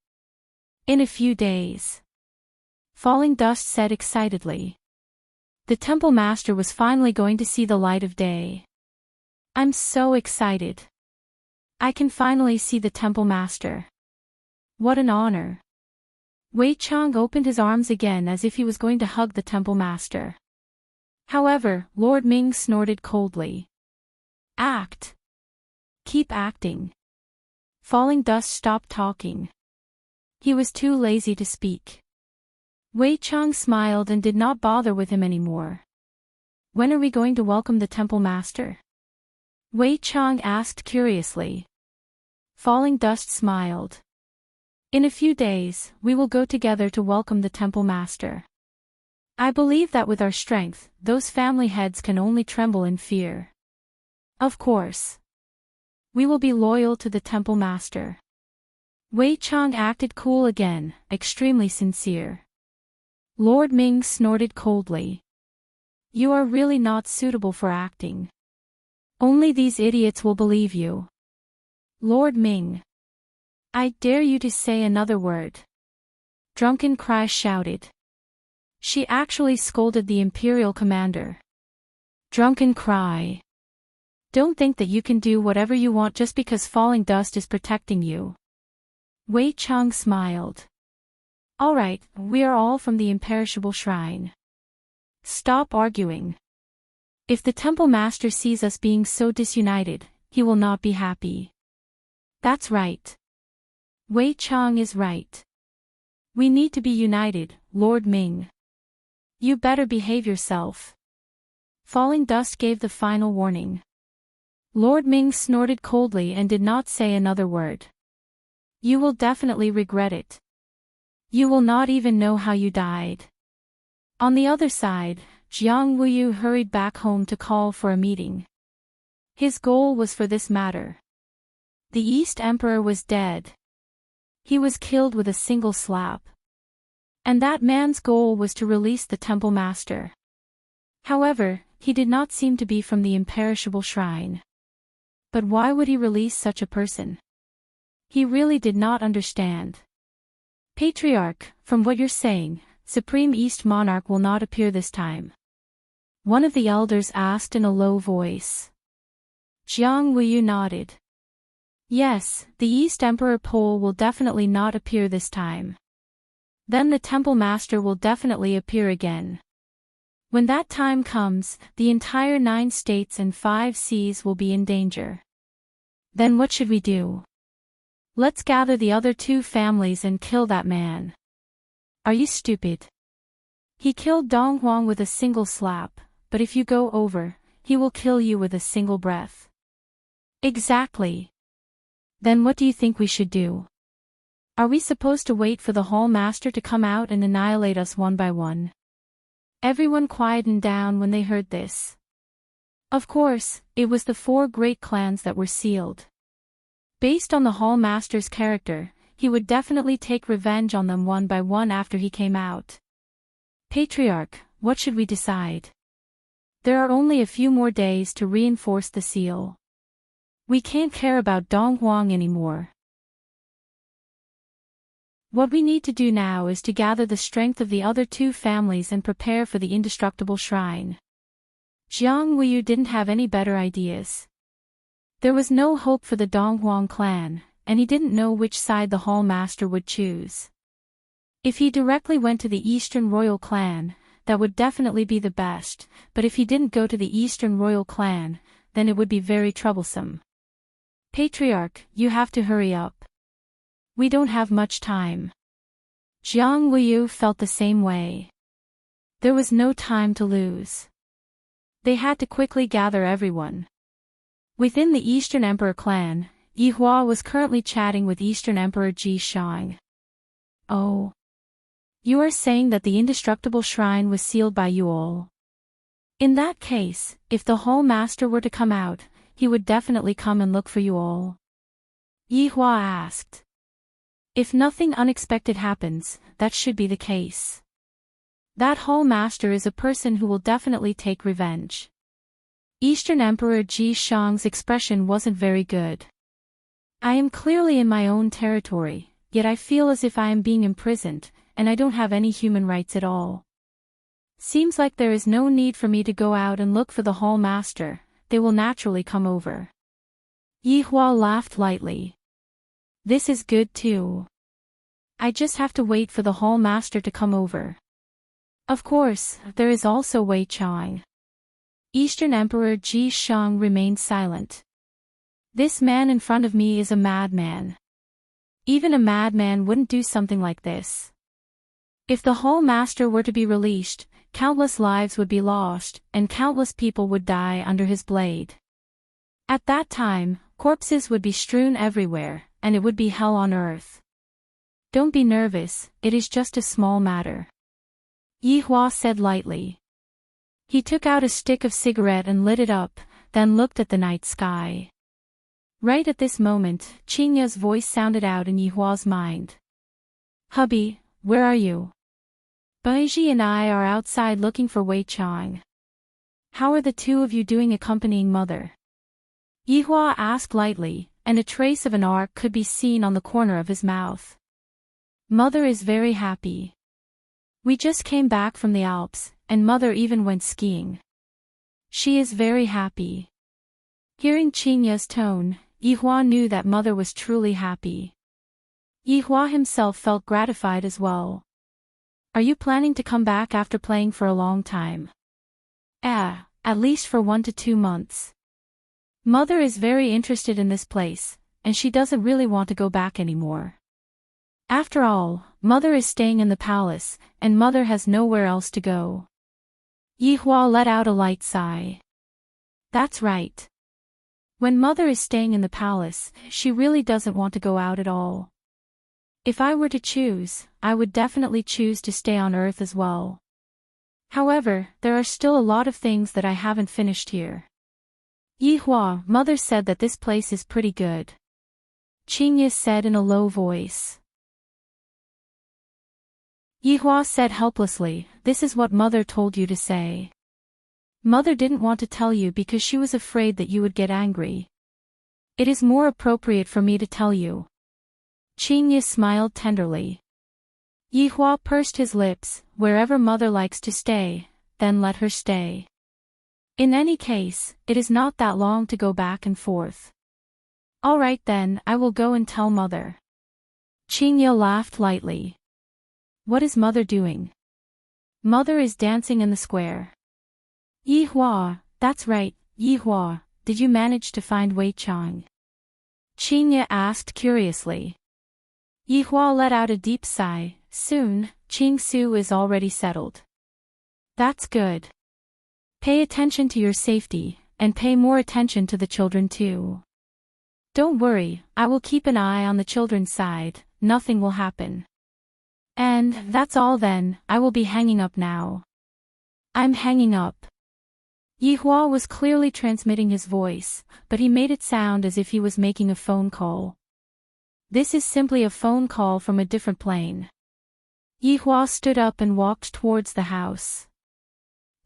"In a few days." Falling Dust said excitedly. The temple master was finally going to see the light of day. "I'm so excited. I can finally see the temple master. What an honor." Wei Chang opened his arms again as if he was going to hug the temple master. However, Lord Ming snorted coldly. "Act. Keep acting." Falling Dust stopped talking. He was too lazy to speak. Wei Chang smiled and did not bother with him anymore. "When are we going to welcome the temple master?" Wei Chang asked curiously. Falling Dust smiled. "In a few days, we will go together to welcome the temple master. I believe that with our strength, those family heads can only tremble in fear. Of course. We will be loyal to the temple master." Wei Chang acted cool again, extremely sincere. Lord Ming snorted coldly. "You are really not suitable for acting. Only these idiots will believe you." "Lord Ming. I dare you to say another word." Drunken Cry shouted. She actually scolded the Imperial commander. "Drunken Cry. Don't think that you can do whatever you want just because Falling Dust is protecting you." Wei Chang smiled. "All right, we are all from the imperishable shrine. Stop arguing. If the temple master sees us being so disunited, he will not be happy." "That's right. Wei Chang is right. We need to be united, Lord Ming. You better behave yourself." Falling Dust gave the final warning. Lord Ming snorted coldly and did not say another word. "You will definitely regret it. You will not even know how you died." On the other side, Jiang Wuyu hurried back home to call for a meeting. His goal was for this matter. The East Emperor was dead. He was killed with a single slap. And that man's goal was to release the temple master. However, he did not seem to be from the imperishable shrine. But why would he release such a person? He really did not understand. "Patriarch, from what you're saying, Supreme East Monarch will not appear this time?" one of the elders asked in a low voice. Jiang Wuyu nodded. "Yes, the East Emperor Pole will definitely not appear this time. Then the Temple Master will definitely appear again. When that time comes, the entire 9 states and 5 seas will be in danger. Then what should we do? Let's gather the other 2 families and kill that man." "Are you stupid? He killed Dong Huang with a single slap, but if you go over, he will kill you with a single breath." "Exactly. Then what do you think we should do? Are we supposed to wait for the Hall Master to come out and annihilate us one by one?" Everyone quietened down when they heard this. Of course, it was the 4 great clans that were sealed. Based on the Hall Master's character, he would definitely take revenge on them one by one after he came out. "Patriarch, what should we decide? There are only a few more days to reinforce the seal. We can't care about Dong Huang anymore. What we need to do now is to gather the strength of the other 2 families and prepare for the indestructible shrine." Jiang Wuyu didn't have any better ideas. There was no hope for the Dong Huang clan, and he didn't know which side the Hall Master would choose. If he directly went to the Eastern Royal Clan, that would definitely be the best, but if he didn't go to the Eastern Royal Clan, then it would be very troublesome. "Patriarch, you have to hurry up. We don't have much time." Jiang Wuyu felt the same way. There was no time to lose. They had to quickly gather everyone. Within the Eastern Emperor clan, Yihua was currently chatting with Eastern Emperor Ji Shang. "Oh. You are saying that the indestructible shrine was sealed by you all? In that case, if the Hall Master were to come out, he would definitely come and look for you all? Yi Hua asked. If nothing unexpected happens, that should be the case. That whole master is a person who will definitely take revenge. Eastern Emperor Ji Shang's expression wasn't very good. I am clearly in my own territory, yet I feel as if I am being imprisoned, and I don't have any human rights at all. Seems like there is no need for me to go out and look for the hall master, they will naturally come over. Yi Hua laughed lightly. This is good too. I just have to wait for the hall master to come over. Of course, there is also Wei Chang. Eastern Emperor Ji Shang remained silent. This man in front of me is a madman. Even a madman wouldn't do something like this. If the hall master were to be released, countless lives would be lost, and countless people would die under his blade. At that time, corpses would be strewn everywhere, and it would be hell on earth. Don't be nervous, it is just a small matter. Yi Hua said lightly. He took out a stick of cigarette and lit it up, then looked at the night sky. Right at this moment, Qingya's voice sounded out in Yi Hua's mind. Hubby, where are you? Baiji and I are outside looking for Wei Chang. How are the two of you doing accompanying mother? Yi Hua asked lightly, and a trace of an arc could be seen on the corner of his mouth. Mother is very happy. We just came back from the Alps, and mother even went skiing. She is very happy. Hearing Qingya's tone, Yi Hua knew that mother was truly happy. Yi Hua himself felt gratified as well. Are you planning to come back after playing for a long time? At least for 1 to 2 months. Mother is very interested in this place, and she doesn't really want to go back anymore. After all, mother is staying in the palace, and mother has nowhere else to go. Yi Hua let out a light sigh. That's right. When mother is staying in the palace, she really doesn't want to go out at all. If I were to choose, I would definitely choose to stay on Earth as well. However, there are still a lot of things that I haven't finished here. Yi Hua, mother said that this place is pretty good. Qingya said in a low voice. Yi Hua said helplessly, this is what mother told you to say. Mother didn't want to tell you because she was afraid that you would get angry. It is more appropriate for me to tell you. Qingya smiled tenderly. Yi Hua pursed his lips, wherever mother likes to stay, then let her stay. In any case, it is not that long to go back and forth. All right then, I will go and tell mother. Qingya laughed lightly. What is mother doing? Mother is dancing in the square. Yi Hua, that's right, Yi Hua, did you manage to find Wei Chang? Qingya asked curiously. Yi Hua let out a deep sigh. Soon, Qing Su is already settled. That's good. Pay attention to your safety, and pay more attention to the children too. Don't worry, I will keep an eye on the children's side, nothing will happen. And that's all then, I will be hanging up now. I'm hanging up. Yi Hua was clearly transmitting his voice, but he made it sound as if he was making a phone call. This is simply a phone call from a different plane. Yi Hua stood up and walked towards the house.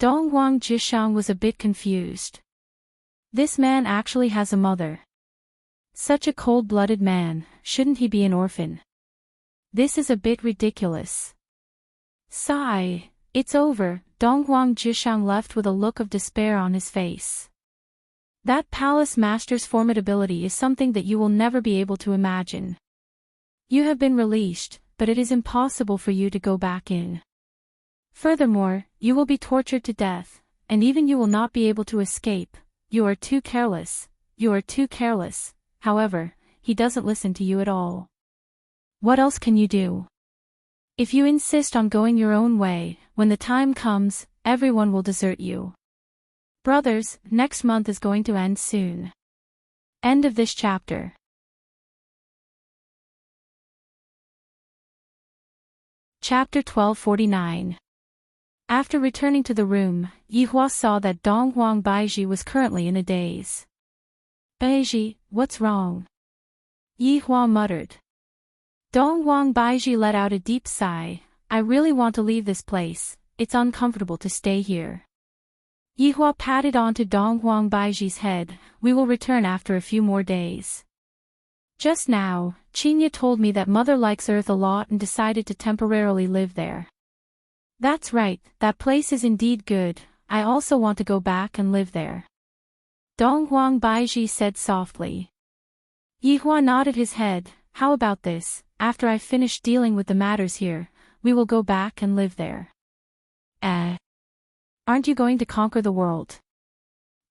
Dongguang Jishang was a bit confused. This man actually has a mother. Such a cold-blooded man, shouldn't he be an orphan? This is a bit ridiculous. Sigh, it's over, Dongguang Jishang left with a look of despair on his face. That palace master's formidability is something that you will never be able to imagine. You have been released, but it is impossible for you to go back in. Furthermore, you will be tortured to death, and even you will not be able to escape. You are too careless, you are too careless. However, he doesn't listen to you at all. What else can you do? If you insist on going your own way, when the time comes, everyone will desert you. Brothers, next month is going to end soon. End of this chapter. Chapter 1249. After returning to the room, Yi Hua saw that Donghuang Baiji was currently in a daze. Baiji, what's wrong? Yihua muttered. Dongwang Baiji let out a deep sigh. I really want to leave this place, it's uncomfortable to stay here. Yihua patted onto Dongwang Baiji's head. We will return after a few more days. Just now, Chinya told me that mother likes Earth a lot and decided to temporarily live there. That's right, that place is indeed good, I also want to go back and live there. Dongwang Baiji said softly. Yihua nodded his head. How about this, after I finish dealing with the matters here, we will go back and live there. Aren't you going to conquer the world?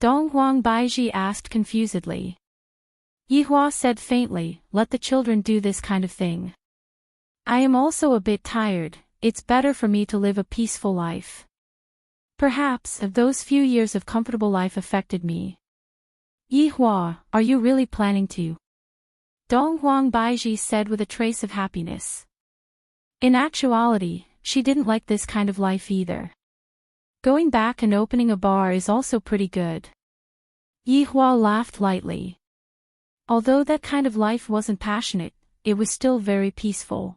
Dongwang Baiji asked confusedly. Yihua said faintly, let the children do this kind of thing. I am also a bit tired, it's better for me to live a peaceful life. Perhaps if those few years of comfortable life affected me. Yihua, are you really planning to? Dongwang Baiji said with a trace of happiness. In actuality, she didn't like this kind of life either. Going back and opening a bar is also pretty good. Yihua laughed lightly. Although that kind of life wasn't passionate, it was still very peaceful.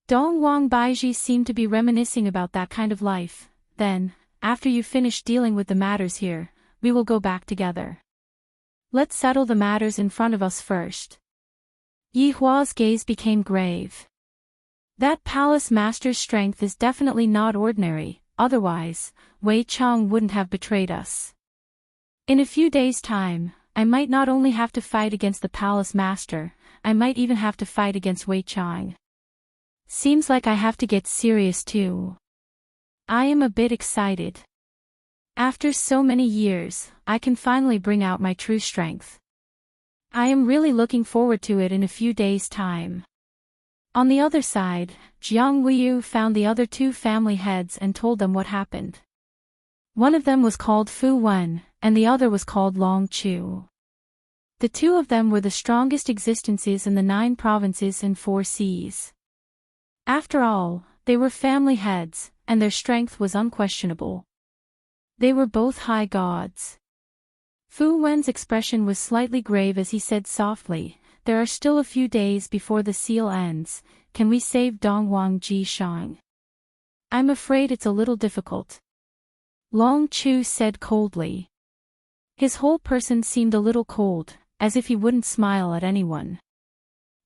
Dongwang Baiji seemed to be reminiscing about that kind of life. Then, after you finish dealing with the matters here, we will go back together. Let's settle the matters in front of us first. Yihua's gaze became grave. That palace master's strength is definitely not ordinary, otherwise, Wei Chang wouldn't have betrayed us. In a few days' time, I might not only have to fight against the palace master, I might even have to fight against Wei Chang. Seems like I have to get serious too. I am a bit excited. After so many years, I can finally bring out my true strength. I am really looking forward to it in a few days' time. On the other side, Jiang Wuyu found the other two family heads and told them what happened. One of them was called Fu Wen, and the other was called Long Chu. The two of them were the strongest existences in the 9 provinces and 4 seas. After all, they were family heads, and their strength was unquestionable. They were both high gods. Fu Wen's expression was slightly grave as he said softly, there are still a few days before the seal ends, can we save Dongwang Ji Shang? I'm afraid it's a little difficult. Long Chu said coldly. His whole person seemed a little cold, as if he wouldn't smile at anyone.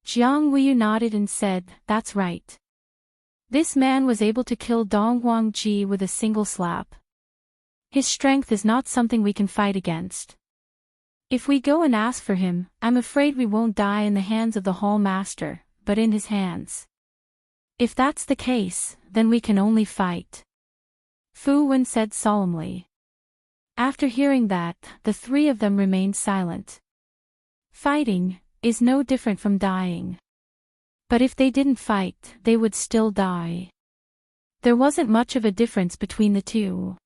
Jiang Wuyu nodded and said, that's right. This man was able to kill Dongwang Ji with a single slap. His strength is not something we can fight against. If we go and ask for him, I'm afraid we won't die in the hands of the Hall Master, but in his hands. If that's the case, then we can only fight. Fu Wen said solemnly. After hearing that, the 3 of them remained silent. Fighting is no different from dying. But if they didn't fight, they would still die. There wasn't much of a difference between the two.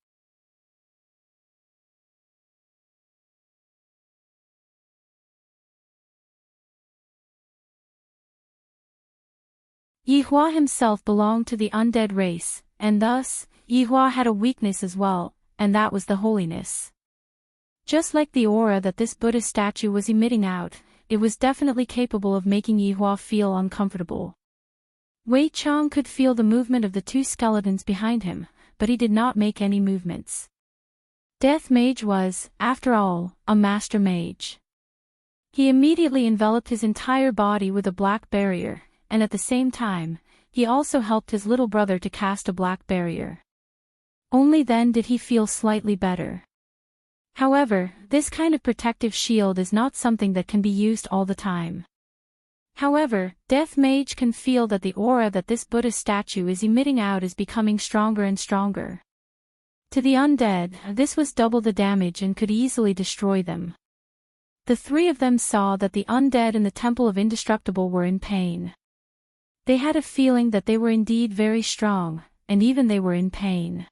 Yihua himself belonged to the undead race, and thus, Yihua had a weakness as well, and that was the holiness. Just like the aura that this Buddha statue was emitting out, it was definitely capable of making Yihua feel uncomfortable. Wei Chang could feel the movement of the 2 skeletons behind him, but he did not make any movements. Death Mage was, after all, a master mage. He immediately enveloped his entire body with a black barrier, and at the same time, he also helped his little brother to cast a black barrier. Only then did he feel slightly better. However, this kind of protective shield is not something that can be used all the time. However, Death Mage can feel that the aura that this Buddha statue is emitting out is becoming stronger and stronger. To the undead, this was double the damage and could easily destroy them. The 3 of them saw that the undead in the Temple of Indestructible were in pain. They had a feeling that they were indeed very strong, and even they were in pain.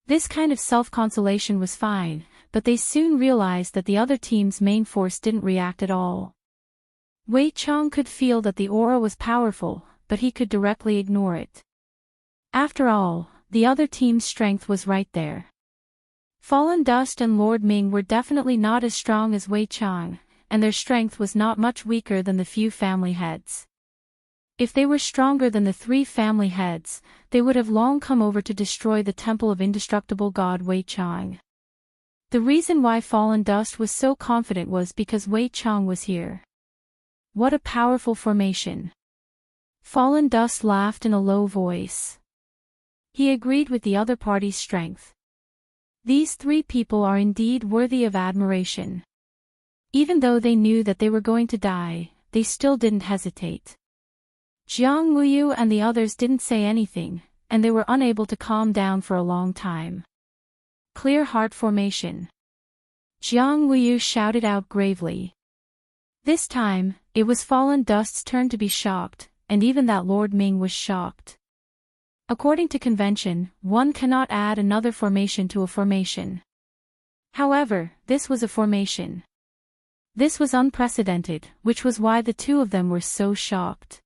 This kind of self-consolation was fine, but they soon realized that the other team's main force didn't react at all. Wei Chang could feel that the aura was powerful, but he could directly ignore it. After all, the other team's strength was right there. Fallen Dust and Lord Ming were definitely not as strong as Wei Chang, and their strength was not much weaker than the few family heads. If they were stronger than the 3 family heads, they would have long come over to destroy the temple of indestructible god Wei Chang. The reason why Fallen Dust was so confident was because Wei Chang was here. What a powerful formation. Fallen Dust laughed in a low voice. He agreed with the other party's strength. These 3 people are indeed worthy of admiration. Even though they knew that they were going to die, they still didn't hesitate. Jiang Wuyu and the others didn't say anything, and they were unable to calm down for a long time. Clear heart formation. Jiang Wuyu shouted out gravely. This time, it was Fallen Dust's turn to be shocked, and even that Lord Ming was shocked. According to convention, one cannot add another formation to a formation. However, this was a formation. This was unprecedented, which was why the 2 of them were so shocked.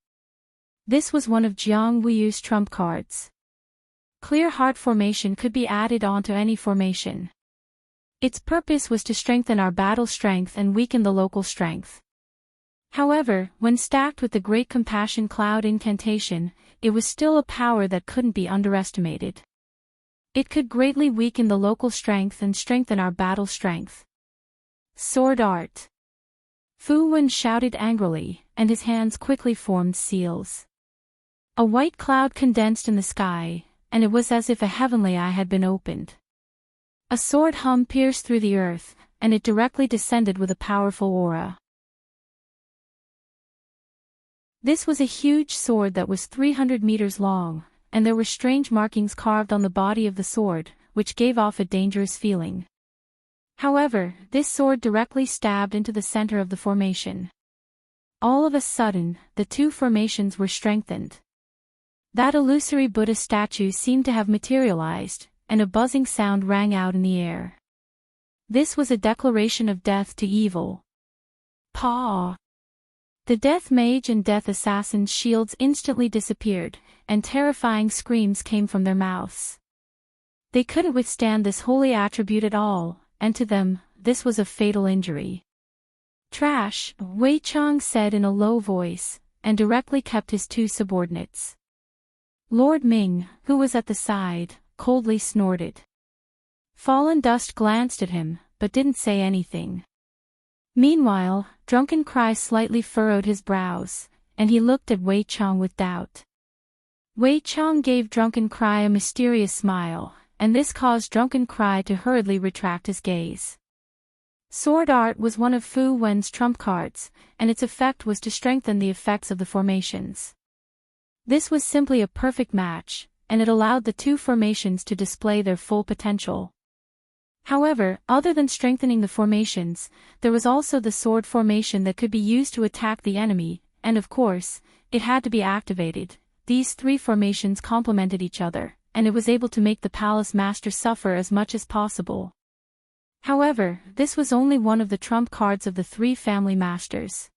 This was one of Jiang Wuyu's trump cards. Clear heart formation could be added onto any formation. Its purpose was to strengthen our battle strength and weaken the local strength. However, when stacked with the Great Compassion Cloud incantation, it was still a power that couldn't be underestimated. It could greatly weaken the local strength and strengthen our battle strength. Sword art. Fu Wen shouted angrily, and his hands quickly formed seals. A white cloud condensed in the sky, and it was as if a heavenly eye had been opened. A sword hum pierced through the earth, and it directly descended with a powerful aura. This was a huge sword that was 300 meters long, and there were strange markings carved on the body of the sword, which gave off a dangerous feeling. However, this sword directly stabbed into the center of the formation. All of a sudden, the 2 formations were strengthened. That illusory Buddha statue seemed to have materialized, and a buzzing sound rang out in the air. This was a declaration of death to evil. Paw! The Death Mage and Death Assassin's shields instantly disappeared, and terrifying screams came from their mouths. They couldn't withstand this holy attribute at all, and to them, this was a fatal injury. Trash, Wei Chang said in a low voice, and directly kept his 2 subordinates. Lord Ming, who was at the side, coldly snorted. Fallen Dust glanced at him, but didn't say anything. Meanwhile, Drunken Cry slightly furrowed his brows, and he looked at Wei Chang with doubt. Wei Chang gave Drunken Cry a mysterious smile, and this caused Drunken Cry to hurriedly retract his gaze. Sword art was one of Fu Wen's trump cards, and its effect was to strengthen the effects of the formations. This was simply a perfect match, and it allowed the 2 formations to display their full potential. However, other than strengthening the formations, there was also the sword formation that could be used to attack the enemy, and of course, it had to be activated. These 3 formations complemented each other, and it was able to make the Palace Master suffer as much as possible. However, this was only one of the trump cards of the 3 family masters.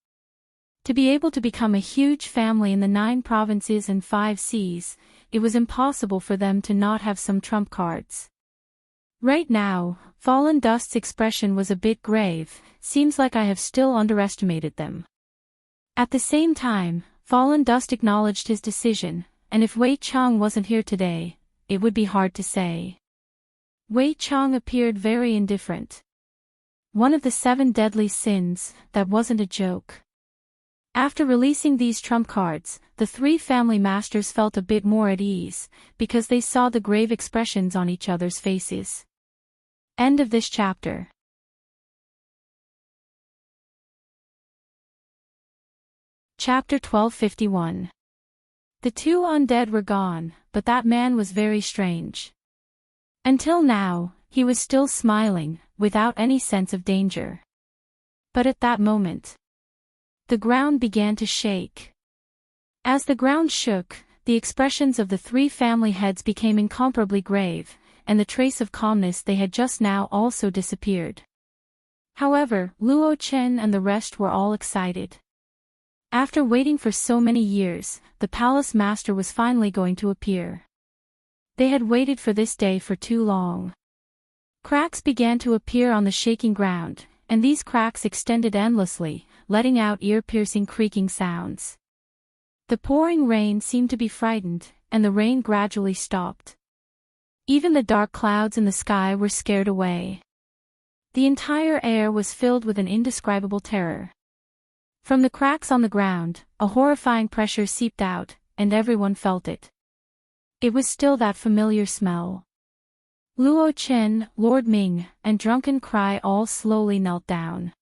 To be able to become a huge family in the 9 provinces and 5 seas, it was impossible for them to not have some trump cards. Right now, Fallen Dust's expression was a bit grave. Seems like I have still underestimated them. At the same time, Fallen Dust acknowledged his decision, and if Wei Chang wasn't here today, it would be hard to say. Wei Chang appeared very indifferent. One of the 7 deadly sins, that wasn't a joke. After releasing these trump cards, the 3 family masters felt a bit more at ease, because they saw the grave expressions on each other's faces. End of this chapter. Chapter 1251. The 2 undead were gone, but that man was very strange. Until now, he was still smiling, without any sense of danger. But at that moment, the ground began to shake. As the ground shook, the expressions of the 3 family heads became incomparably grave, and the trace of calmness they had just now also disappeared. However, Luo Chen and the rest were all excited. After waiting for so many years, the Palace Master was finally going to appear. They had waited for this day for too long. Cracks began to appear on the shaking ground, and these cracks extended endlessly, letting out ear-piercing creaking sounds. The pouring rain seemed to be frightened, and the rain gradually stopped. Even the dark clouds in the sky were scared away. The entire air was filled with an indescribable terror. From the cracks on the ground, a horrifying pressure seeped out, and everyone felt it. It was still that familiar smell. Luo Chen, Lord Ming, and Drunken Cry all slowly knelt down.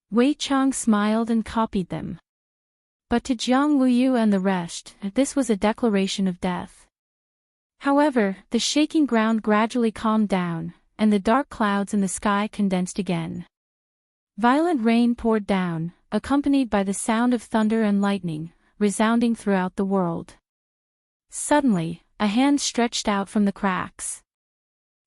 Wei Chang smiled and copied them. But to Jiang Wuyu and the rest, this was a declaration of death. However, the shaking ground gradually calmed down, and the dark clouds in the sky condensed again. Violent rain poured down, accompanied by the sound of thunder and lightning, resounding throughout the world. Suddenly, a hand stretched out from the cracks.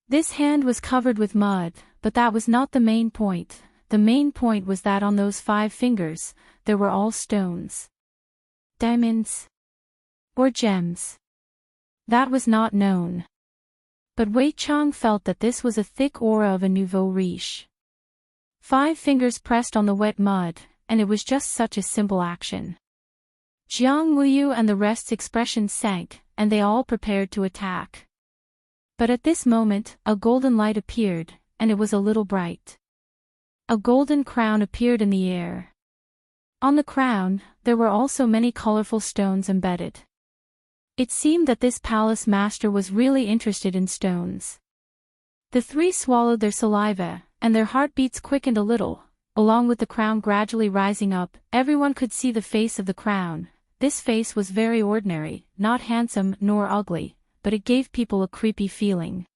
This hand was covered with mud, but that was not the main point. The main point was that on those 5 fingers, there were all stones. Diamonds? Or gems? That was not known. But Wei Chang felt that this was a thick aura of a nouveau riche. 5 fingers pressed on the wet mud, and it was just such a simple action. Jiang Wuyu and the rest's expressions sank, and they all prepared to attack. But at this moment, a golden light appeared, and it was a little bright. A golden crown appeared in the air. On the crown, there were also many colorful stones embedded. It seemed that this palace master was really interested in stones. The 3 swallowed their saliva, and their heartbeats quickened a little. Along with the crown gradually rising up, everyone could see the face of the crown. This face was very ordinary, not handsome nor ugly, but it gave people a creepy feeling.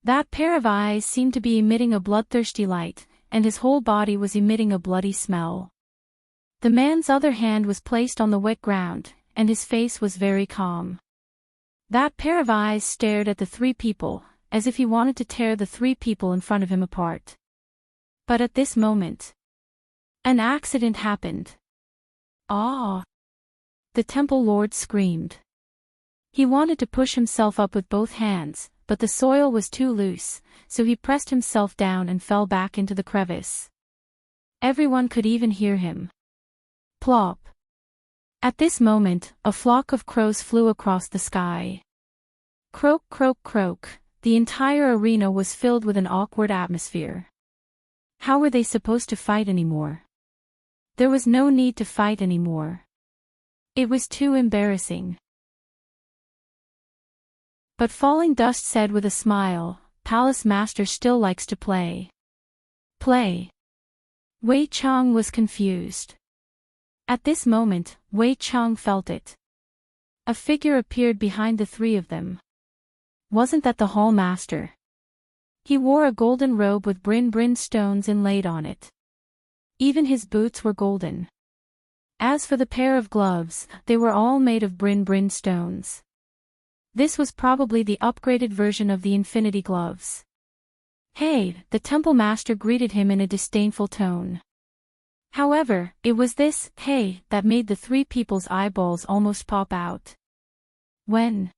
That pair of eyes seemed to be emitting a bloodthirsty light, and his whole body was emitting a bloody smell. The man's other hand was placed on the wet ground, and his face was very calm. That pair of eyes stared at the 3 people, as if he wanted to tear the 3 people in front of him apart. But at this moment, an accident happened. Ah! The temple lord screamed. He wanted to push himself up with both hands, but the soil was too loose, so he pressed himself down and fell back into the crevice. Everyone could even hear him. Plop! At this moment, a flock of crows flew across the sky. Croak, croak, croak. The entire arena was filled with an awkward atmosphere. How were they supposed to fight anymore? There was no need to fight anymore. It was too embarrassing. But Falling Dust said with a smile, Palace Master still likes to play. Play. Wei Chang was confused. At this moment, Wei Chang felt it. A figure appeared behind the 3 of them. Wasn't that the Hall Master? He wore a golden robe with brin stones inlaid on it. Even his boots were golden. As for the pair of gloves, they were all made of brin stones. This was probably the upgraded version of the Infinity Gloves. Hey, the Temple Master greeted him in a disdainful tone. However, it was this hey that made the 3 people's eyeballs almost pop out. When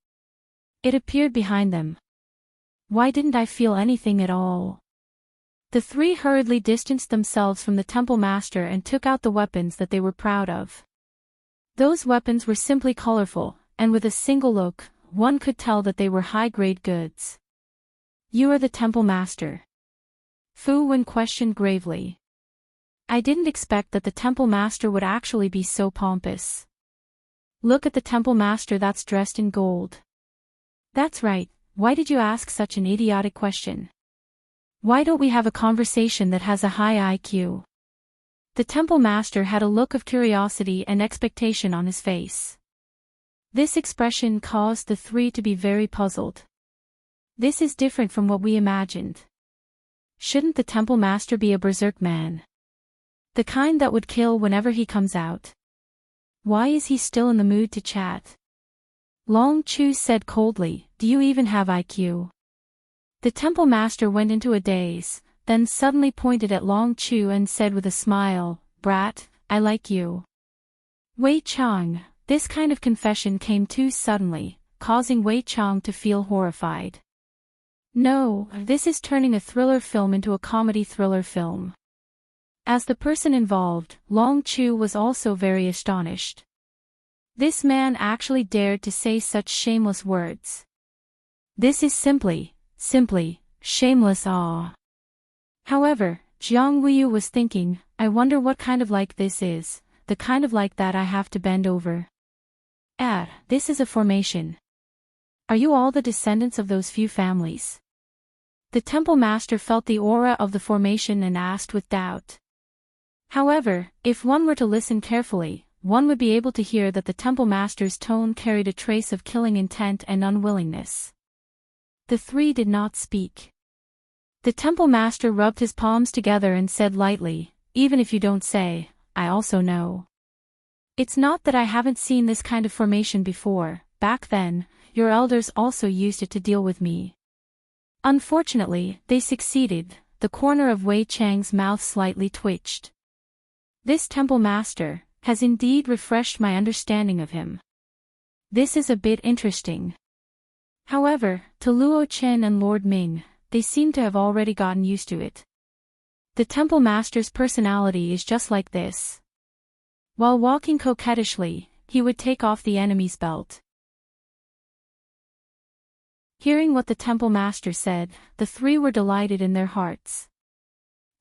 it appeared behind them. Why didn't I feel anything at all? The 3 hurriedly distanced themselves from the Temple Master and took out the weapons that they were proud of. Those weapons were simply colorful, and with a single look, one could tell that they were high-grade goods. You are the Temple Master? Fu Wen questioned gravely. I didn't expect that the Temple Master would actually be so pompous. Look at the Temple Master that's dressed in gold. That's right, why did you ask such an idiotic question? Why don't we have a conversation that has a high IQ? The Temple Master had a look of curiosity and expectation on his face. This expression caused the 3 to be very puzzled. This is different from what we imagined. Shouldn't the Temple Master be a berserk man? The kind that would kill whenever he comes out. Why is he still in the mood to chat? Long Chu said coldly, do you even have IQ? The Temple Master went into a daze, then suddenly pointed at Long Chu and said with a smile, Brat, I like you. Wei Chang, this kind of confession came too suddenly, causing Wei Chang to feel horrified. No, this is turning a thriller film into a comedy thriller film. As the person involved, Long Chu was also very astonished. This man actually dared to say such shameless words. This is simply, shameless awe. However, Jiang Wuyu was thinking, I wonder what kind of like this is, the kind of like that I have to bend over. This is a formation. Are you all the descendants of those few families? The temple master felt the aura of the formation and asked with doubt. However, if one were to listen carefully, one would be able to hear that the temple master's tone carried a trace of killing intent and unwillingness. The three did not speak. The temple master rubbed his palms together and said lightly, even if you don't say, I also know. It's not that I haven't seen this kind of formation before, back then, your elders also used it to deal with me. Unfortunately, they succeeded. The corner of Wei Chang's mouth slightly twitched. This temple master has indeed refreshed my understanding of him. This is a bit interesting. However, to Luo Chen and Lord Ming, they seem to have already gotten used to it. The temple master's personality is just like this. While walking coquettishly, he would take off the enemy's belt. Hearing what the temple master said, the three were delighted in their hearts.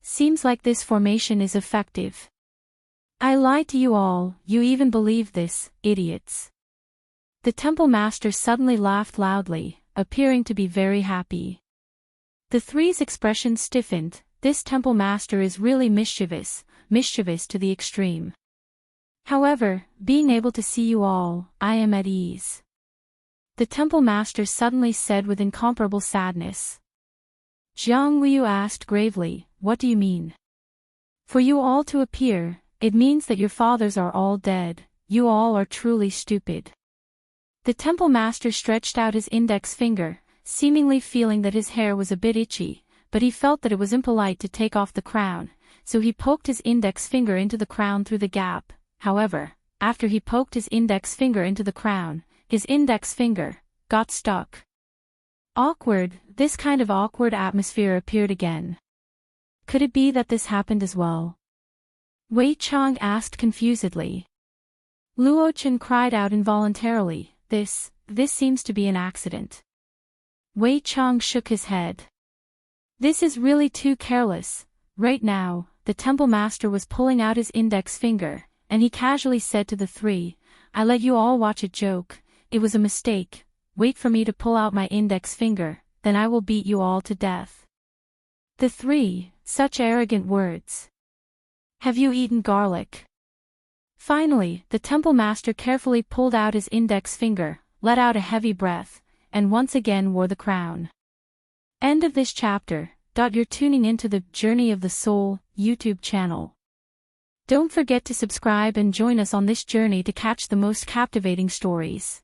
Seems like this formation is effective. I lied to you all, you even believe this, idiots. The temple master suddenly laughed loudly, appearing to be very happy. The three's expression stiffened. This temple master is really mischievous to the extreme. However, being able to see you all, I am at ease. The temple master suddenly said with incomparable sadness. Jiang Wuyu asked gravely, what do you mean? For you all to appear, it means that your fathers are all dead, you all are truly stupid. The temple master stretched out his index finger, seemingly feeling that his hair was a bit itchy, but he felt that it was impolite to take off the crown, so he poked his index finger into the crown through the gap. However, after he poked his index finger into the crown, his index finger got stuck. Awkward, this kind of awkward atmosphere appeared again. Could it be that this happened as well? Wei Chang asked confusedly. Luo Chen cried out involuntarily, this seems to be an accident. Wei Chang shook his head. This is really too careless. Right now, the temple master was pulling out his index finger, and he casually said to the three, I let you all watch it joke, it was a mistake, wait for me to pull out my index finger, then I will beat you all to death. The three, such arrogant words. Have you eaten garlic? Finally, the temple master carefully pulled out his index finger, let out a heavy breath, and once again wore the crown. End of this chapter. You're tuning into the Journey of the Soul YouTube channel. Don't forget to subscribe and join us on this journey to catch the most captivating stories.